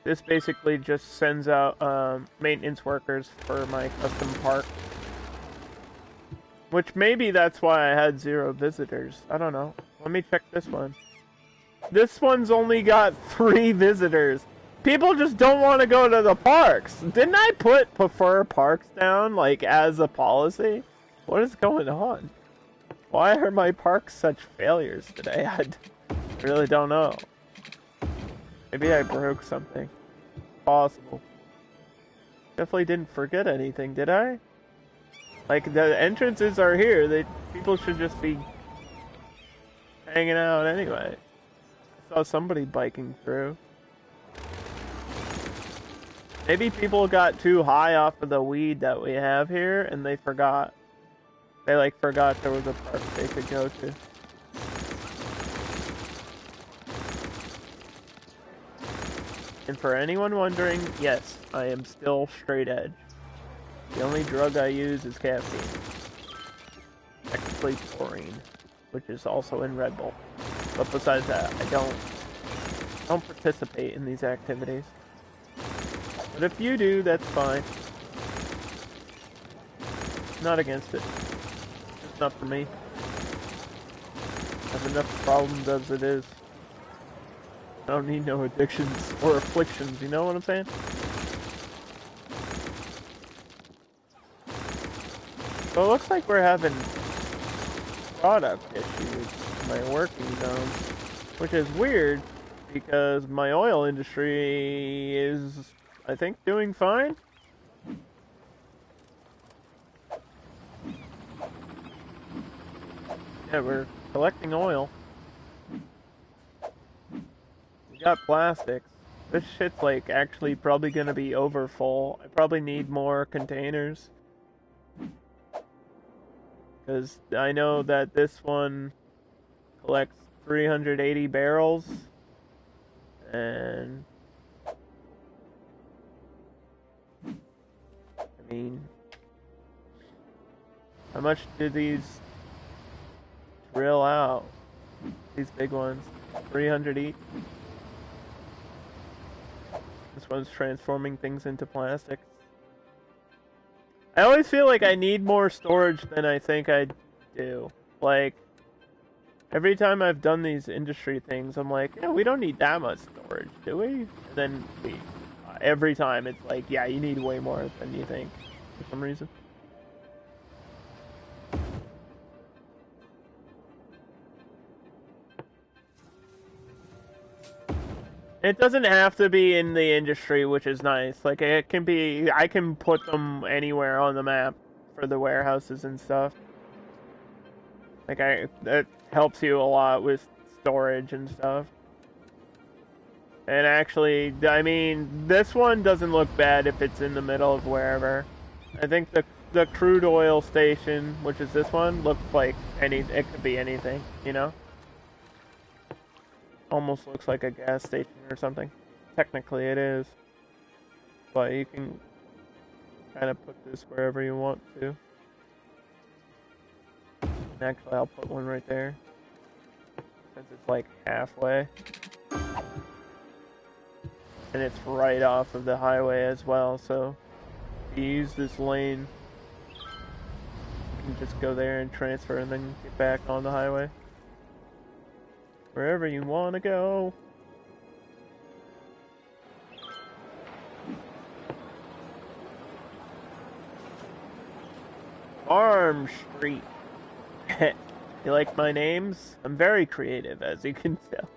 This basically just sends out maintenance workers for my custom park. Which maybe that's why I had 0 visitors. I don't know. Let me check this one. This one's only got 3 visitors. People just don't want to go to the parks. Didn't I prefer parks down, like, as a policy? What is going on? Why are my parks such failures today? I really don't know. Maybe I broke something. Possible. Definitely didn't forget anything, did I? Like, the entrances are here. People should just be hanging out anyway. I saw somebody biking through. Maybe people got too high off of the weed that we have here, and they forgot. They, like, forgot there was a park they could go to. And for anyone wondering, yes, I am still straight edge. The only drug I use is caffeine. Technically taurine, which is also in Red Bull. But besides that, I don't participate in these activities. But if you do, that's fine. Not against it. It's not for me. I have enough problems as it is. I don't need no addictions or afflictions, you know what I'm saying? So it looks like we're having product issues in my working zone, which is weird because my oil industry is, I think, doing fine. Yeah, we're collecting oil. We got plastics. This shit's like actually probably gonna be over full. I probably need more containers. Because I know that this one collects 380 barrels. And I mean, how much do these drill out? These big ones, 300 each. This one's transforming things into plastics. I always feel like I need more storage than I think I do. Like, every time I've done these industry things, I'm like, yeah, we don't need that much storage, do we? And then every time it's like, yeah, you need way more than you think, for some reason. It doesn't have to be in the industry, which is nice. Like, it can be, I can put them anywhere on the map for the warehouses and stuff. Like, that helps you a lot with storage and stuff. And actually, I mean, this one doesn't look bad if it's in the middle of wherever. I think the crude oil station, which is this one, looks like it could be anything, you know? Almost looks like a gas station or something. Technically it is. But you can kind of put this wherever you want to. Actually, I'll put one right there. Since it's like halfway. And it's right off of the highway as well, so if you use this lane, you can just go there and transfer and then get back on the highway. Wherever you want to go. Farm Street. You like my names? I'm very creative, as you can tell.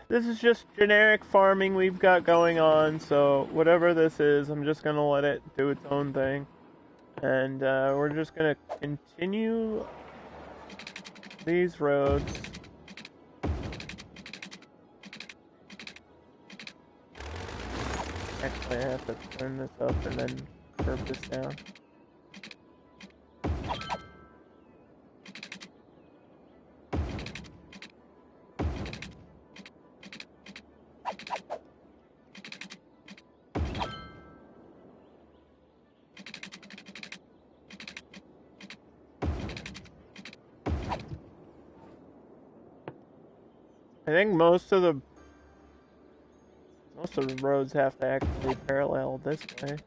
This is just generic farming we've got going on, so whatever this is, I'm just gonna let it do its own thing. And we're just gonna continue these roads. Actually, I have to turn this up and then curve this down. I think most of the roads have to actually parallel this way.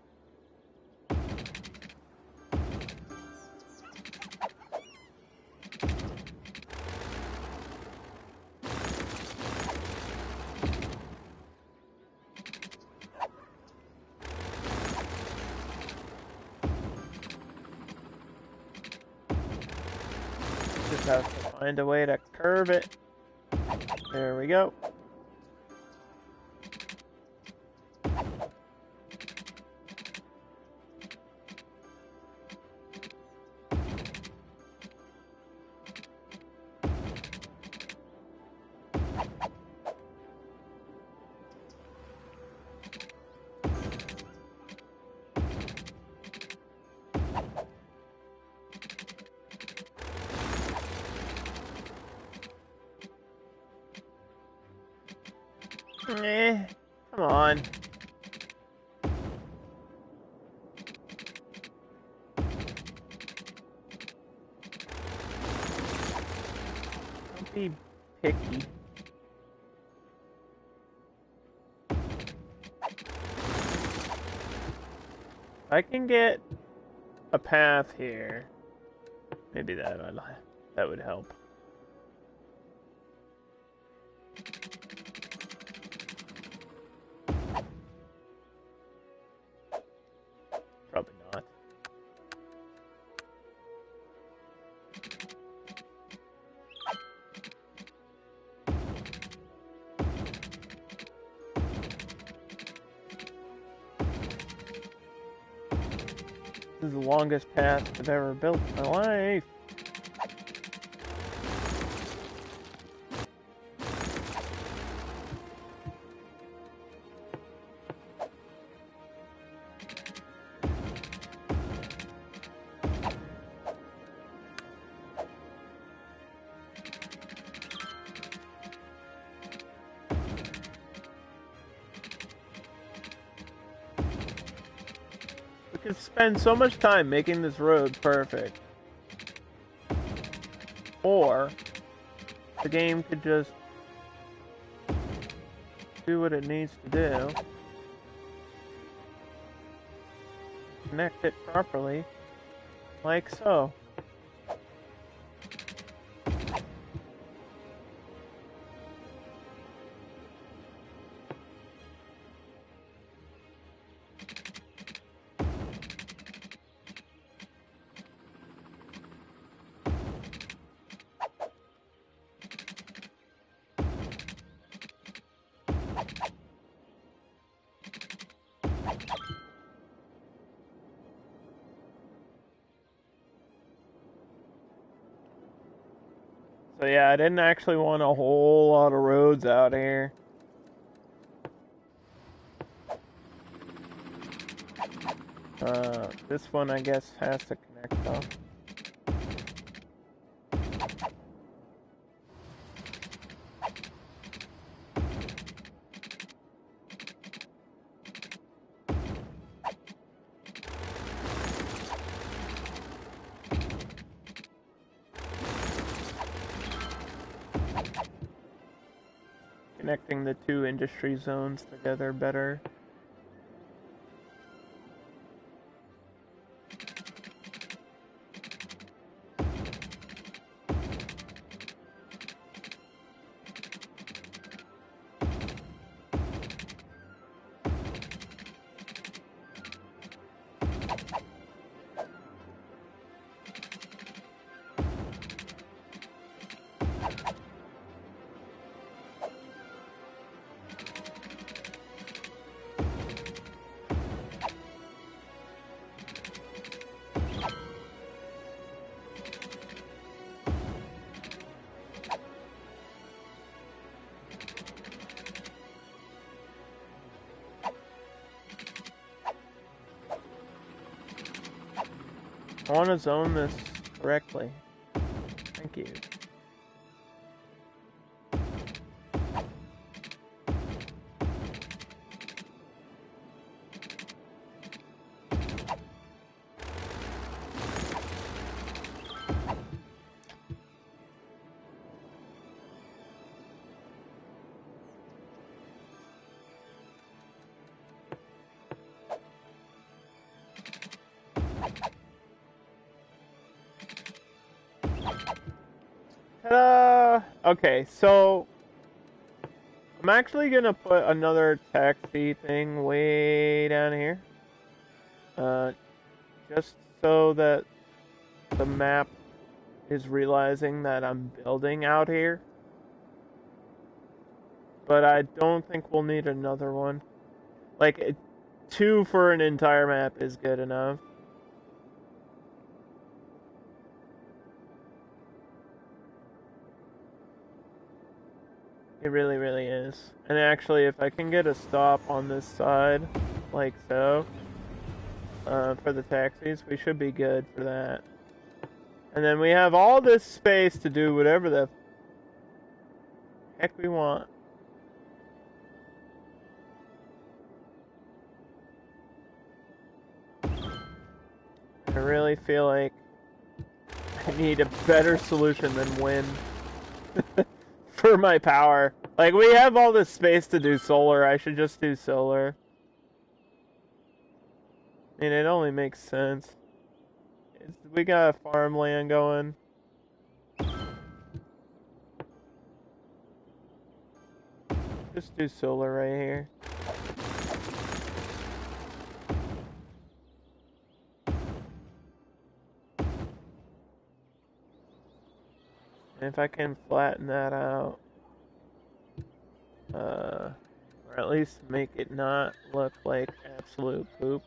Just have to find a way to curve it. There we go. Come on. Don't be picky. I can get a path here. Maybe that would help. Probably not. This is the longest path I've ever built in my life. We could spend so much time making this road perfect. Or the game could just do what it needs to do. Connect it properly, like so. So yeah, I didn't actually want a whole lot of roads out here. This one I guess has to connect though. Connecting the two industry zones together better. I want to zone this correctly. Thank you. Ta-da! Okay, so I'm actually gonna put another taxi thing way down here. Uh, just so that the map is realizing that I'm building out here. But I don't think we'll need another one. Like, two for an entire map is good enough. It really, really is. And actually, if I can get a stop on this side, like so, for the taxis, we should be good for that. And then we have all this space to do whatever the heck we want. I really feel like I need a better solution than wind for my power. Like, we have all this space to do solar. I should just do solar. I mean, it only makes sense. We got farmland going. Just do solar right here. And if I can flatten that out, or at least make it not look like absolute poop.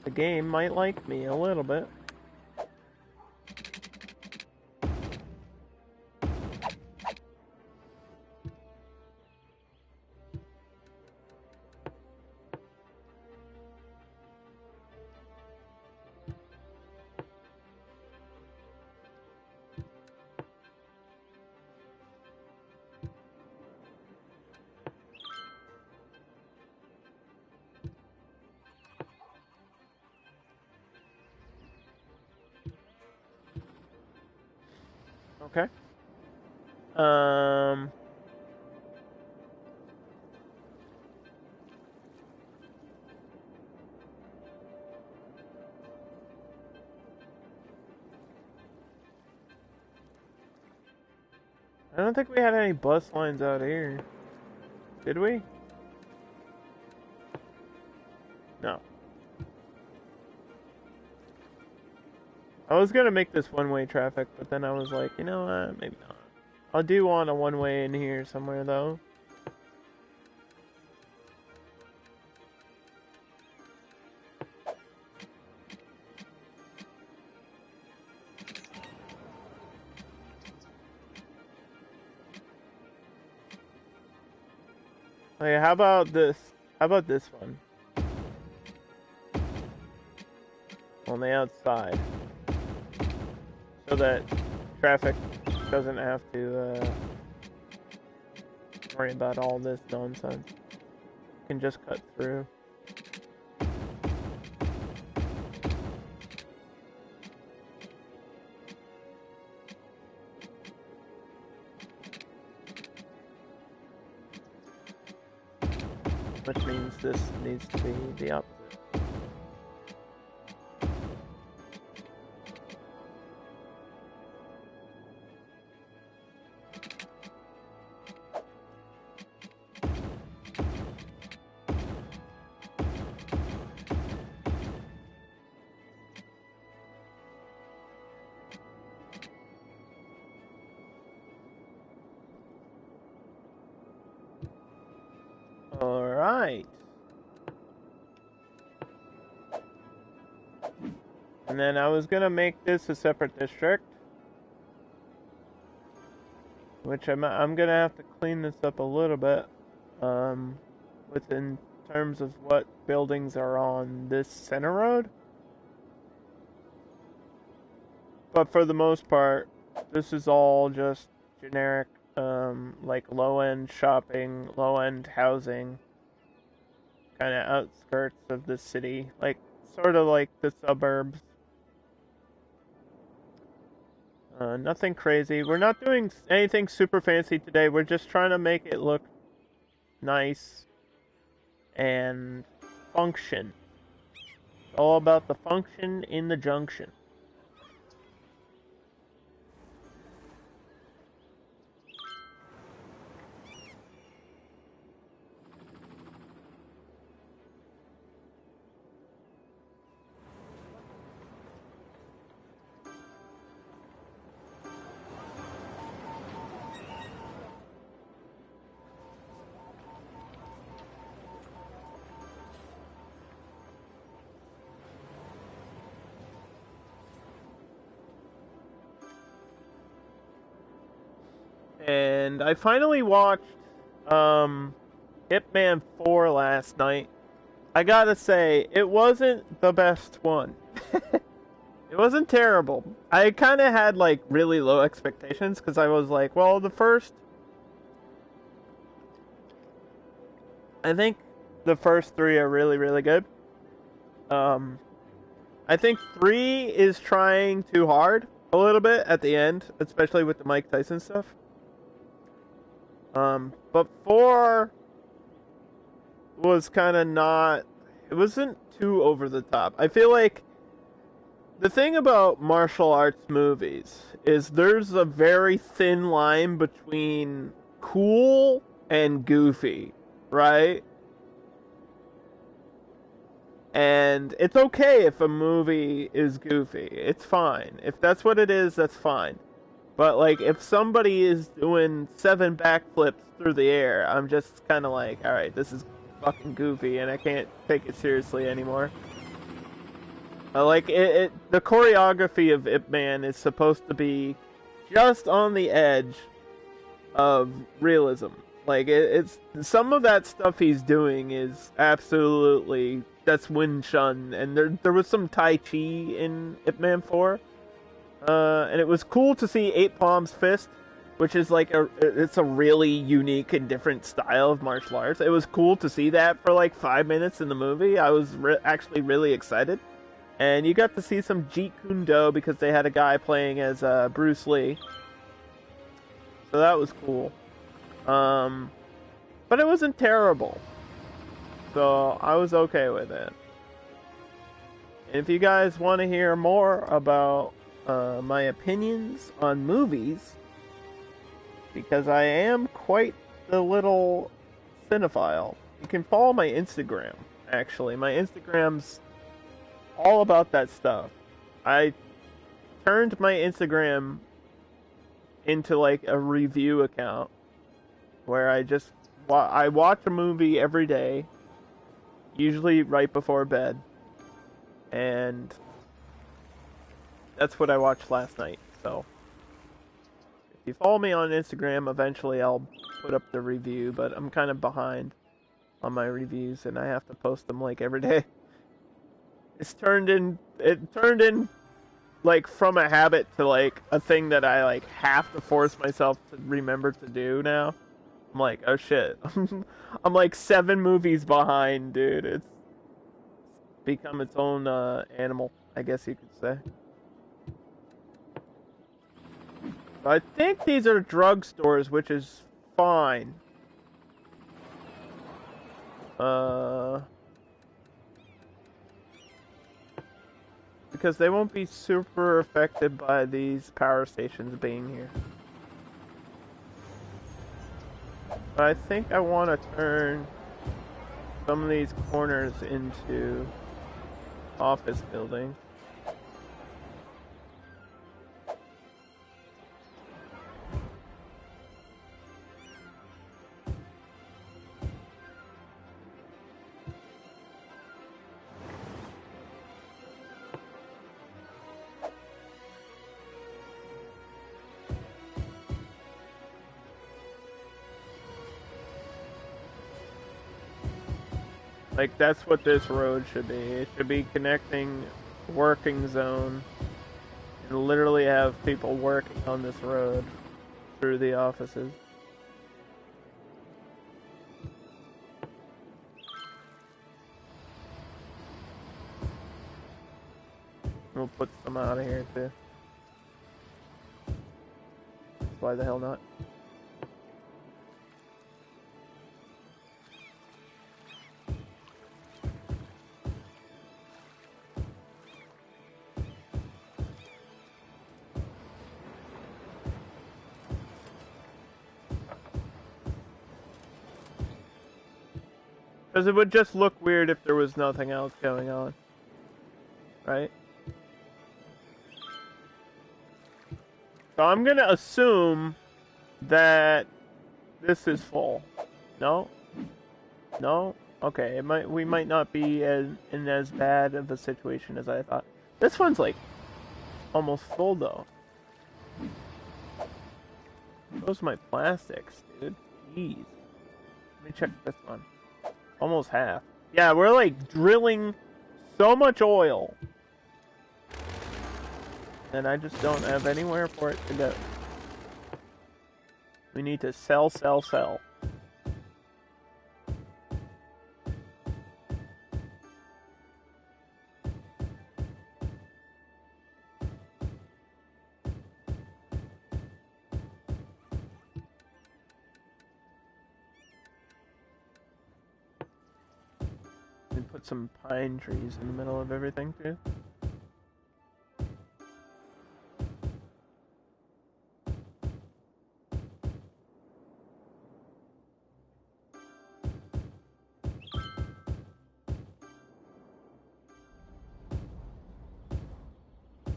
The game might like me a little bit. Okay. I don't think we had any bus lines out here. Did we? No. I was gonna make this one-way traffic, but then I was like, you know what, maybe not. I do want a one-way in here somewhere, though. Okay, how about this? How about this one? On the outside. So that traffic doesn't have to worry about all this nonsense. You can just cut through. Which means this needs to be the opposite. Alright. And then I was gonna make this a separate district. Which I'm gonna have to clean this up a little bit. Within terms of what buildings are on this center road. But for the most part, this is all just generic, like low-end shopping, low-end housing, kind of outskirts of the city, like sort of like the suburbs. Nothing crazy. We're not doing anything super fancy today. We're just trying to make it look nice and function. All about the function in the junction. And I finally watched Hitman 4 last night. I gotta say, it wasn't the best one. It wasn't terrible. I kind of had like really low expectations because I was like, well, I think the first three are really, really good. Um, I think 3 is trying too hard a little bit at the end, especially with the Mike Tyson stuff. But 4 was kind of not. It wasn't too over the top. I feel like the thing about martial arts movies is there's a very thin line between cool and goofy, right? And it's okay if a movie is goofy. It's fine. If that's what it is, that's fine. But like if somebody is doing 7 backflips through the air, I'm just kind of like, all right, this is fucking goofy, and I can't take it seriously anymore. The choreography of Ip Man is supposed to be just on the edge of realism. Like it's some of that stuff he's doing is absolutely that's Wing Chun, and there was some Tai Chi in Ip Man 4. And it was cool to see Eight Palms Fist, which is like it's a really unique and different style of martial arts. It was cool to see that for like 5 minutes in the movie. I was actually really excited. And you got to see some Jeet Kune Do because they had a guy playing as Bruce Lee. So that was cool. But it wasn't terrible. So I was okay with it. And if you guys want to hear more about my opinions on movies, because I am quite the little cinephile, you can follow my Instagram, actually. My Instagram's all about that stuff. I turned my Instagram into like a review account where I watch a movie every day, usually right before bed, and that's what I watched last night. So if you follow me on Instagram, eventually I'll put up the review, but I'm kind of behind on my reviews and I have to post them like every day. It turned in like from a habit to like a thing that I like have to force myself to remember to do now. I'm like, oh shit. I'm like 7 movies behind, dude. It's become its own animal, I guess you could say. I think these are drugstores, which is fine. Because they won't be super affected by these power stations being here. But I think I want to turn some of these corners into office buildings. Like, that's what this road should be. It should be connecting working zone and literally have people working on this road through the offices. We'll put some out of here too. Why the hell not? Because it would just look weird if there was nothing else going on. Right? So I'm gonna assume that this is full. No? No? Okay, we might not be in as bad of a situation as I thought. This one's like almost full though. Those are my plastics, dude. Jeez. Let me check this one. Almost half. Yeah, we're like drilling so much oil. And I just don't have anywhere for it to go. We need to sell, sell, sell. And put some pine trees in the middle of everything too.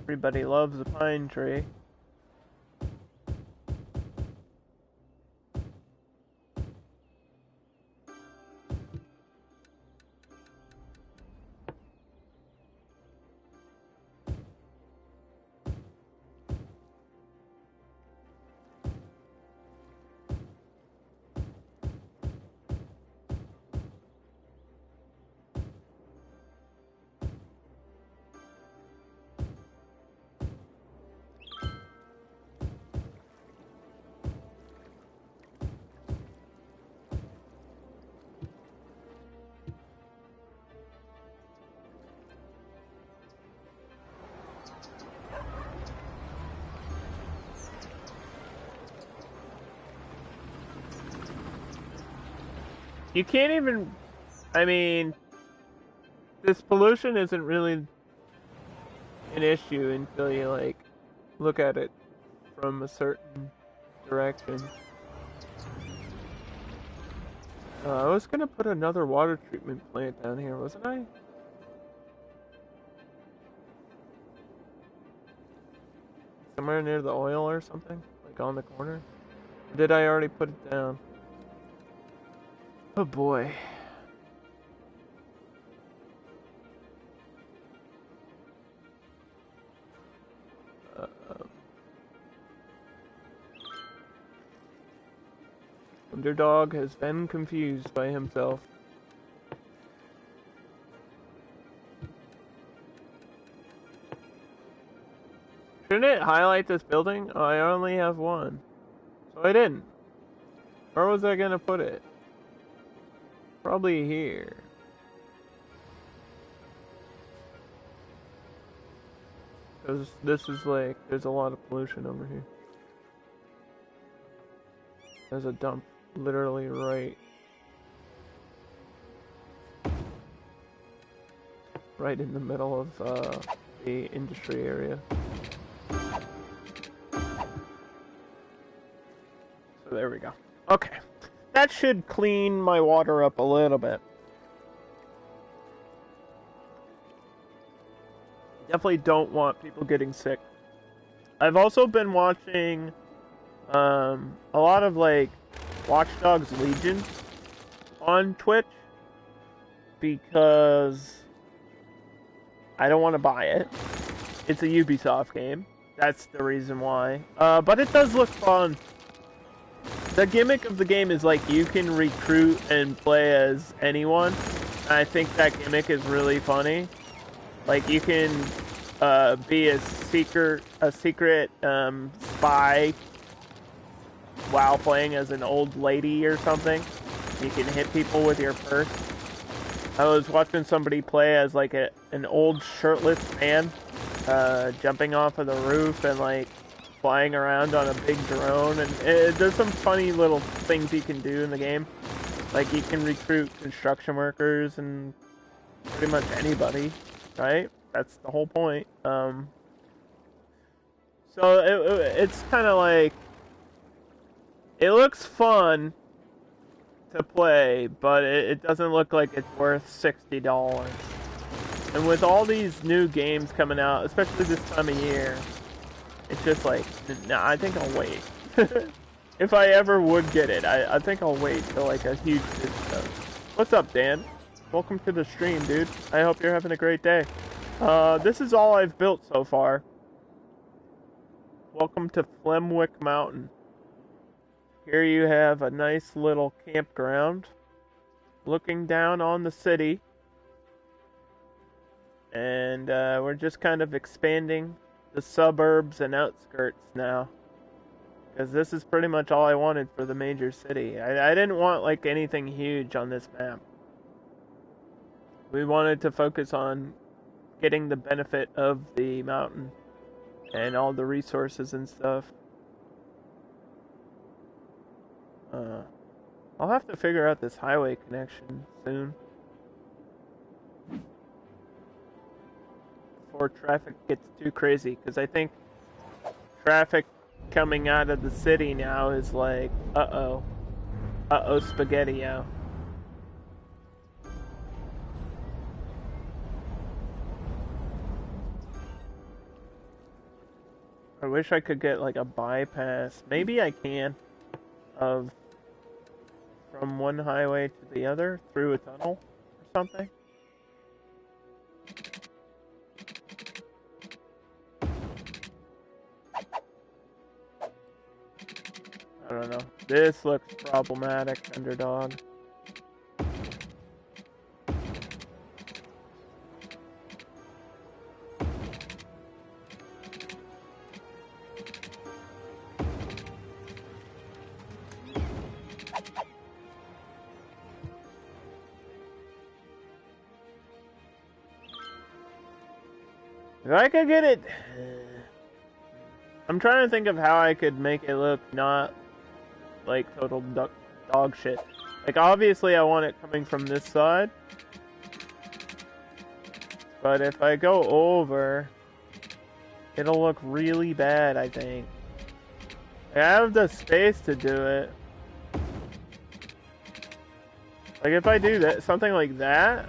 Everybody loves a pine tree. You can't even, I mean, this pollution isn't really an issue until you, like, look at it from a certain direction. I was gonna put another water treatment plant down here, wasn't I? Somewhere near the oil or something? Like on the corner? Or did I already put it down? Oh boy. Underdog has been confused by himself. Shouldn't it highlight this building? Oh, I only have one. So I didn't. Where was I gonna put it? Probably here. Because this is like, there's a lot of pollution over here. There's a dump literally right in the middle of the industry area. So there we go. Okay. That should clean my water up a little bit. Definitely don't want people getting sick. I've also been watching a lot of like Watch Dogs Legion on Twitch because I don't want to buy it. It's a Ubisoft game. That's the reason why. But it does look fun. The gimmick of the game is like you can recruit and play as anyone. I think that gimmick is really funny. Like you can be a secret spy while playing as an old lady or something. You can hit people with your purse. I was watching somebody play as like an old shirtless man jumping off of the roof and like flying around on a big drone, and there's some funny little things you can do in the game. Like you can recruit construction workers and pretty much anybody, right? That's the whole point. So it's kind of like, it looks fun, to play, but it doesn't look like it's worth $60. And with all these new games coming out, especially this time of year, it's just like, nah, I think I'll wait. If I ever would get it, I think I'll wait till like a huge discount. What's up, Dan? Welcome to the stream, dude. I hope you're having a great day. This is all I've built so far. Welcome to Flemwick Mountain. Here you have a nice little campground looking down on the city. And we're just kind of expanding the suburbs and outskirts now. Because this is pretty much all I wanted for the major city. I didn't want like anything huge on this map. We wanted to focus on getting the benefit of the mountain and all the resources and stuff. I'll have to figure out this highway connection soon. Before traffic gets too crazy, because I think traffic coming out of the city now is like, uh-oh spaghetti-o. I wish I could get like a bypass. Maybe I can. Of from one highway to the other through a tunnel or something. I don't know. This looks problematic, underdog. If I could get it... I'm trying to think of how I could make it look not like total dog shit. Like, obviously I want it coming from this side. But if I go over, it'll look really bad, I think. I have the space to do it. Like, if I do that, something like that...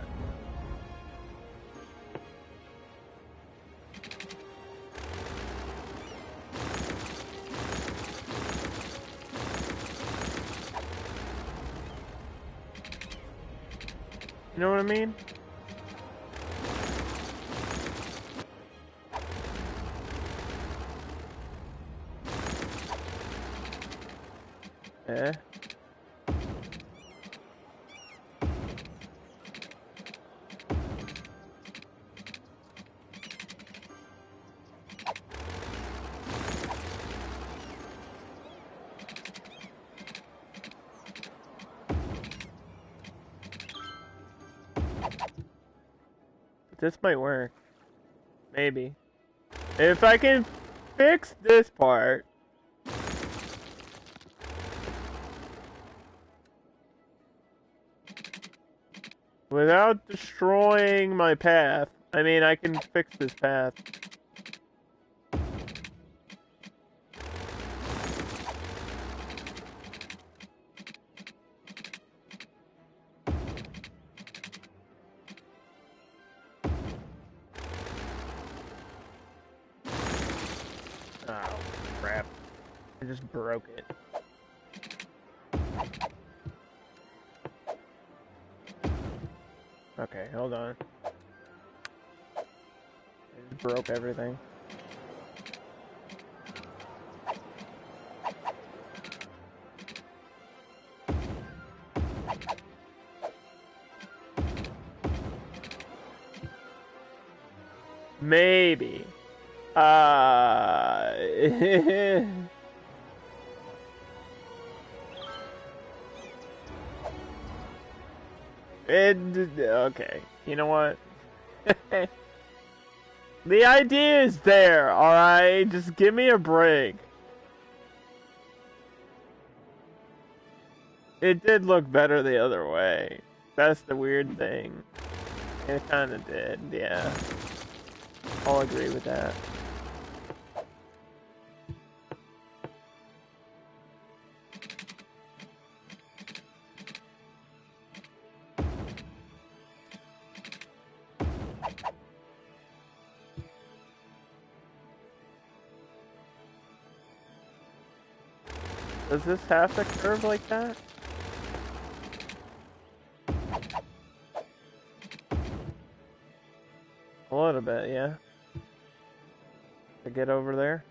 You know what I mean? Eh? This might work. Maybe. If I can fix this part. Without destroying my path. I mean, I can fix this path. Oh, crap. I just broke it. Okay, hold on. I just broke everything. Maybe. Okay, you know what? The idea is there, alright? Just give me a break. It did look better the other way. That's the weird thing. It kinda did, yeah. I'll agree with that. Does this have to curve like that? A little bit, yeah. To get over there.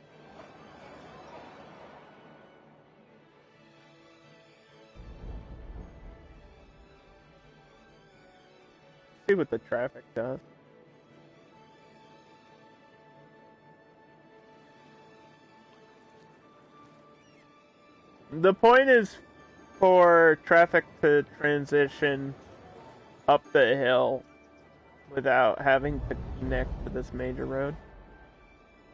See what the traffic does. The point is for traffic to transition up the hill without having to connect to this major road.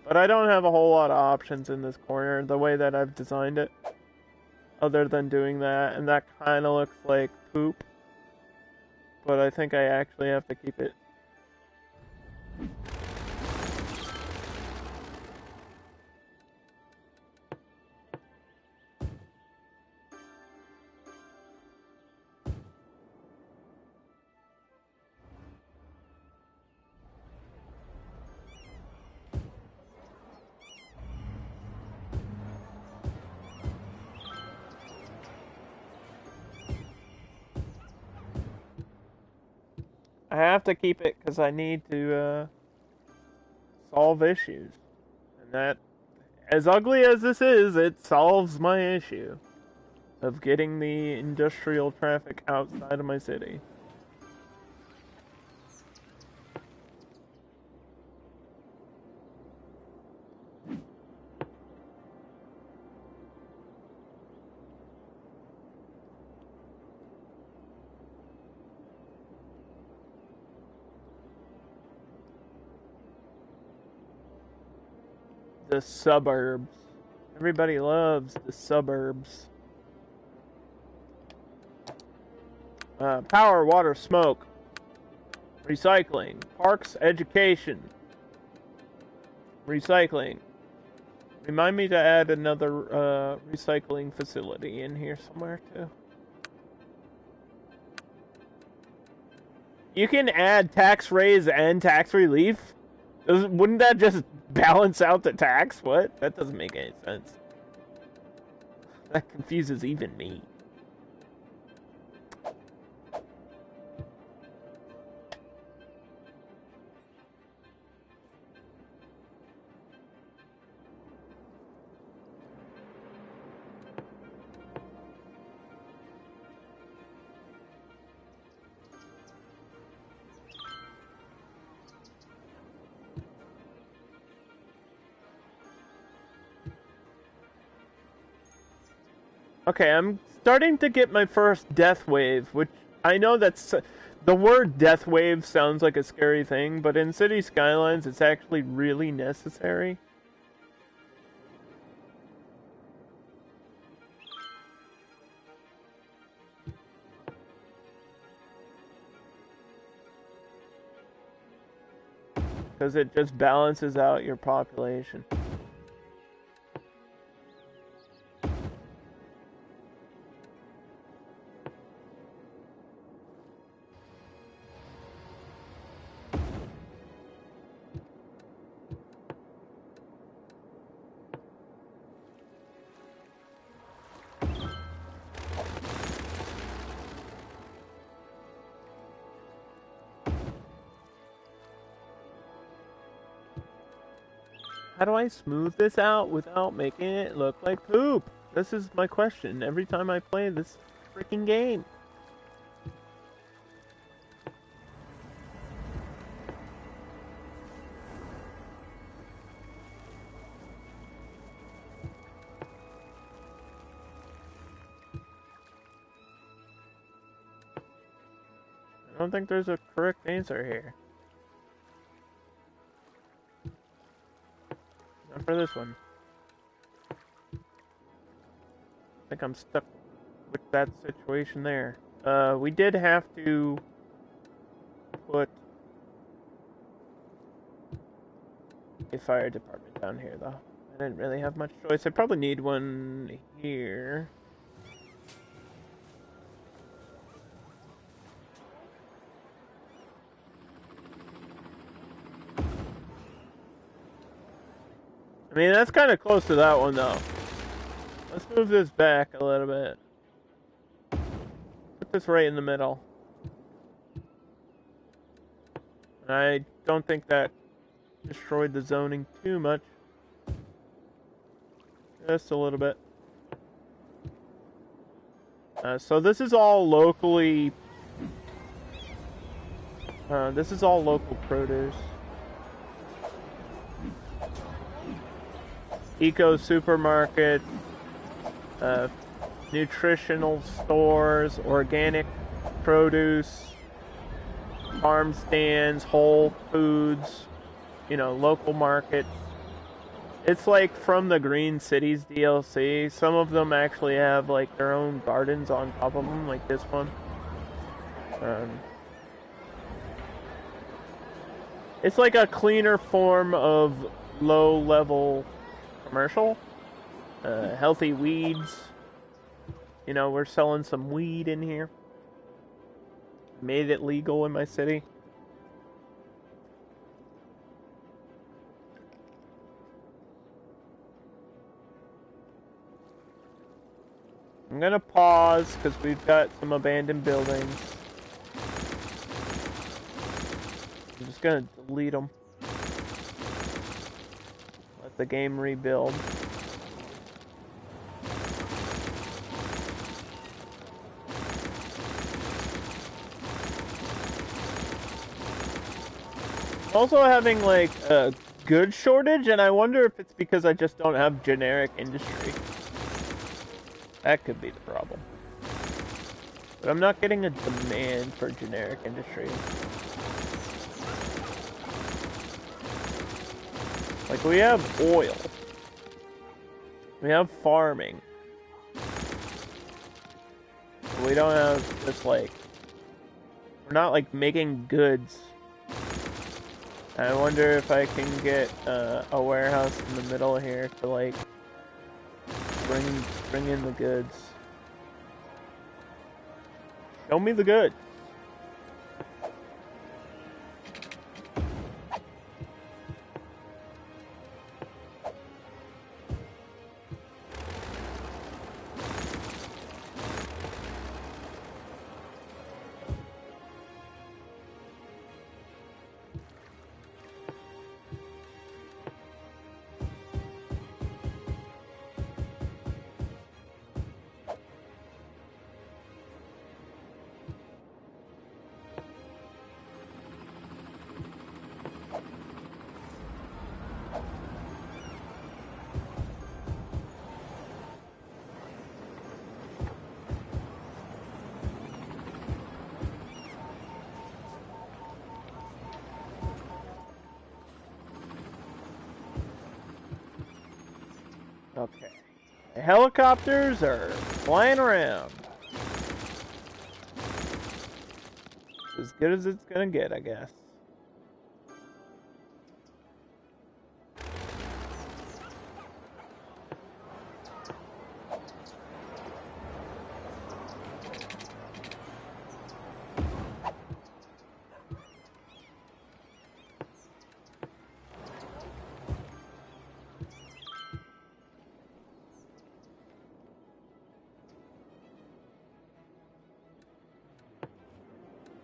But I don't have a whole lot of options in this corner the way that I've designed it. Other than doing that, and that kind of looks like poop. But I think I actually have to keep it. I have to keep it because I need to solve issues. And that, as ugly as this is, it solves my issue of getting the industrial traffic outside of my city. The suburbs. Everybody loves the suburbs. Power, water, smoke, recycling, parks, education, recycling. Remind me to add another recycling facility in here somewhere too. You can add tax raise and tax relief? Wouldn't that just balance out the tax? What? That doesn't make any sense. That confuses even me. Okay, I'm starting to get my first death wave, which I know that's... The word death wave sounds like a scary thing, but in City Skylines, it's actually really necessary. Because it just balances out your population. How do I smooth this out without making it look like poop? This is my question every time I play this freaking game. I don't think there's a correct answer here. Not for this one. I think I'm stuck with that situation there. We did have to put a fire department down here, though. I didn't really have much choice. I probably need one here. I mean, that's kind of close to that one, though. Let's move this back a little bit. Put this right in the middle. I don't think that destroyed the zoning too much. Just a little bit. So this is all locally... this is all local produce. Eco supermarket, nutritional stores, organic produce, farm stands, Whole Foods, you know, local markets. It's like from the Green Cities DLC. Some of them actually have like their own gardens on top of them, like this one. It's like a cleaner form of low-level commercial. Healthy weeds. You know, we're selling some weed in here. Made it legal in my city. I'm gonna pause because we've got some abandoned buildings. I'm just gonna delete them. Let the game rebuild. Also having like a good shortage, and I wonder if it's because I just don't have generic industry. That could be the problem. But I'm not getting a demand for generic industry. Like, we have oil. We have farming. But we don't have just, like... We're not, like, making goods. I wonder if I can get a warehouse in the middle here to, like... Bring in the goods. Show me the goods. Okay. The helicopters are flying around. As good as it's gonna get, I guess.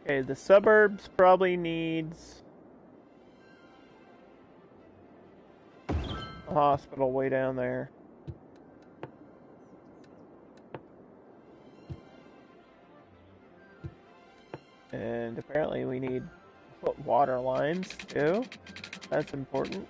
Okay, the suburbs probably needs a hospital way down there. And apparently we need to put water lines too. That's important.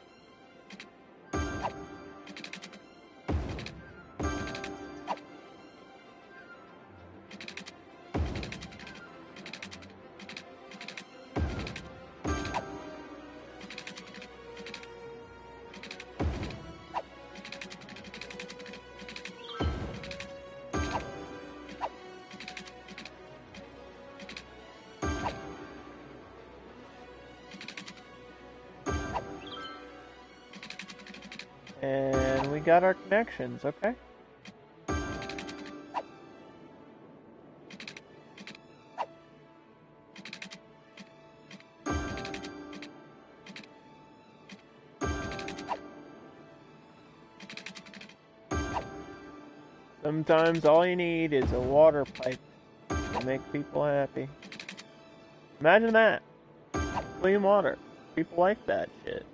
And we got our connections, okay? Sometimes all you need is a water pipe to make people happy. Imagine that. Clean water. People like that shit.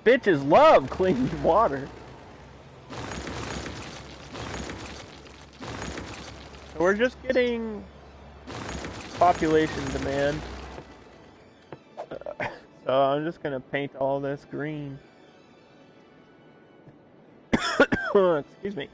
Bitches love clean water. So we're just getting population demand. So I'm just gonna paint all this green. Excuse me.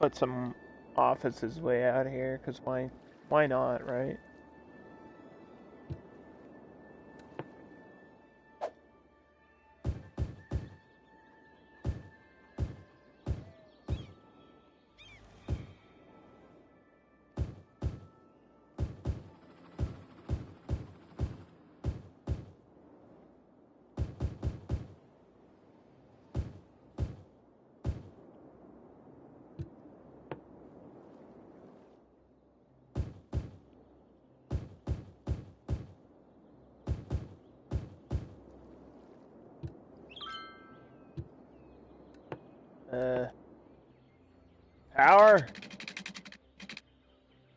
Put some offices way out here, cause why not, right? Power.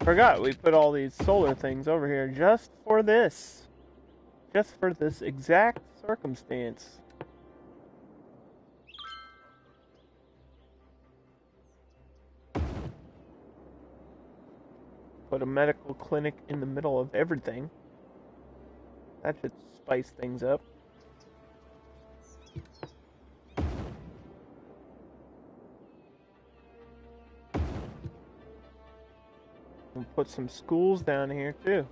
Forgot we put all these solar things over here just for this. Just for this exact circumstance. Put a medical clinic in the middle of everything. That should spice things up. We'll put some schools down here too.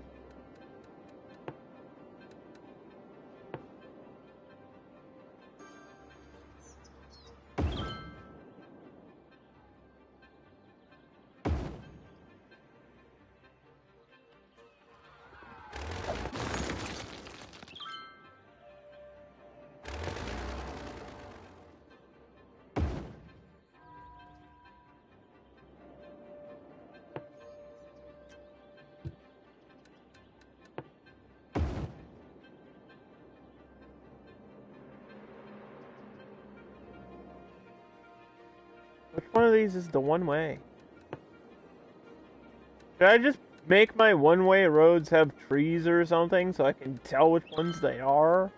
Which one of these is the one way? Should I just make my one-way roads have trees or something so I can tell which ones they are?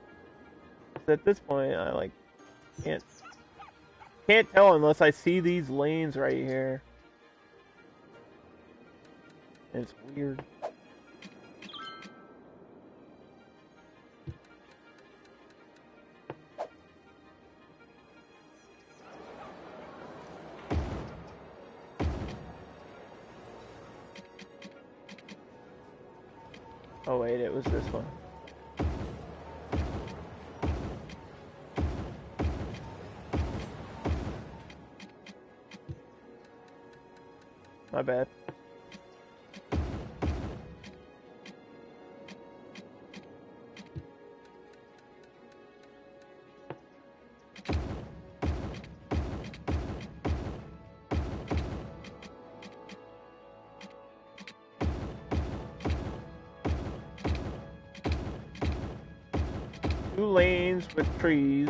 'Cause at this point, I like can't tell unless I see these lanes right here. And it's weird. Oh wait, it was this one. My bad. Two lanes with trees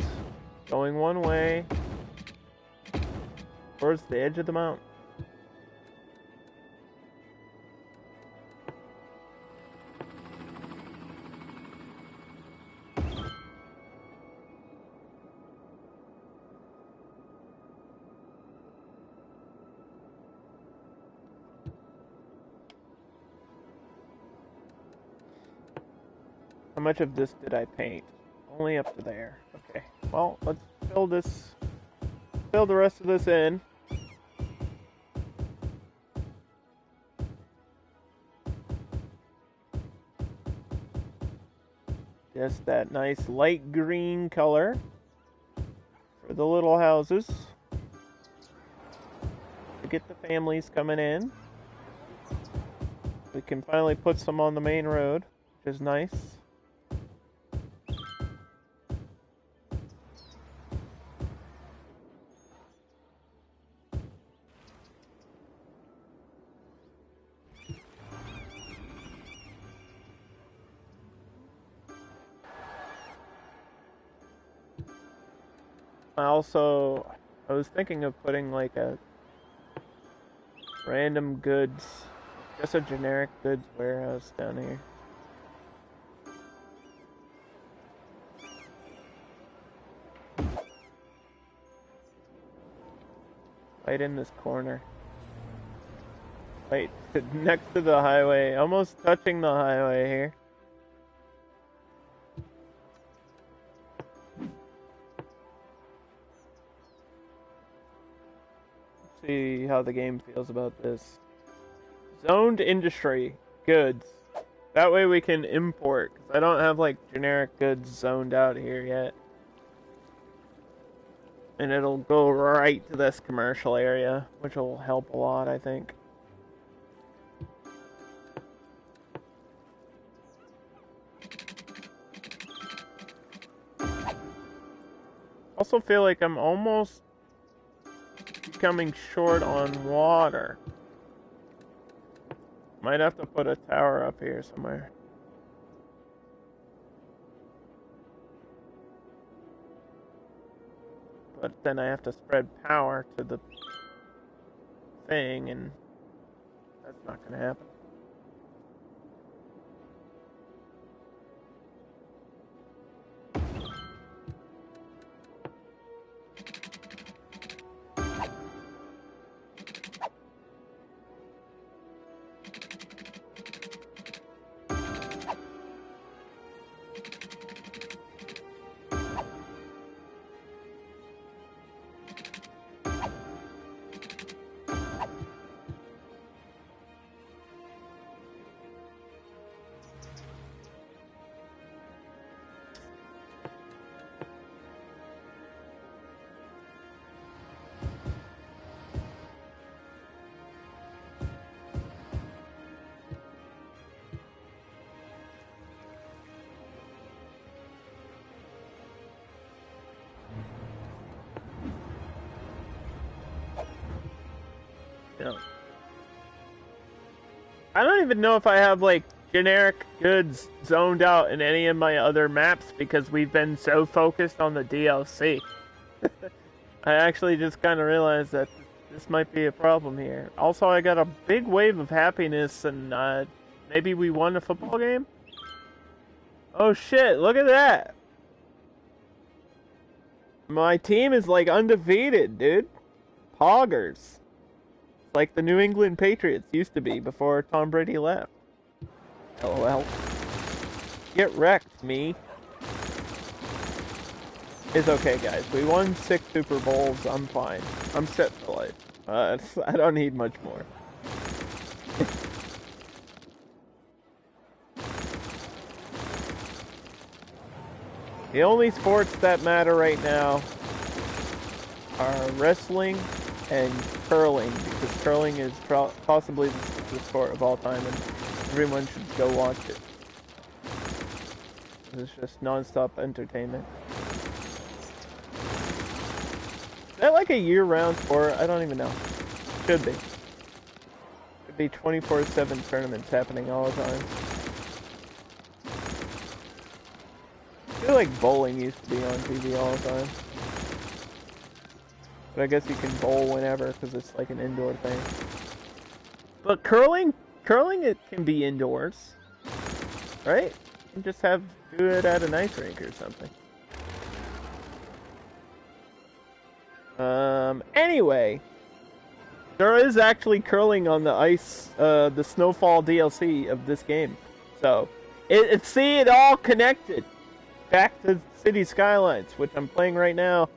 going one way towards the edge of the mountain. How much of this did I paint? Only up to there. Okay. Well, let's fill the rest of this in. Just that nice light green color for for the little houses to get the families coming in. We can finally put some on the main road, which is nice. I was thinking of putting like a random goods, just a generic goods warehouse down here. Right in this corner. Right next to the highway, almost touching the highway here. See how the game feels about this. Zoned industry goods. That way we can import, because I don't have like generic goods zoned out here yet. And it'll go right to this commercial area, which will help a lot, I think. Also feel like I'm almost becoming short on water. Might have to put a tower up here somewhere. But then I have to spread power to the thing, and that's not going to happen. I don't even know if I have like generic goods zoned out in any of my other maps because we've been so focused on the DLC. I actually just kind of realized that this might be a problem here. Also, I got a big wave of happiness, and maybe we won a football game? Oh shit, look at that! My team is like undefeated, dude. Poggers. Like the New England Patriots used to be before Tom Brady left. LOL. Get wrecked, me. It's okay, guys. We won 6 Super Bowls. I'm fine. I'm set for life. I don't need much more. The only sports that matter right now are wrestling and curling, because curling is possibly the sport of all time, and everyone should go watch it. It's just non-stop entertainment. Is that like a year-round sport? I don't even know. Should be. Could be 24/7 tournaments happening all the time. I feel like bowling used to be on TV all the time. But I guess you can bowl whenever because it's like an indoor thing. But curling it can be indoors, right? You just do it at an ice rink or something. Anyway, there is actually curling on the ice, the Snowfall DLC of this game. So, see it all connected back to City Skylines, which I'm playing right now.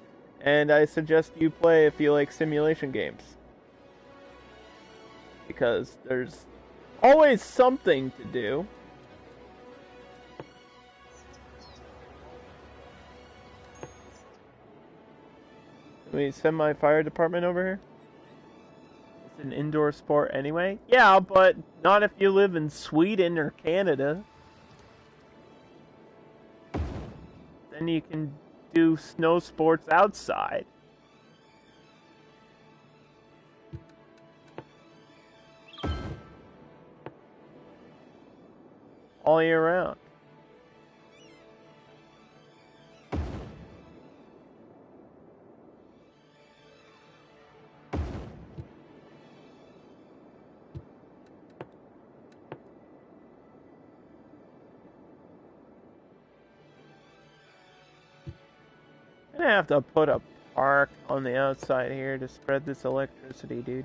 And I suggest you play if you like simulation games. Because there's always something to do. Let me send my fire department over here. It's an indoor sport anyway. Yeah, but not if you live in Sweden or Canada. Then you can do snow sports outside. All year round. I'm gonna have to put a park on the outside here to spread this electricity, dude.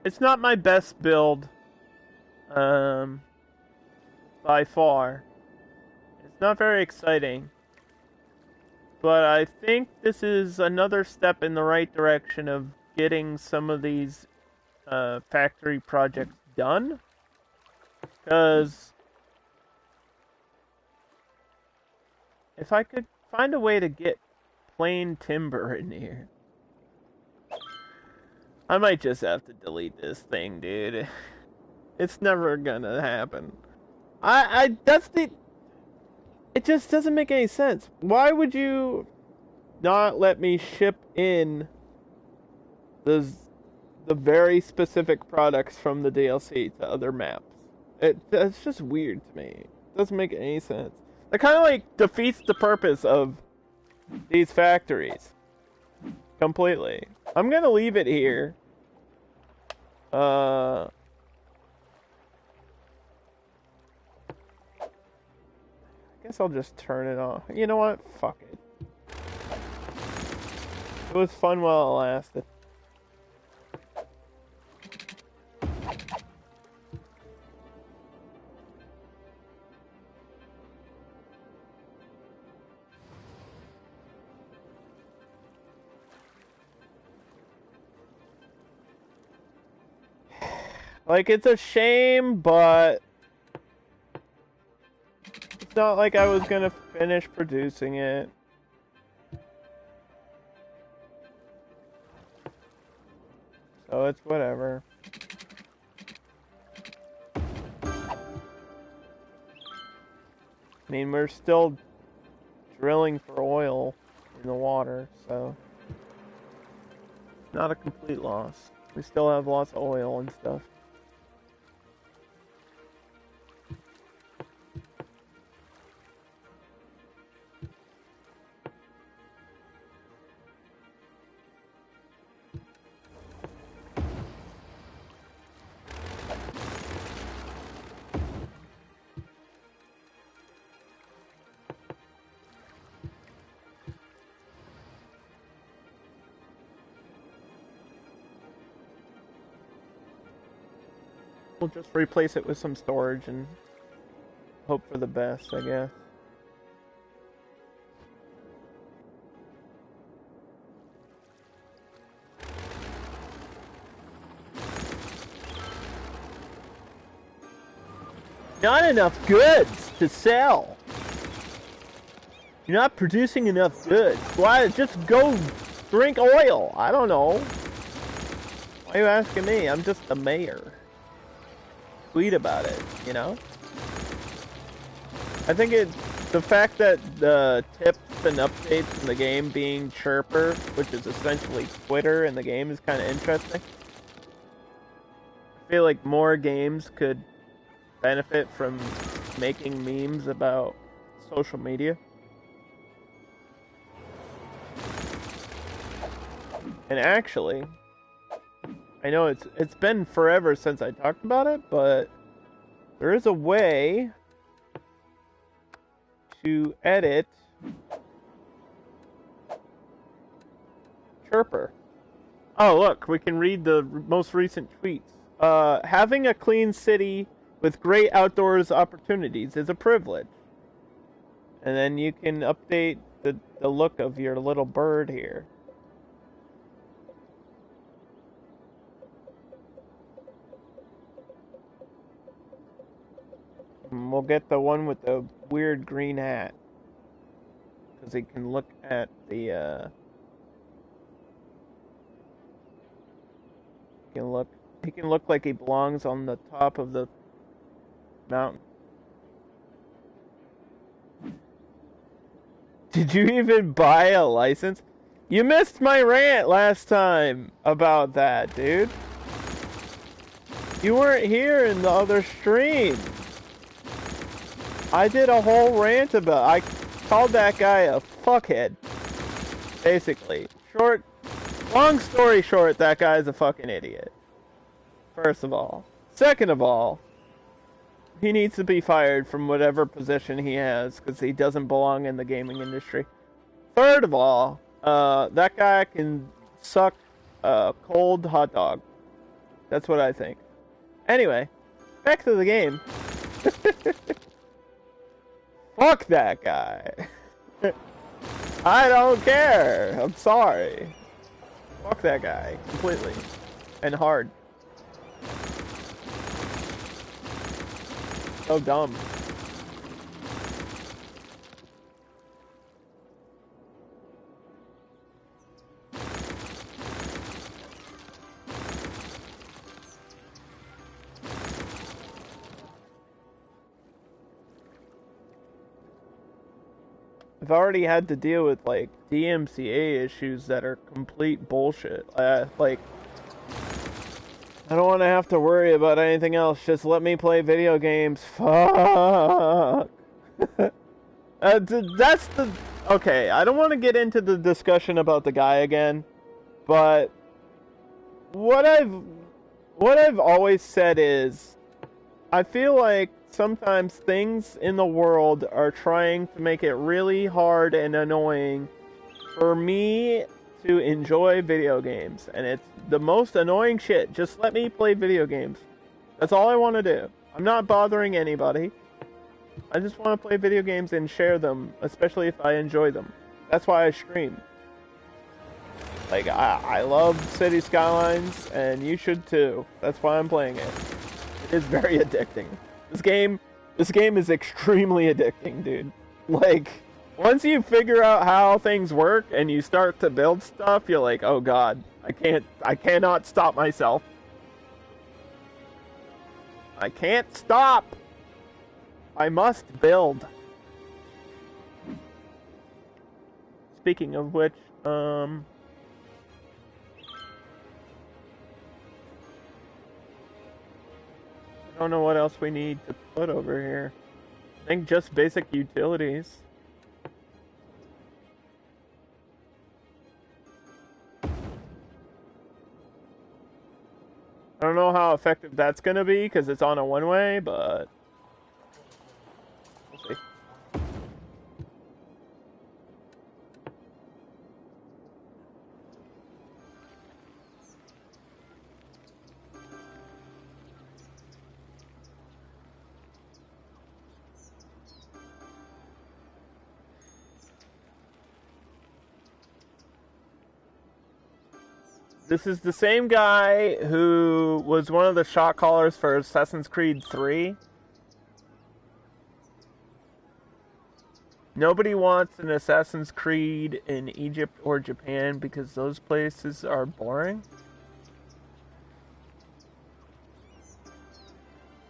It's not my best build, by far. It's not very exciting. But I think this is another step in the right direction of getting some of these factory projects done. Because if I could find a way to get plain timber in here, I might just have to delete this thing, dude. It's never gonna happen. That's the... It just doesn't make any sense. Why would you not let me ship in the very specific products from the DLC to other maps? That's just weird to me. It doesn't make any sense. It kind of like defeats the purpose of these factories completely. I'm gonna leave it here. I guess I'll just turn it off. You know what? Fuck it. It was fun while it lasted. Like, it's a shame, but it's not like I was gonna finish producing it. So it's whatever. I mean, we're still drilling for oil in the water, so not a complete loss. We still have lots of oil and stuff. We'll just replace it with some storage and hope for the best, I guess. Not enough goods to sell. You're not producing enough goods. Why? Just go drink oil. I don't know. Why are you asking me? I'm just the mayor. Tweet about it, you know? I think the fact that the tips and updates in the game being Chirper, which is essentially Twitter in the game, is kind of interesting. I feel like more games could benefit from making memes about social media. And actually, I know it's been forever since I talked about it, but there is a way to edit Chirper. Oh, look, we can read the most recent tweets. Having a clean city with great outdoors opportunities is a privilege. And then you can update the look of your little bird here. And we'll get the one with the weird green hat. Because he can look at the, he can look like he belongs on the top of the mountain. Did you even buy a license? You missed my rant last time about that, dude. You weren't here in the other stream. I did a whole rant about. I called that guy a fuckhead. Basically, long story short, that guy's a fucking idiot. First of all, second of all, he needs to be fired from whatever position he has because he doesn't belong in the gaming industry. Third of all, that guy can suck a cold hot dog. That's what I think. Anyway, back to the game. Fuck that guy. I don't care. I'm sorry. Fuck that guy completely and hard. So dumb. I've already had to deal with like DMCA issues that are complete bullshit. Like, I don't want to have to worry about anything else. Just let me play video games. Fuck. That's the... Okay, I don't want to get into the discussion about the guy again, but what I've always said is, I feel like sometimes things in the world are trying to make it really hard and annoying for me to enjoy video games, and it's the most annoying shit. Just let me play video games. That's all I want to do. I'm not bothering anybody. I just want to play video games and share them, especially if I enjoy them. That's why I stream. Like, I love City Skylines, and you should too. That's why I'm playing it. It is very addicting. This game is extremely addicting, dude. Like, once you figure out how things work and you start to build stuff, you're like, oh god, I cannot stop myself. I can't stop. I must build. Speaking of which, I don't know what else we need to put over here. I think just basic utilities. I don't know how effective that's going to be because it's on a one-way, but we'll see. This is the same guy who was one of the shot callers for Assassin's Creed 3. Nobody wants an Assassin's Creed in Egypt or Japan because those places are boring.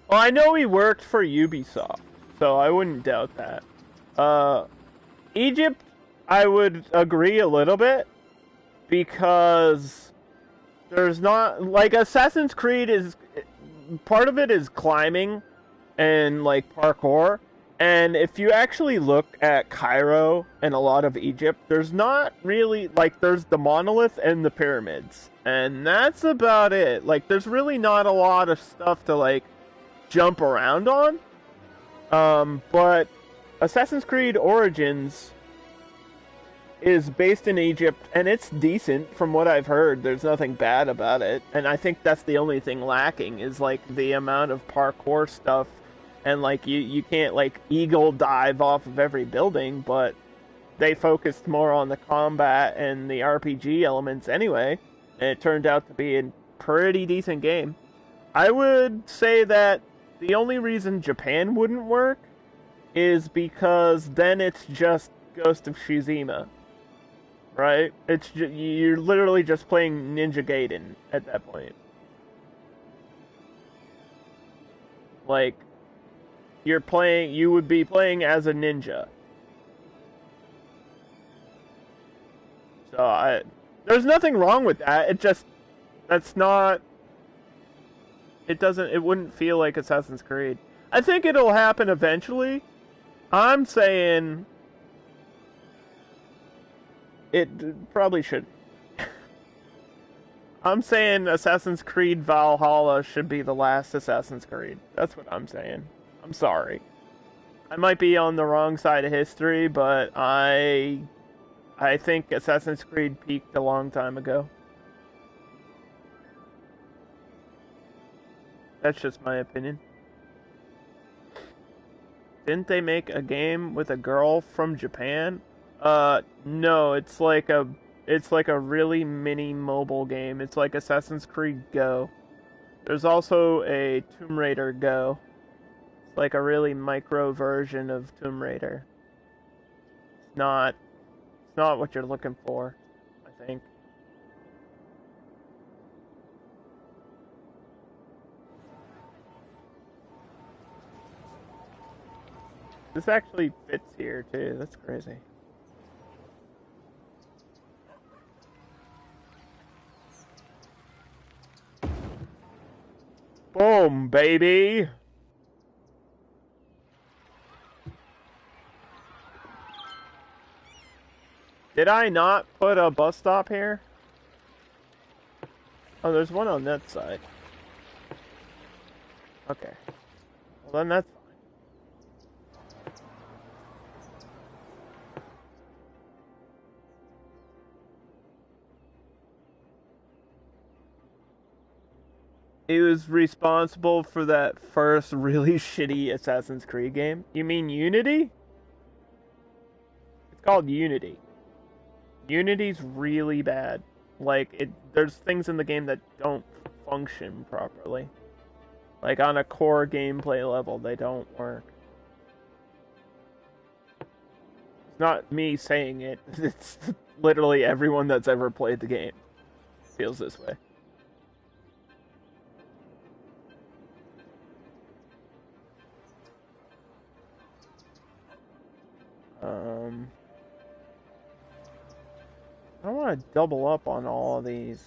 Well, I know he worked for Ubisoft, so I wouldn't doubt that. Egypt, I would agree a little bit, because there's not, like, Assassin's Creed is, part of it is climbing and, like, parkour, and if you actually look at Cairo and a lot of Egypt, there's not really, like, there's the monolith and the pyramids, and that's about it. Like, there's really not a lot of stuff to, like, jump around on, but Assassin's Creed Origins is based in Egypt, and it's decent from what I've heard. There's nothing bad about it, and I think that's the only thing lacking is like the amount of parkour stuff, and like you can't like eagle dive off of every building, but they focused more on the combat and the RPG elements anyway, and it turned out to be a pretty decent game. I would say that the only reason Japan wouldn't work is because then it's just Ghost of Tsushima, right? You're literally just playing Ninja Gaiden at that point. Like you would be playing as a ninja. So there's nothing wrong with that. It wouldn't feel like Assassin's Creed. I think it'll happen eventually. I'm saying it probably should. I'm saying Assassin's Creed Valhalla should be the last Assassin's Creed. That's what I'm saying. I'm sorry. I might be on the wrong side of history, but I think Assassin's Creed peaked a long time ago. That's just my opinion. Didn't they make a game with a girl from Japan? No, it's like a really mini mobile game. It's like Assassin's Creed Go. There's also a Tomb Raider Go. It's like a really micro version of Tomb Raider. It's not what you're looking for, I think. This actually fits here too. That's crazy. Boom, baby. Did I not put a bus stop here? Oh, there's one on that side. Okay. Well, then that's fine. He was responsible for that first really shitty Assassin's Creed game. You mean Unity? It's called Unity. Unity's really bad. Like, there's things in the game that don't function properly. Like, on a core gameplay level, they don't work. It's not me saying it. It's literally everyone that's ever played the game feels this way. I want to double up on all of these.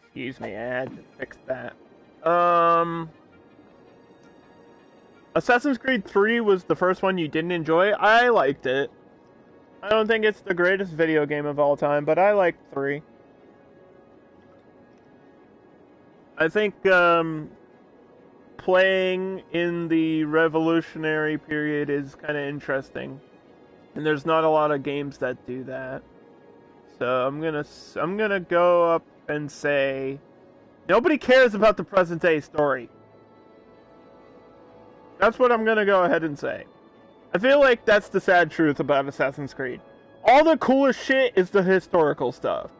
Excuse me, I had to fix that. Assassin's Creed 3 was the first one you didn't enjoy. I liked it. I don't think it's the greatest video game of all time, but I liked 3. I think, playing in the revolutionary period is kind of interesting. And there's not a lot of games that do that. So I'm gonna go up and say nobody cares about the present day story. That's what I'm gonna go ahead and say. I feel like that's the sad truth about Assassin's Creed. All the coolest shit is the historical stuff.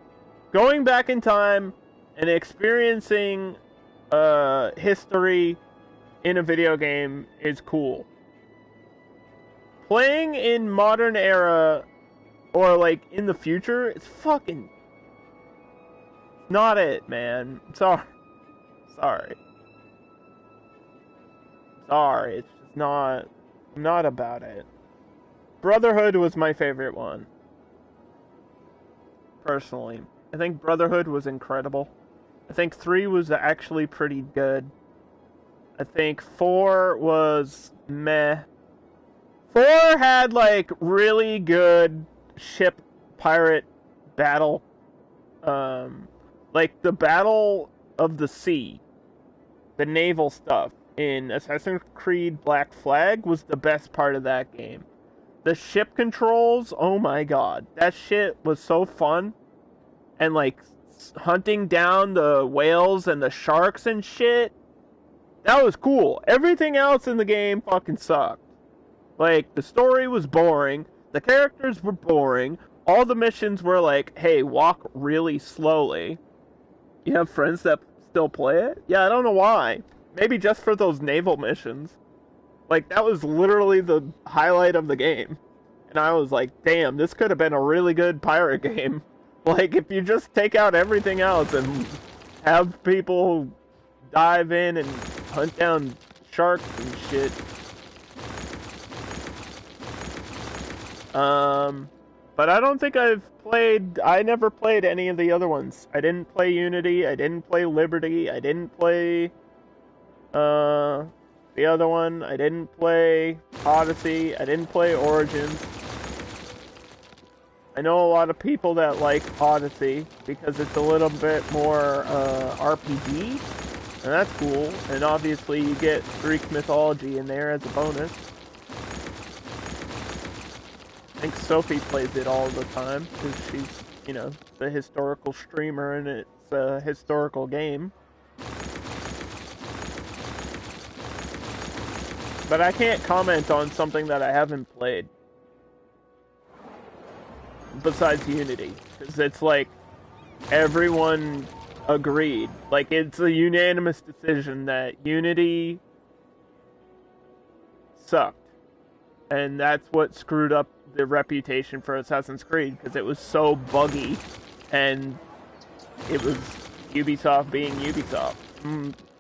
Going back in time and experiencing history in a video game is cool. Playing in modern era or like in the future, it's fucking not it, man. Sorry. Sorry, it's just not about it. Brotherhood was my favorite one, personally. I think Brotherhood was incredible. I think 3 was actually pretty good. I think 4 was meh. 4 had, like, really good ship pirate battle. Like, the Battle of the Sea, the naval stuff in Assassin's Creed Black Flag was the best part of that game. The ship controls, oh my god. That shit was so fun. And, like, hunting down the whales and the sharks and shit, that was cool. Everything else in the game fucking sucked. Like, the story was boring, the characters were boring, all the missions were like, hey, walk really slowly. You have friends that still play it? Yeah, I don't know why. Maybe just for those naval missions. Like, that was literally the highlight of the game. And I was like, damn, this could have been a really good pirate game. Like, if you just take out everything else and have people dive in and hunt down sharks and shit. But I don't think I never played any of the other ones. I didn't play Unity, I didn't play Liberty, I didn't play, the other one, I didn't play Odyssey, I didn't play Origins. I know a lot of people that like Odyssey because it's a little bit more, RPG, and that's cool, and obviously you get Greek mythology in there as a bonus. I think Sophie plays it all the time, because she's, you know, the historical streamer and it's a historical game. But I can't comment on something that I haven't played. Besides Unity, because it's like, everyone agreed. Like, it's a unanimous decision that Unity sucked. And that's what screwed up the reputation for Assassin's Creed, because it was so buggy, and it was Ubisoft being Ubisoft.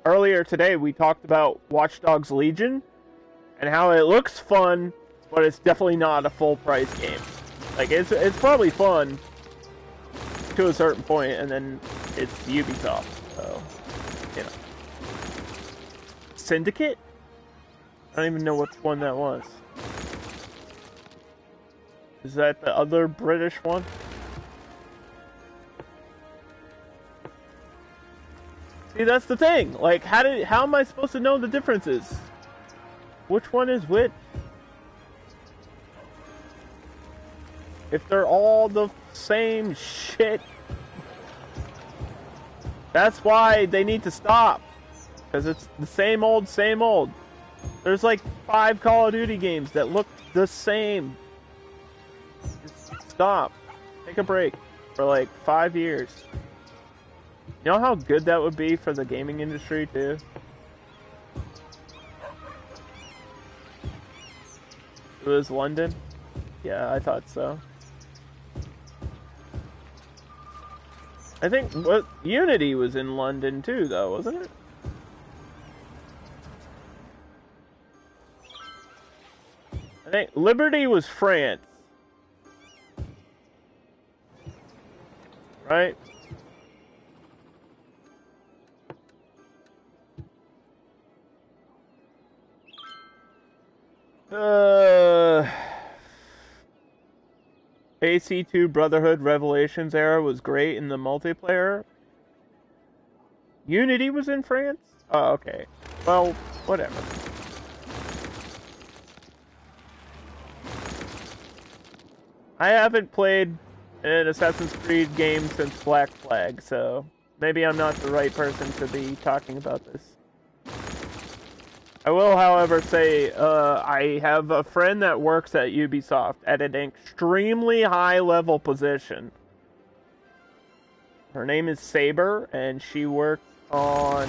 Earlier today, we talked about Watch Dogs Legion, and how it looks fun, but it's definitely not a full-price game. Like, it's probably fun to a certain point, and then it's Ubisoft, so, you know. Syndicate? I don't even know which one that was. Is that the other British one? See, that's the thing. Like, how am I supposed to know the differences? Which one is which? If they're all the same shit. That's why they need to stop. Because it's the same old, same old. There's like 5 Call of Duty games that look the same. Just stop. Take a break for like 5 years. You know how good that would be for the gaming industry too? It was London? Yeah, I thought so. I think Unity was in London too, though, wasn't it? I think Liberty was France. Right? AC2 Brotherhood Revelations era was great in the multiplayer. Unity was in France? Oh, okay. Well, whatever. I haven't played an Assassin's Creed game since Black Flag, so maybe I'm not the right person to be talking about this. I will, however, say I have a friend that works at Ubisoft at an extremely high-level position. Her name is Saber, and she worked on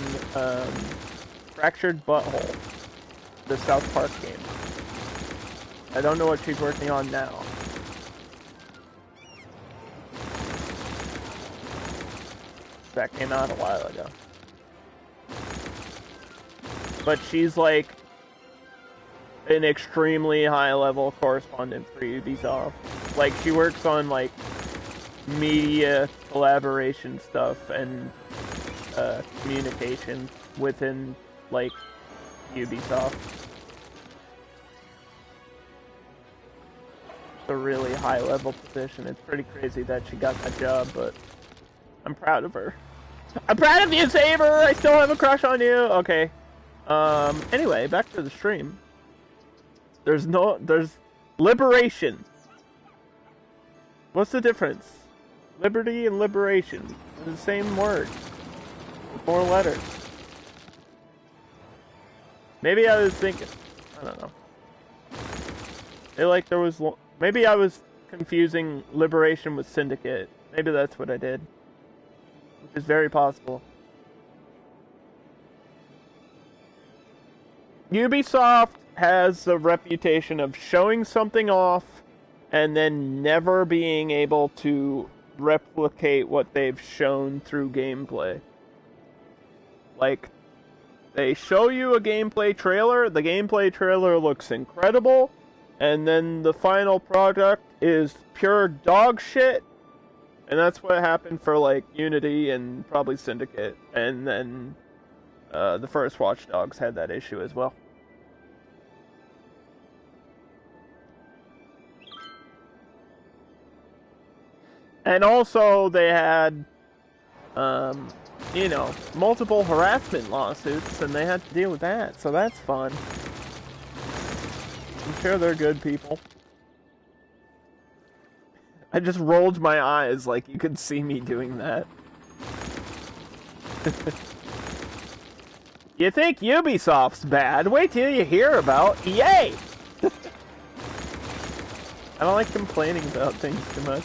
Fractured Butthole, the South Park game. I don't know what she's working on now. that came out a while ago. But she's like an extremely high-level correspondent for Ubisoft. Like, she works on, like, media collaboration stuff and communication within, like, Ubisoft. It's a really high-level position. It's pretty crazy that she got that job, but I'm proud of her. I'm proud of you, Saber! I still have a crush on you! Okay. Anyway, back to the stream. There's liberation. What's the difference? Liberty and liberation. They're the same word. 4 letters. Maybe I was thinking, I don't know. Maybe I was confusing liberation with syndicate. Maybe that's what I did. Which is very possible. Ubisoft has the reputation of showing something off and then never being able to replicate what they've shown through gameplay. Like, they show you a gameplay trailer, the gameplay trailer looks incredible, and then the final product is pure dog shit, and that's what happened for, like, Unity and probably Syndicate, and then the first Watch Dogs had that issue as well. And also, they had, you know, multiple harassment lawsuits, and they had to deal with that, so that's fun. I'm sure they're good people. I just rolled my eyes like you could see me doing that. You think Ubisoft's bad? Wait till you hear about EA! I don't like complaining about things too much.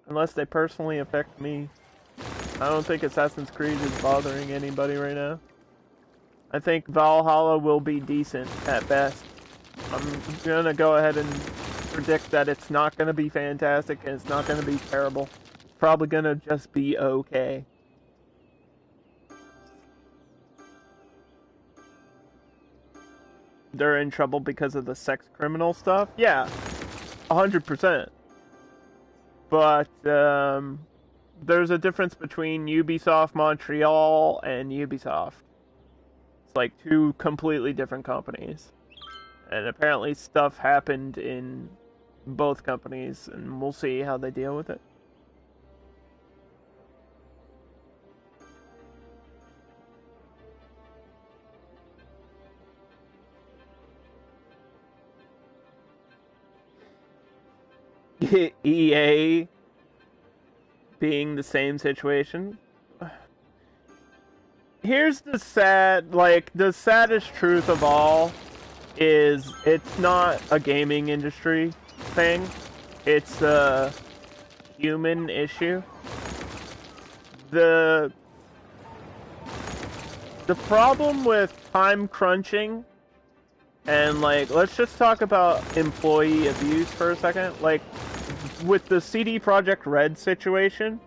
Unless they personally affect me. I don't think Assassin's Creed is bothering anybody right now. I think Valhalla will be decent at best. I'm gonna go ahead and predict that it's not gonna be fantastic and it's not gonna be terrible. It's probably gonna just be okay. They're in trouble because of the sex criminal stuff? Yeah, 100%. But, there's a difference between Ubisoft Montreal and Ubisoft. It's like 2 completely different companies. And apparently stuff happened in both companies, and we'll see how they deal with it. EA being the same situation. Here's the the saddest truth of all is it's not a gaming industry thing. It's a human issue. The problem with time crunching and, like, let's just talk about employee abuse for a second. Like, with the CD Projekt Red situation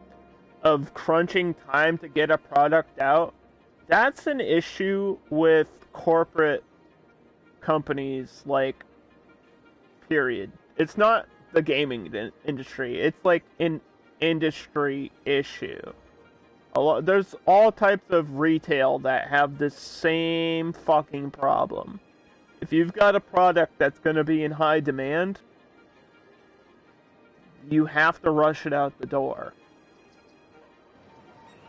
of crunching time to get a product out, that's an issue with corporate companies, like, period. It's not the gaming industry. It's, like, an industry issue. There's all types of retail that have the same fucking problem. If you've got a product that's going to be in high demand, you have to rush it out the door.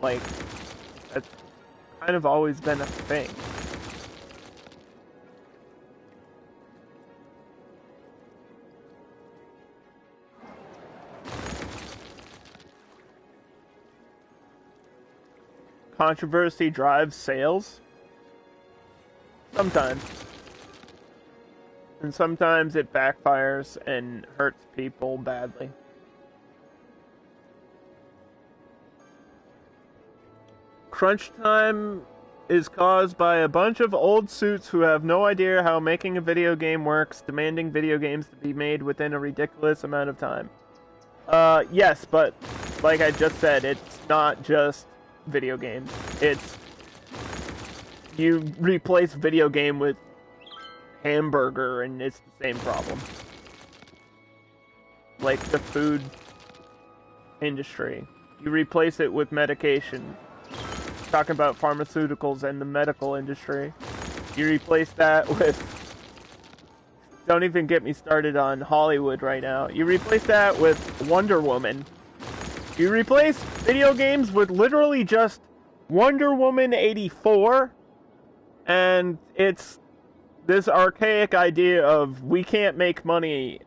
Like, that's kind of always been a thing. Controversy drives sales? Sometimes. And sometimes it backfires and hurts people badly. Crunch time is caused by a bunch of old suits who have no idea how making a video game works, demanding video games to be made within a ridiculous amount of time. Yes, but like I just said, it's not just video games. It's you replace video game with hamburger and it's the same problem. Like the food industry. You replace it with medication. Talking about pharmaceuticals and the medical industry. You replace that with... Don't even get me started on Hollywood right now. You replace that with Wonder Woman. You replace video games with literally just Wonder Woman 84, and it's this archaic idea of we can't make money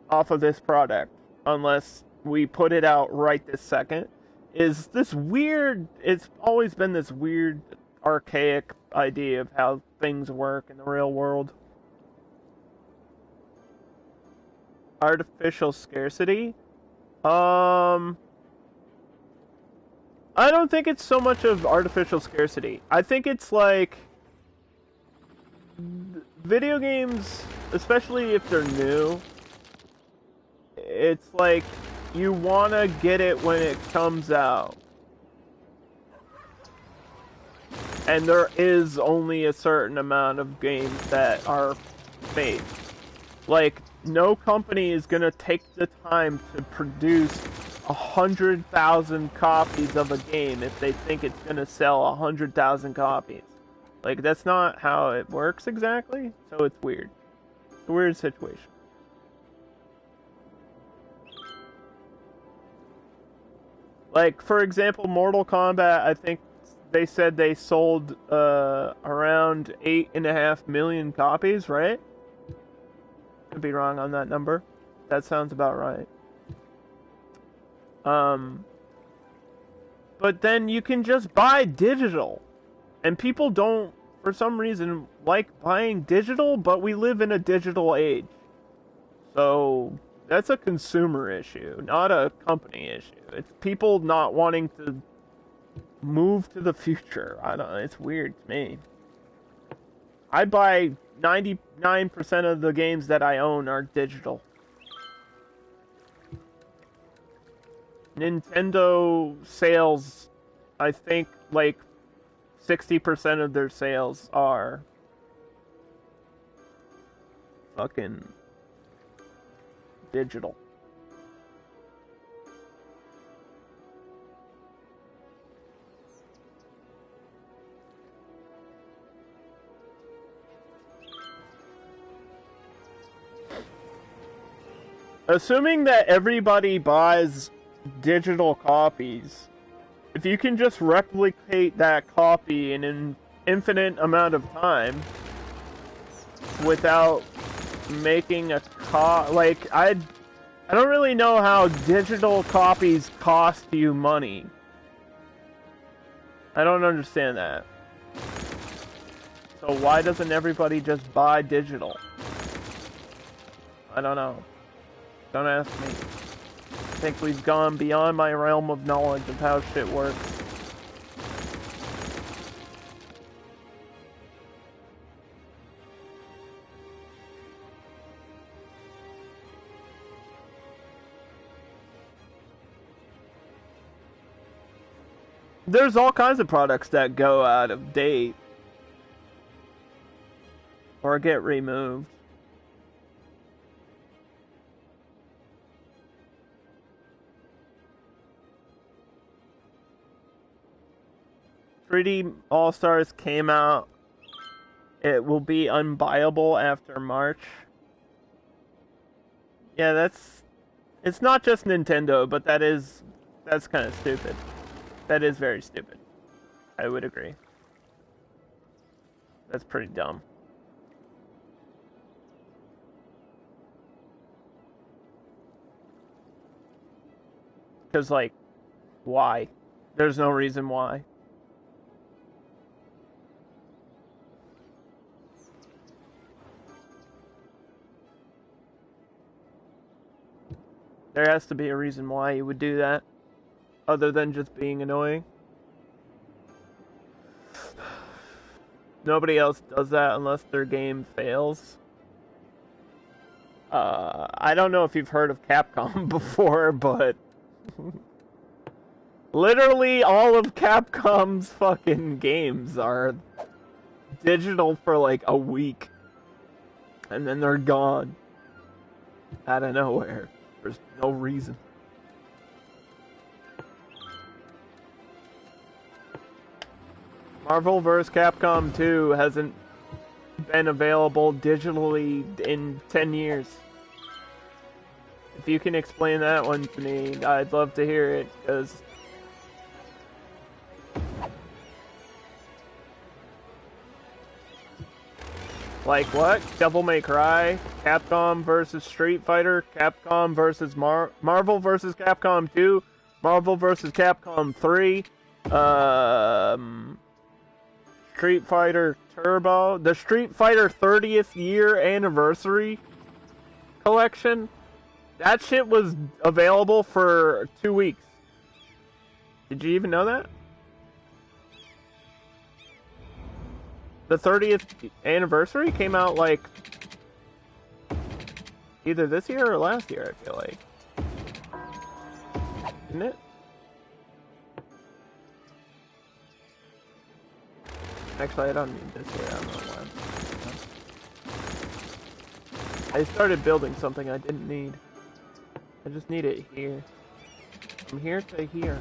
off of this product unless we put it out right this second. Is this weird... It's always been this weird, archaic idea of how things work in the real world. Artificial scarcity? I don't think it's so much of artificial scarcity. I think it's like... Video games, especially if they're new, it's like you want to get it when it comes out. And there is only a certain amount of games that are made. Like, no company is going to take the time to produce 100,000 copies of a game if they think it's going to sell 100,000 copies. Like, that's not how it works exactly, so it's weird. It's a weird situation. Like, for example, Mortal Kombat, I think they said they sold around 8.5 million copies, right? Could be wrong on that number. That sounds about right. But then you can just buy digital. And people don't, for some reason, like buying digital, but we live in a digital age. So, that's a consumer issue, not a company issue. It's people not wanting to move to the future. I don't know, it's weird to me. I buy 99% of the games that I own are digital. Nintendo sales, I think, like, 60% of their sales are fucking digital. Assuming that everybody buys digital copies, if you can just replicate that copy in an infinite amount of time without making a like, I don't really know how digital copies cost you money. I don't understand that. So why doesn't everybody just buy digital? I don't know. Don't ask me. I think we've gone beyond my realm of knowledge of how shit works. There's all kinds of products that go out of date or get removed. "3D All-Stars came out. It will be unbuyable after March." Yeah, it's not just Nintendo, but that's kind of stupid. That is very stupid. I would agree. That's pretty dumb. Because, like, why? There's no reason why. There has to be a reason why you would do that, other than just being annoying. Nobody else does that unless their game fails. I don't know if you've heard of Capcom before, but literally all of Capcom's fucking games are digital for like a week, and then they're gone out of nowhere. There's no reason. Marvel vs. Capcom 2 hasn't been available digitally in 10 years. If you can explain that one to me, I'd love to hear it, because like what? Devil May Cry, Capcom versus Street Fighter, Capcom versus Marvel versus Capcom 2, Marvel versus Capcom 3, Street Fighter Turbo, the Street Fighter 30th year anniversary collection. That shit was available for 2 weeks. Did you even know that? The 30th anniversary came out like either this year or last year, I feel like. Didn't it? Actually, I don't need this here. I don't know why. I started building something I didn't need. I just need it here. From here to here.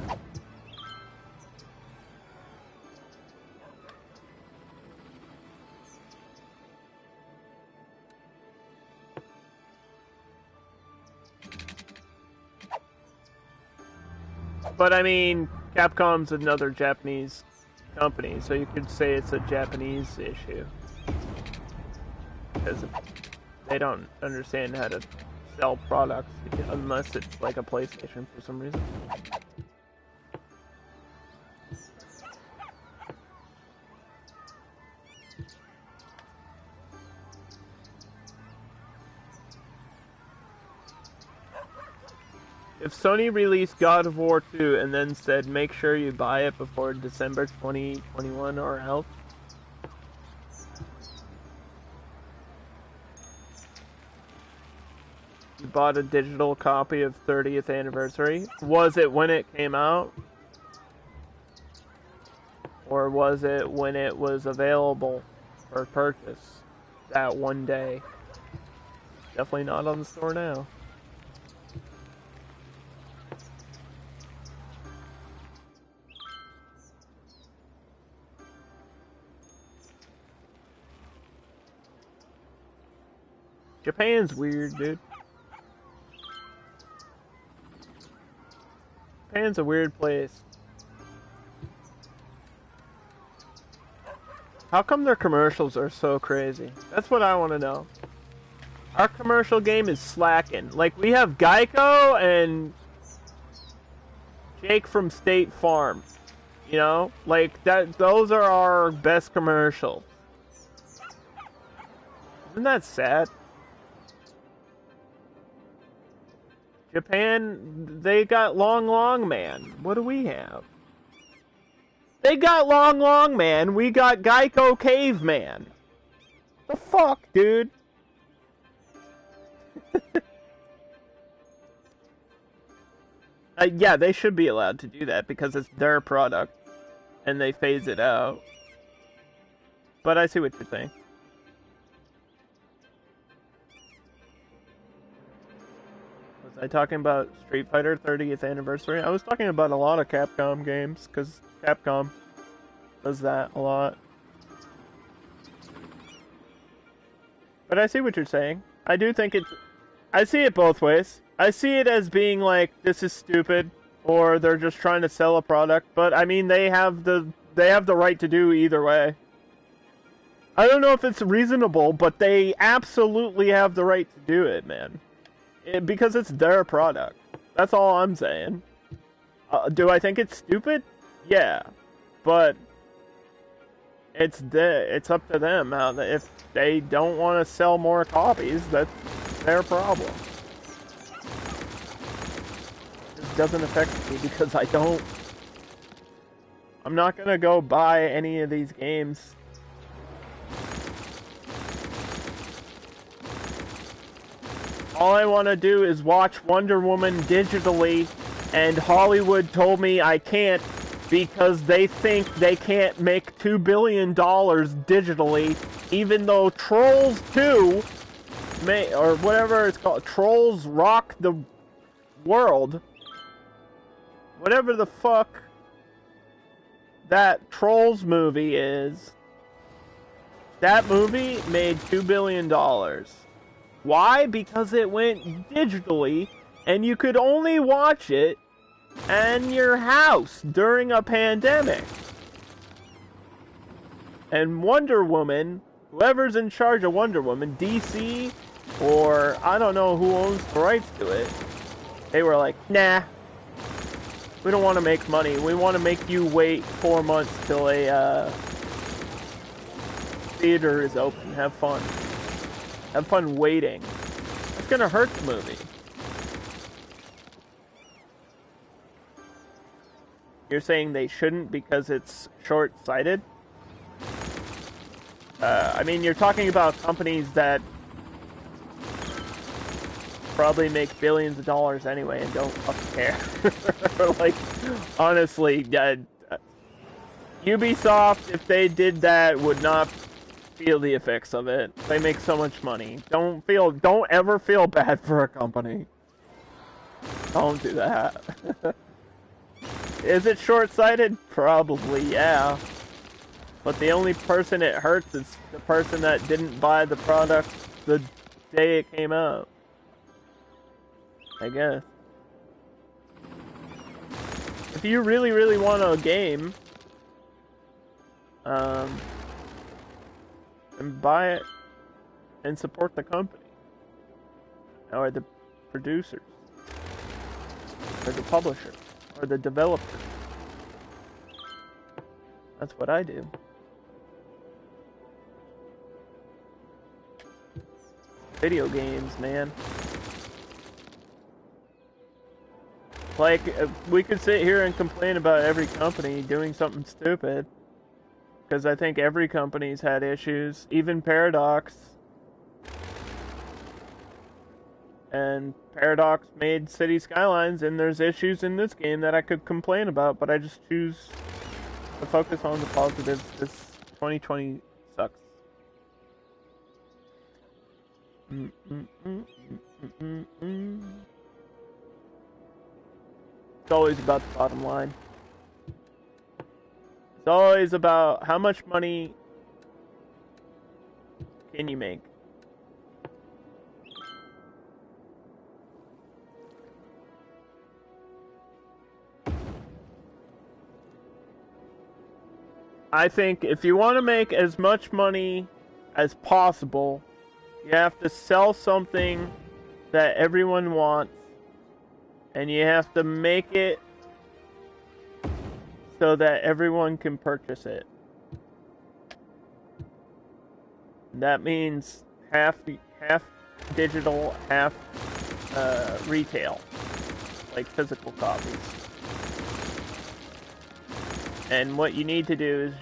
But I mean, Capcom's another Japanese company, so you could say it's a Japanese issue. Because they don't understand how to sell products unless it's like a PlayStation for some reason. If Sony released God of War 2 and then said make sure you buy it before December 2021 or else, you bought a digital copy of 30th Anniversary, was it when it came out? Or was it when it was available for purchase that one day? Definitely not on the store now. Japan's weird, dude. Japan's a weird place. How come their commercials are so crazy? That's what I want to know. Our commercial game is slacking. Like, we have Geico and Jake from State Farm. You know? Like, those are our best commercials. Isn't that sad? Japan, they got Long Man. What do we have? They got Long Man. We got Geico Caveman. The fuck, dude? Yeah, they should be allowed to do that because it's their product. And they phase it out. But I see what you're saying. Was I talking about Street Fighter 30th Anniversary? I was talking about a lot of Capcom games, because Capcom does that a lot. But I see what you're saying. I do think it's... I see it both ways. I see it as being like, this is stupid, or they're just trying to sell a product, but I mean, they have the right to do either way. I don't know if it's reasonable, but they absolutely have the right to do it, man. Because it's their product. That's all I'm saying. Do I think it's stupid? Yeah. But it's up to them. If they don't want to sell more copies, that's their problem. It doesn't affect me because I'm not gonna go buy any of these games. All I want to do is watch Wonder Woman digitally, and Hollywood told me I can't because they think they can't make $2 billion digitally, even though Trolls 2 may, or whatever it's called, Trolls Rock the World, whatever the fuck that Trolls movie is, that movie made $2 billion. Why? Because it went digitally, and you could only watch it in your house during a pandemic. And Wonder Woman, whoever's in charge of Wonder Woman, DC, or I don't know who owns the rights to it, they were like, nah, we don't want to make money. We want to make you wait 4 months till a theater is open. Have fun. Have fun waiting. It's gonna hurt the movie. You're saying they shouldn't because it's short-sighted? I mean, you're talking about companies that probably make billions of dollars anyway and don't fucking care. Like, honestly, Ubisoft, if they did that, would not feel the effects of it. They make so much money. Don't ever feel bad for a company. Don't do that. Is it short-sighted? Probably, yeah. But the only person it hurts is the person that didn't buy the product the day it came out. I guess. If you really, really want a game, and buy it and support the company, or the producers, or the publisher, or the developer. That's what I do. Video games, man. Like, we could sit here and complain about every company doing something stupid, because I think every company's had issues, even Paradox. And Paradox made City Skylines, and there's issues in this game that I could complain about, but I just choose to focus on the positives. This 2020 sucks. It's always about the bottom line. It's always about how much money can you make. I think if you want to make as much money as possible, you have to sell something that everyone wants, and you have to make it so that everyone can purchase it. That means half digital, half retail, like physical copies. And what you need to do is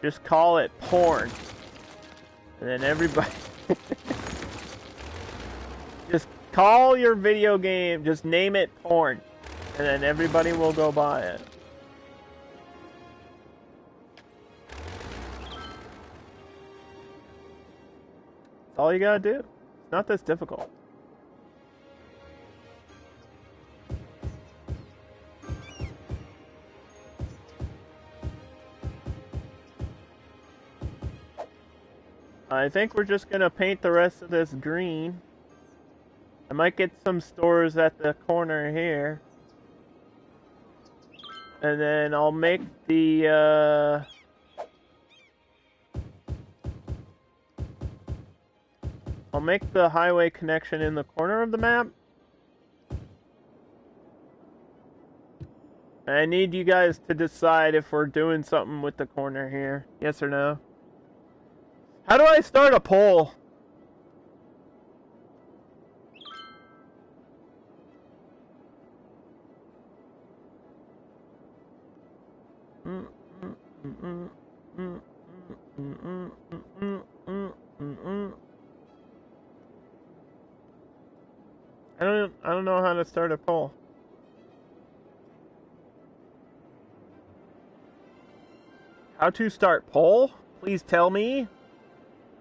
just call it porn, and then everybody just call your video game, just name it porn, and then everybody will go buy it. That's all you gotta do. It's not this difficult. I think we're just gonna paint the rest of this green. I might get some stores at the corner here. And then I'll make the, I'll make the highway connection in the corner of the map. I need you guys to decide if we're doing something with the corner here. Yes or no? How do I start a poll? don't know how to start a poll. How to start poll? Please tell me.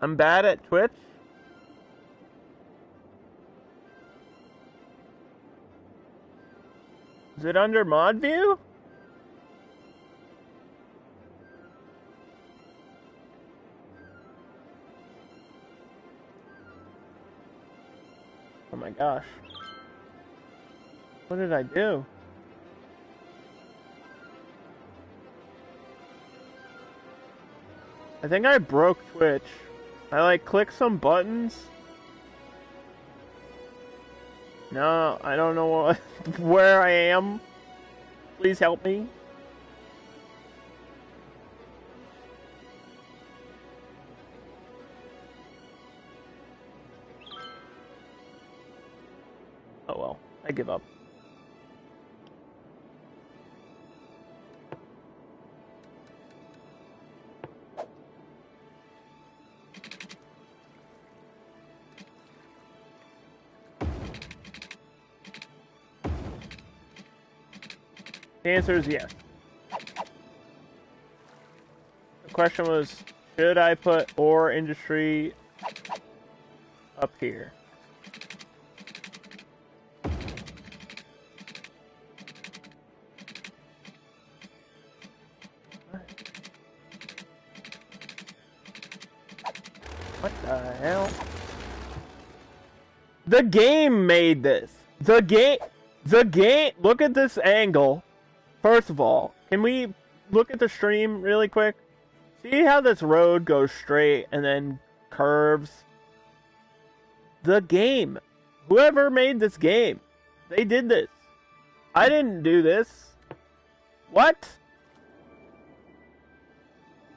I'm bad at Twitch. Is it under mod view? Oh my gosh. What did I do? I think I broke Twitch. I like clicked some buttons. No, I don't know what, where I am. Please help me. Oh well, I give up. The answer is yes. The question was, should I put ore industry up here? What the hell? The game made this. The game, look at this angle. First of all, can we look at the stream really quick? See how this road goes straight and then curves? The game. Whoever made this game, they did this. I didn't do this. What?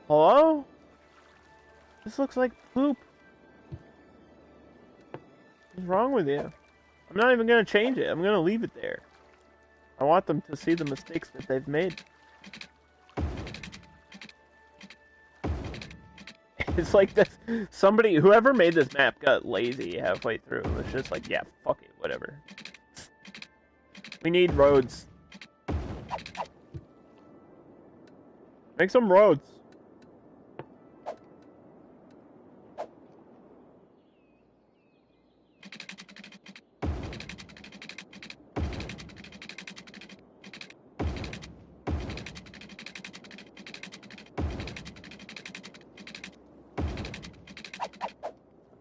Hello? This looks like poop. What's wrong with you? I'm not even going to change it. I'm going to leave it there. I want them to see the mistakes that they've made. It's like this. Somebody, whoever made this map got lazy halfway through. It was just like, yeah, fuck it, whatever. We need roads. Make some roads.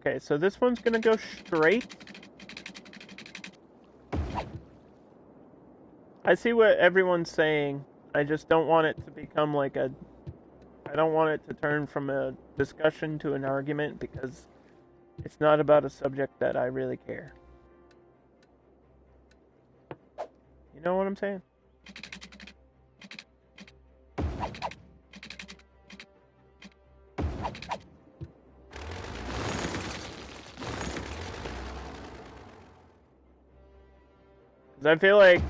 Okay, so this one's gonna go straight. I see what everyone's saying. I just don't want it to become like a... I don't want it to turn from a discussion to an argument because it's not about a subject that I really care. You know what I'm saying? I feel like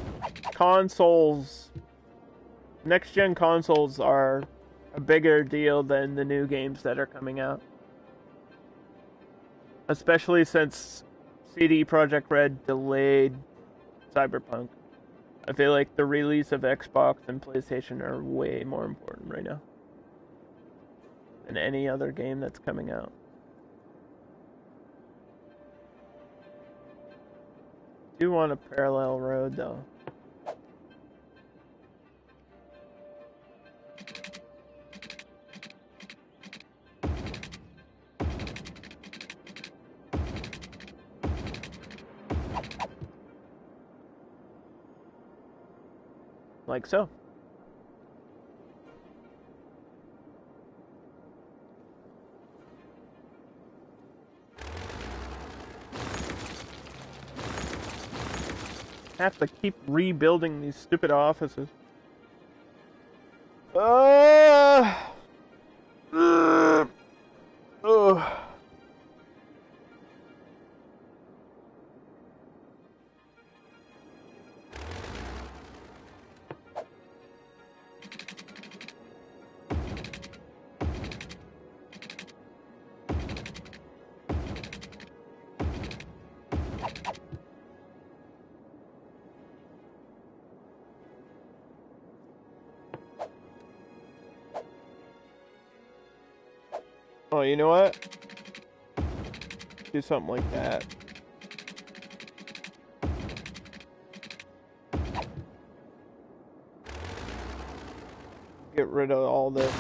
consoles, next-gen consoles are a bigger deal than the new games that are coming out. Especially since CD Projekt Red delayed Cyberpunk. I feel like the release of Xbox and PlayStation are way more important right now than any other game that's coming out. I do want a parallel road though. Like so. Have to keep rebuilding these stupid offices. Oh, you know what? Do something like that. Get rid of all this.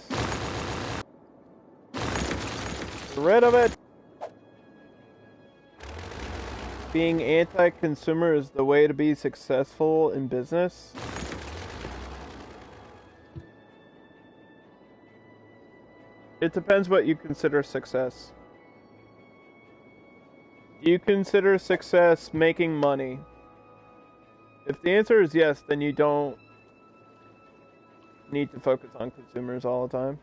Get rid of it! Being anti-consumer is the way to be successful in business. It depends what you consider success. Do you consider success making money? If the answer is yes, then you don't need to focus on consumers all the time.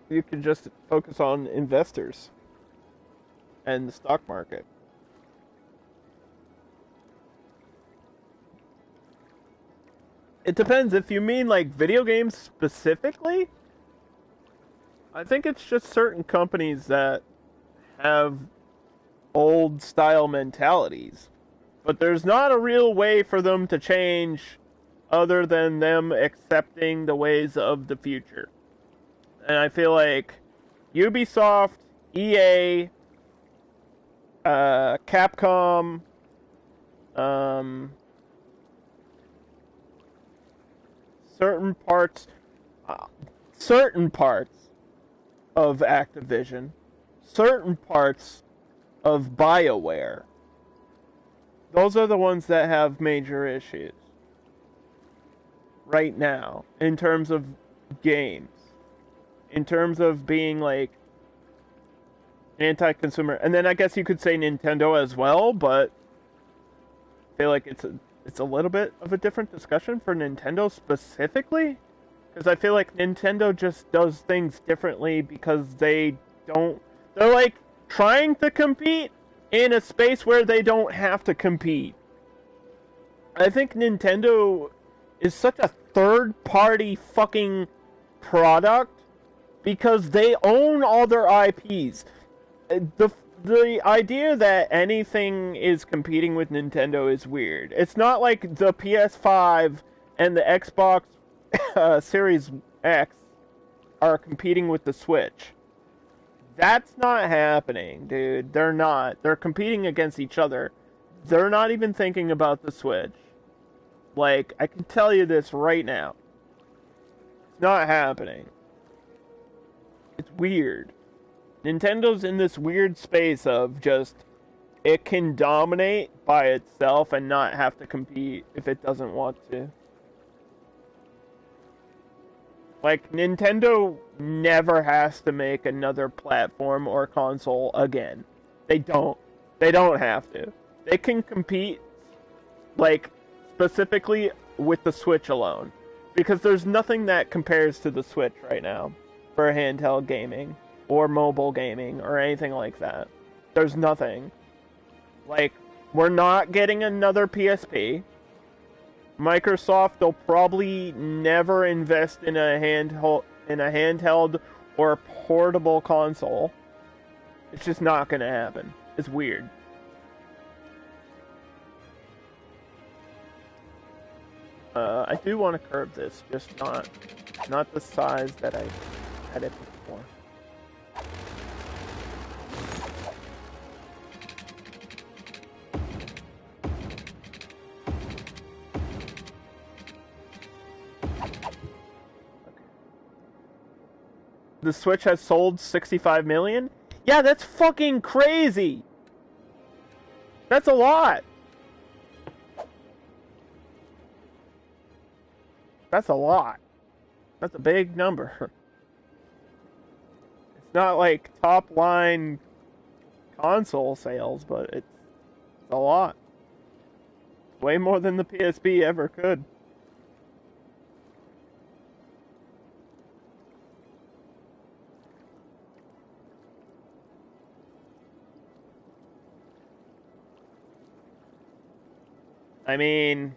You can just focus on investors and the stock market. It depends. If you mean like video games specifically, I think it's just certain companies that have old style mentalities. But there's not a real way for them to change other than them accepting the ways of the future. And I feel like Ubisoft, EA, Capcom, certain parts of Activision, certain parts of BioWare. Those are the ones that have major issues right now in terms of games. In terms of being like anti-consumer, and then I guess you could say Nintendo as well, but I feel like it's a little bit of a different discussion for Nintendo specifically, because I feel like Nintendo just does things differently because they're like trying to compete in a space where they don't have to compete. I think Nintendo is such a third-party fucking product because they own all their IPs. The idea that anything is competing with Nintendo is weird. It's not like the PS5 and the Xbox Series X are competing with the Switch. That's not happening, dude. They're not. They're competing against each other. They're not even thinking about the Switch. Like, I can tell you this right now. It's not happening. It's weird. Nintendo's in this weird space of just, it can dominate by itself and not have to compete if it doesn't want to. Like, Nintendo never has to make another platform or console again. They don't. They don't have to. They can compete, like, specifically with the Switch alone. Because there's nothing that compares to the Switch right now for handheld gaming or mobile gaming or anything like that. There's nothing. Like, we're not getting another PSP. Microsoft will probably never invest in a handheld or portable console. It's just not going to happen. It's weird. I do want to curve this, just not the size that I had it before. The Switch has sold 65 million? Yeah, that's fucking crazy! That's a lot! That's a lot. That's a big number. It's not like top line console sales, but it's a lot. Way more than the PSP ever could. I mean,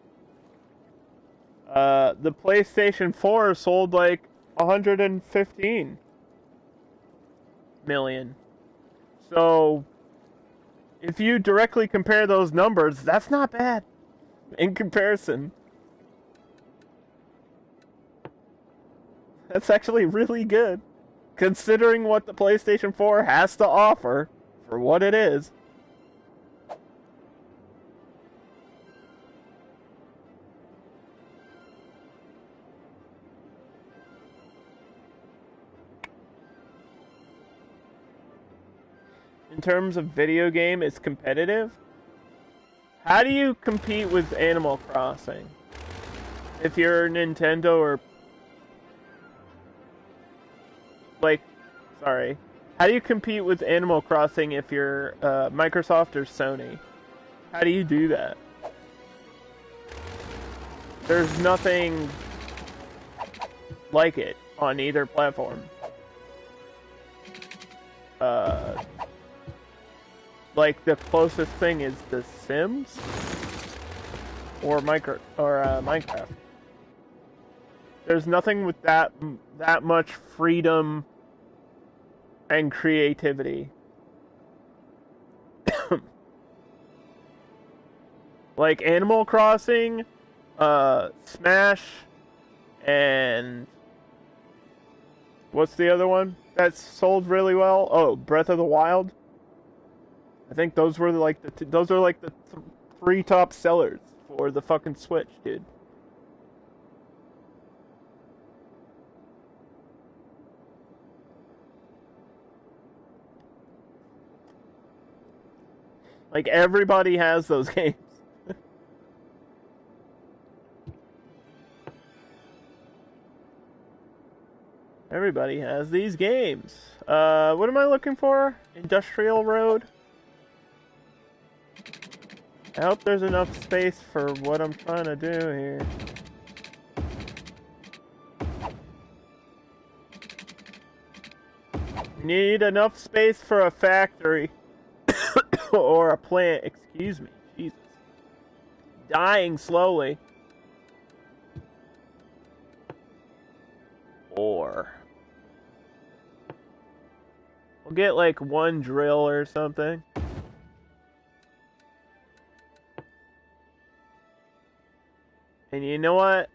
the PlayStation 4 sold like 115 million. So, if you directly compare those numbers, that's not bad. in comparison. That's actually really good, considering what the PlayStation 4 has to offer for what it is. In terms of video game, it's competitive. How do you compete with Animal Crossing? If you're Nintendo or... Like, sorry. How do you compete with Animal Crossing if you're Microsoft or Sony? How do you do that? There's nothing like it on either platform. Like the closest thing is The Sims or Minecraft. There's nothing with that much freedom and creativity. Like Animal Crossing, Smash, and what's the other one that's sold really well? Oh, Breath of the Wild. I think those were like the three top sellers for the fucking Switch, dude. Like everybody has those games. Everybody has these games. What am I looking for? Industrial Road? I hope there's enough space for what I'm trying to do here. Need enough space for a factory. Or a plant, excuse me. Jesus. Dying slowly. Or... we'll get like one drill or something. And you know what?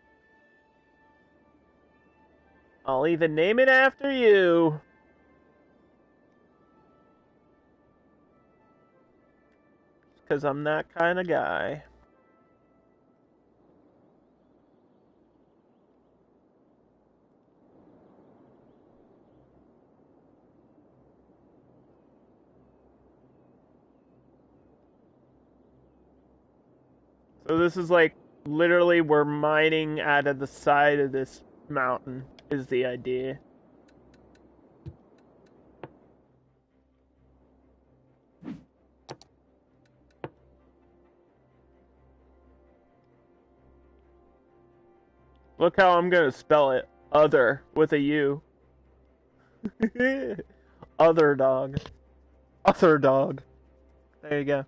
I'll even name it after you. Because I'm that kind of guy. So this is like literally we're mining out of the side of this mountain is the idea. Look how I'm gonna spell it. Other with a U. Other dog. Other dog. There you go.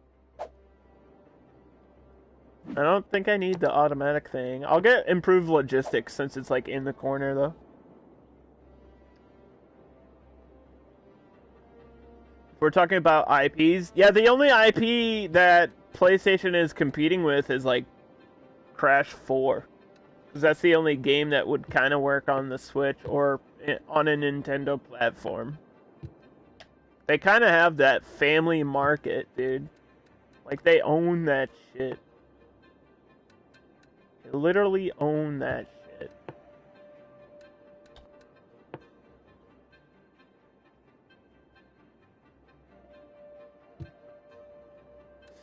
I don't think I need the automatic thing. I'll get improved logistics since it's like in the corner though. If we're talking about IPs. Yeah, the only IP that PlayStation is competing with is like Crash 4. Because that's the only game that would kind of work on the Switch or on a Nintendo platform. They kind of have that family market, dude. Like, they own that shit. They literally own that shit.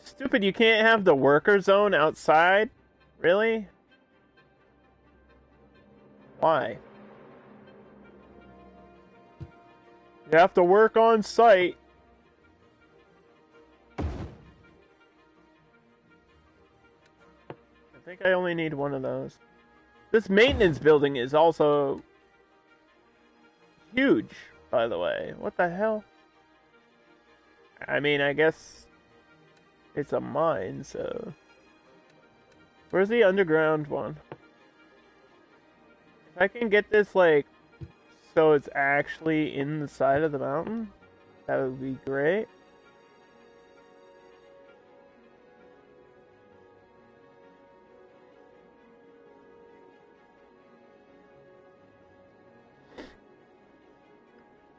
Stupid, you can't have the worker zone outside? Really? Why? You have to work on site. I think I only need one of those. This maintenance building is also huge, by the way. What the hell? I mean, I guess it's a mine, so... Where's the underground one? If I can get this, like, so it's actually in the side of the mountain, that would be great.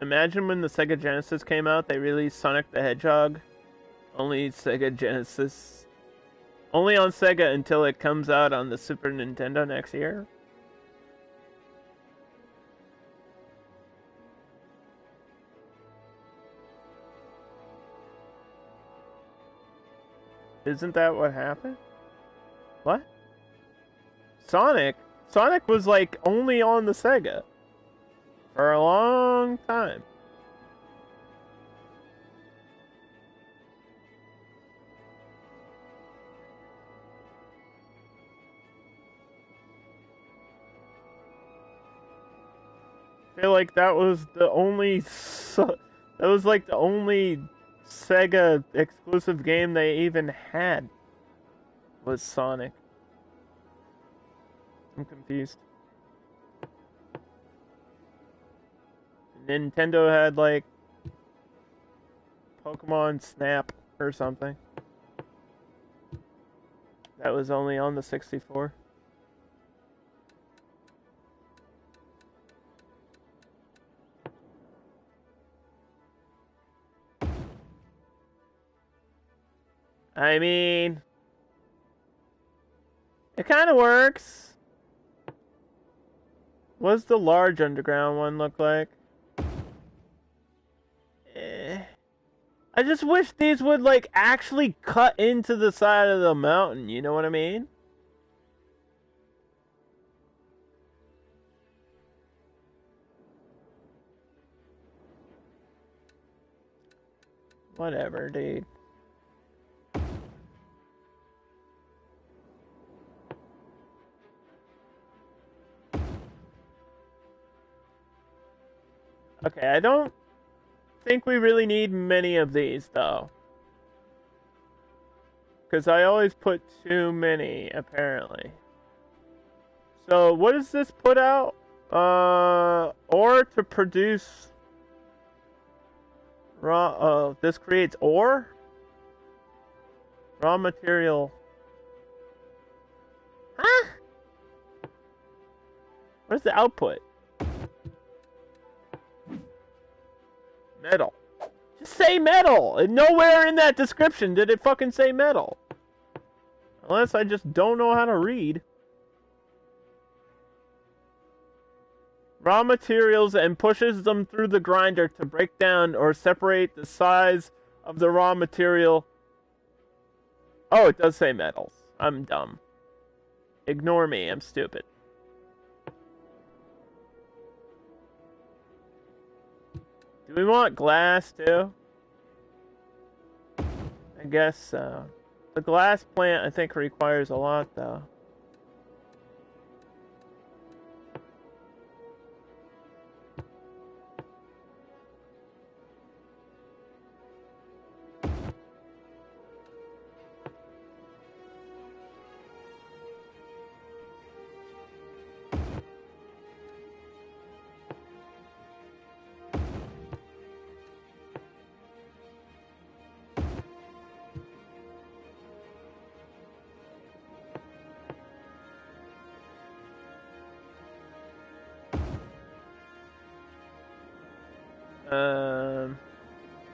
Imagine when the Sega Genesis came out, they released Sonic the Hedgehog. Only Sega Genesis. Only on Sega until it comes out on the Super Nintendo next year. Isn't that what happened? What? Sonic? Sonic was like only on the Sega for a long time. I feel like that was the only that was like the only Sega exclusive game they even had was Sonic. I'm confused. Nintendo had like Pokemon Snap or something. That was only on the 64. I mean, it kind of works. What's the large underground one look like? I just wish these would like actually cut into the side of the mountain, you know what I mean? Whatever, dude. Okay, I don't think we really need many of these, though. Because I always put too many, apparently. So, what does this put out? Ore to produce... Raw, this creates ore? Raw material. Huh? Where's the output? Metal. Just say metal! And nowhere in that description did it fucking say metal. Unless I just don't know how to read. Raw materials and pushes them through the grinder to break down or separate the size of the raw material. Oh, it does say metals. I'm dumb. Ignore me, I'm stupid. Do we want glass too? I guess so. The glass plant I think requires a lot though.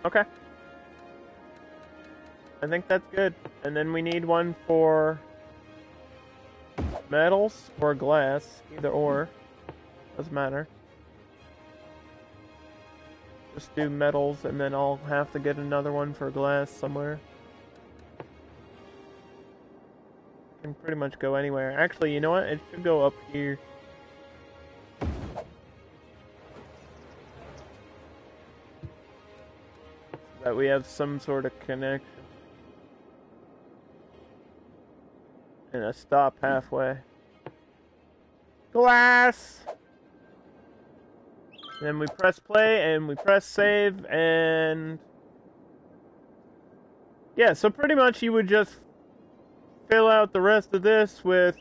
Okay. I think that's good. And then we need one for metals or glass, either or. Doesn't matter. Just do metals and then I'll have to get another one for glass somewhere. Can pretty much go anywhere. Actually, you know what? It should go up here. That we have some sort of connection. And a stop halfway. Glass! Then we press play and we press save and... Yeah, so pretty much you would just fill out the rest of this with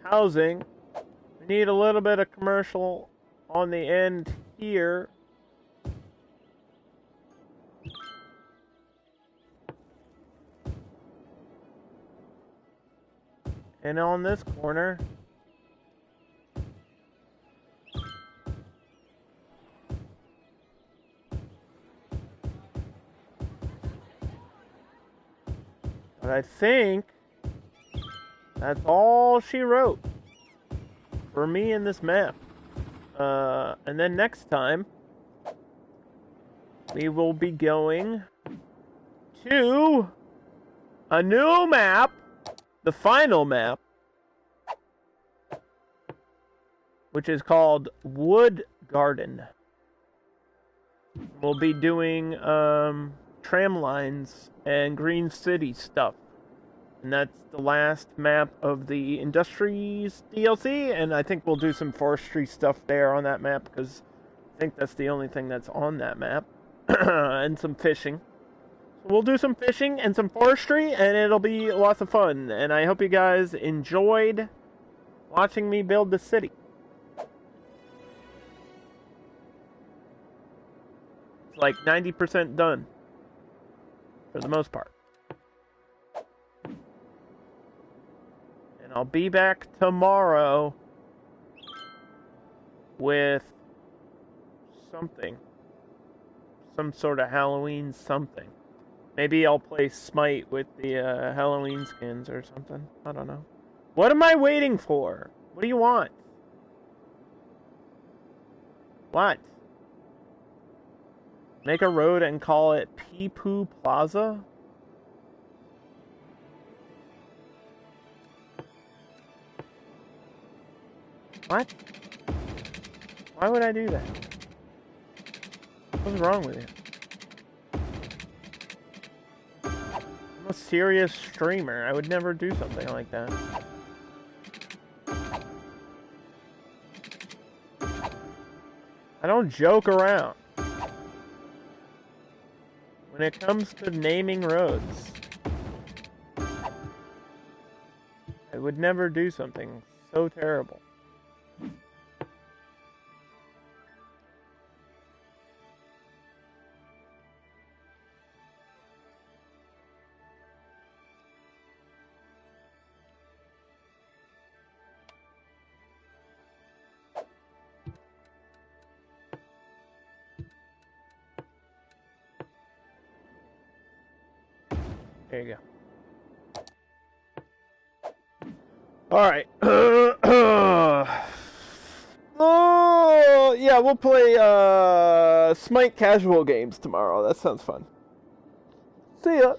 housing. We need a little bit of commercial on the end here. And on this corner, I think that's all she wrote for me in this map. And then next time, we will be going to a new map, the final map, which is called Wood Garden. We'll be doing tram lines and Green City stuff. And that's the last map of the Industries DLC, and I think we'll do some forestry stuff there on that map, because I think that's the only thing that's on that map. And some fishing. So we'll do some fishing and some forestry, and it'll be lots of fun. And I hope you guys enjoyed watching me build the city. It's like 90% done, for the most part. And I'll be back tomorrow with something. Some sort of Halloween something. Maybe I'll play Smite with the Halloween skins or something. I don't know. What am I waiting for? What do you want? What? Make a road and call it Pee-Poo Plaza? What? Why would I do that? What's wrong with you? I'm a serious streamer. I would never do something like that. I don't joke around. When it comes to naming roads, I would never do something so terrible. There you go. Alright. Oh, yeah, we'll play Smite casual games tomorrow. That sounds fun. See ya.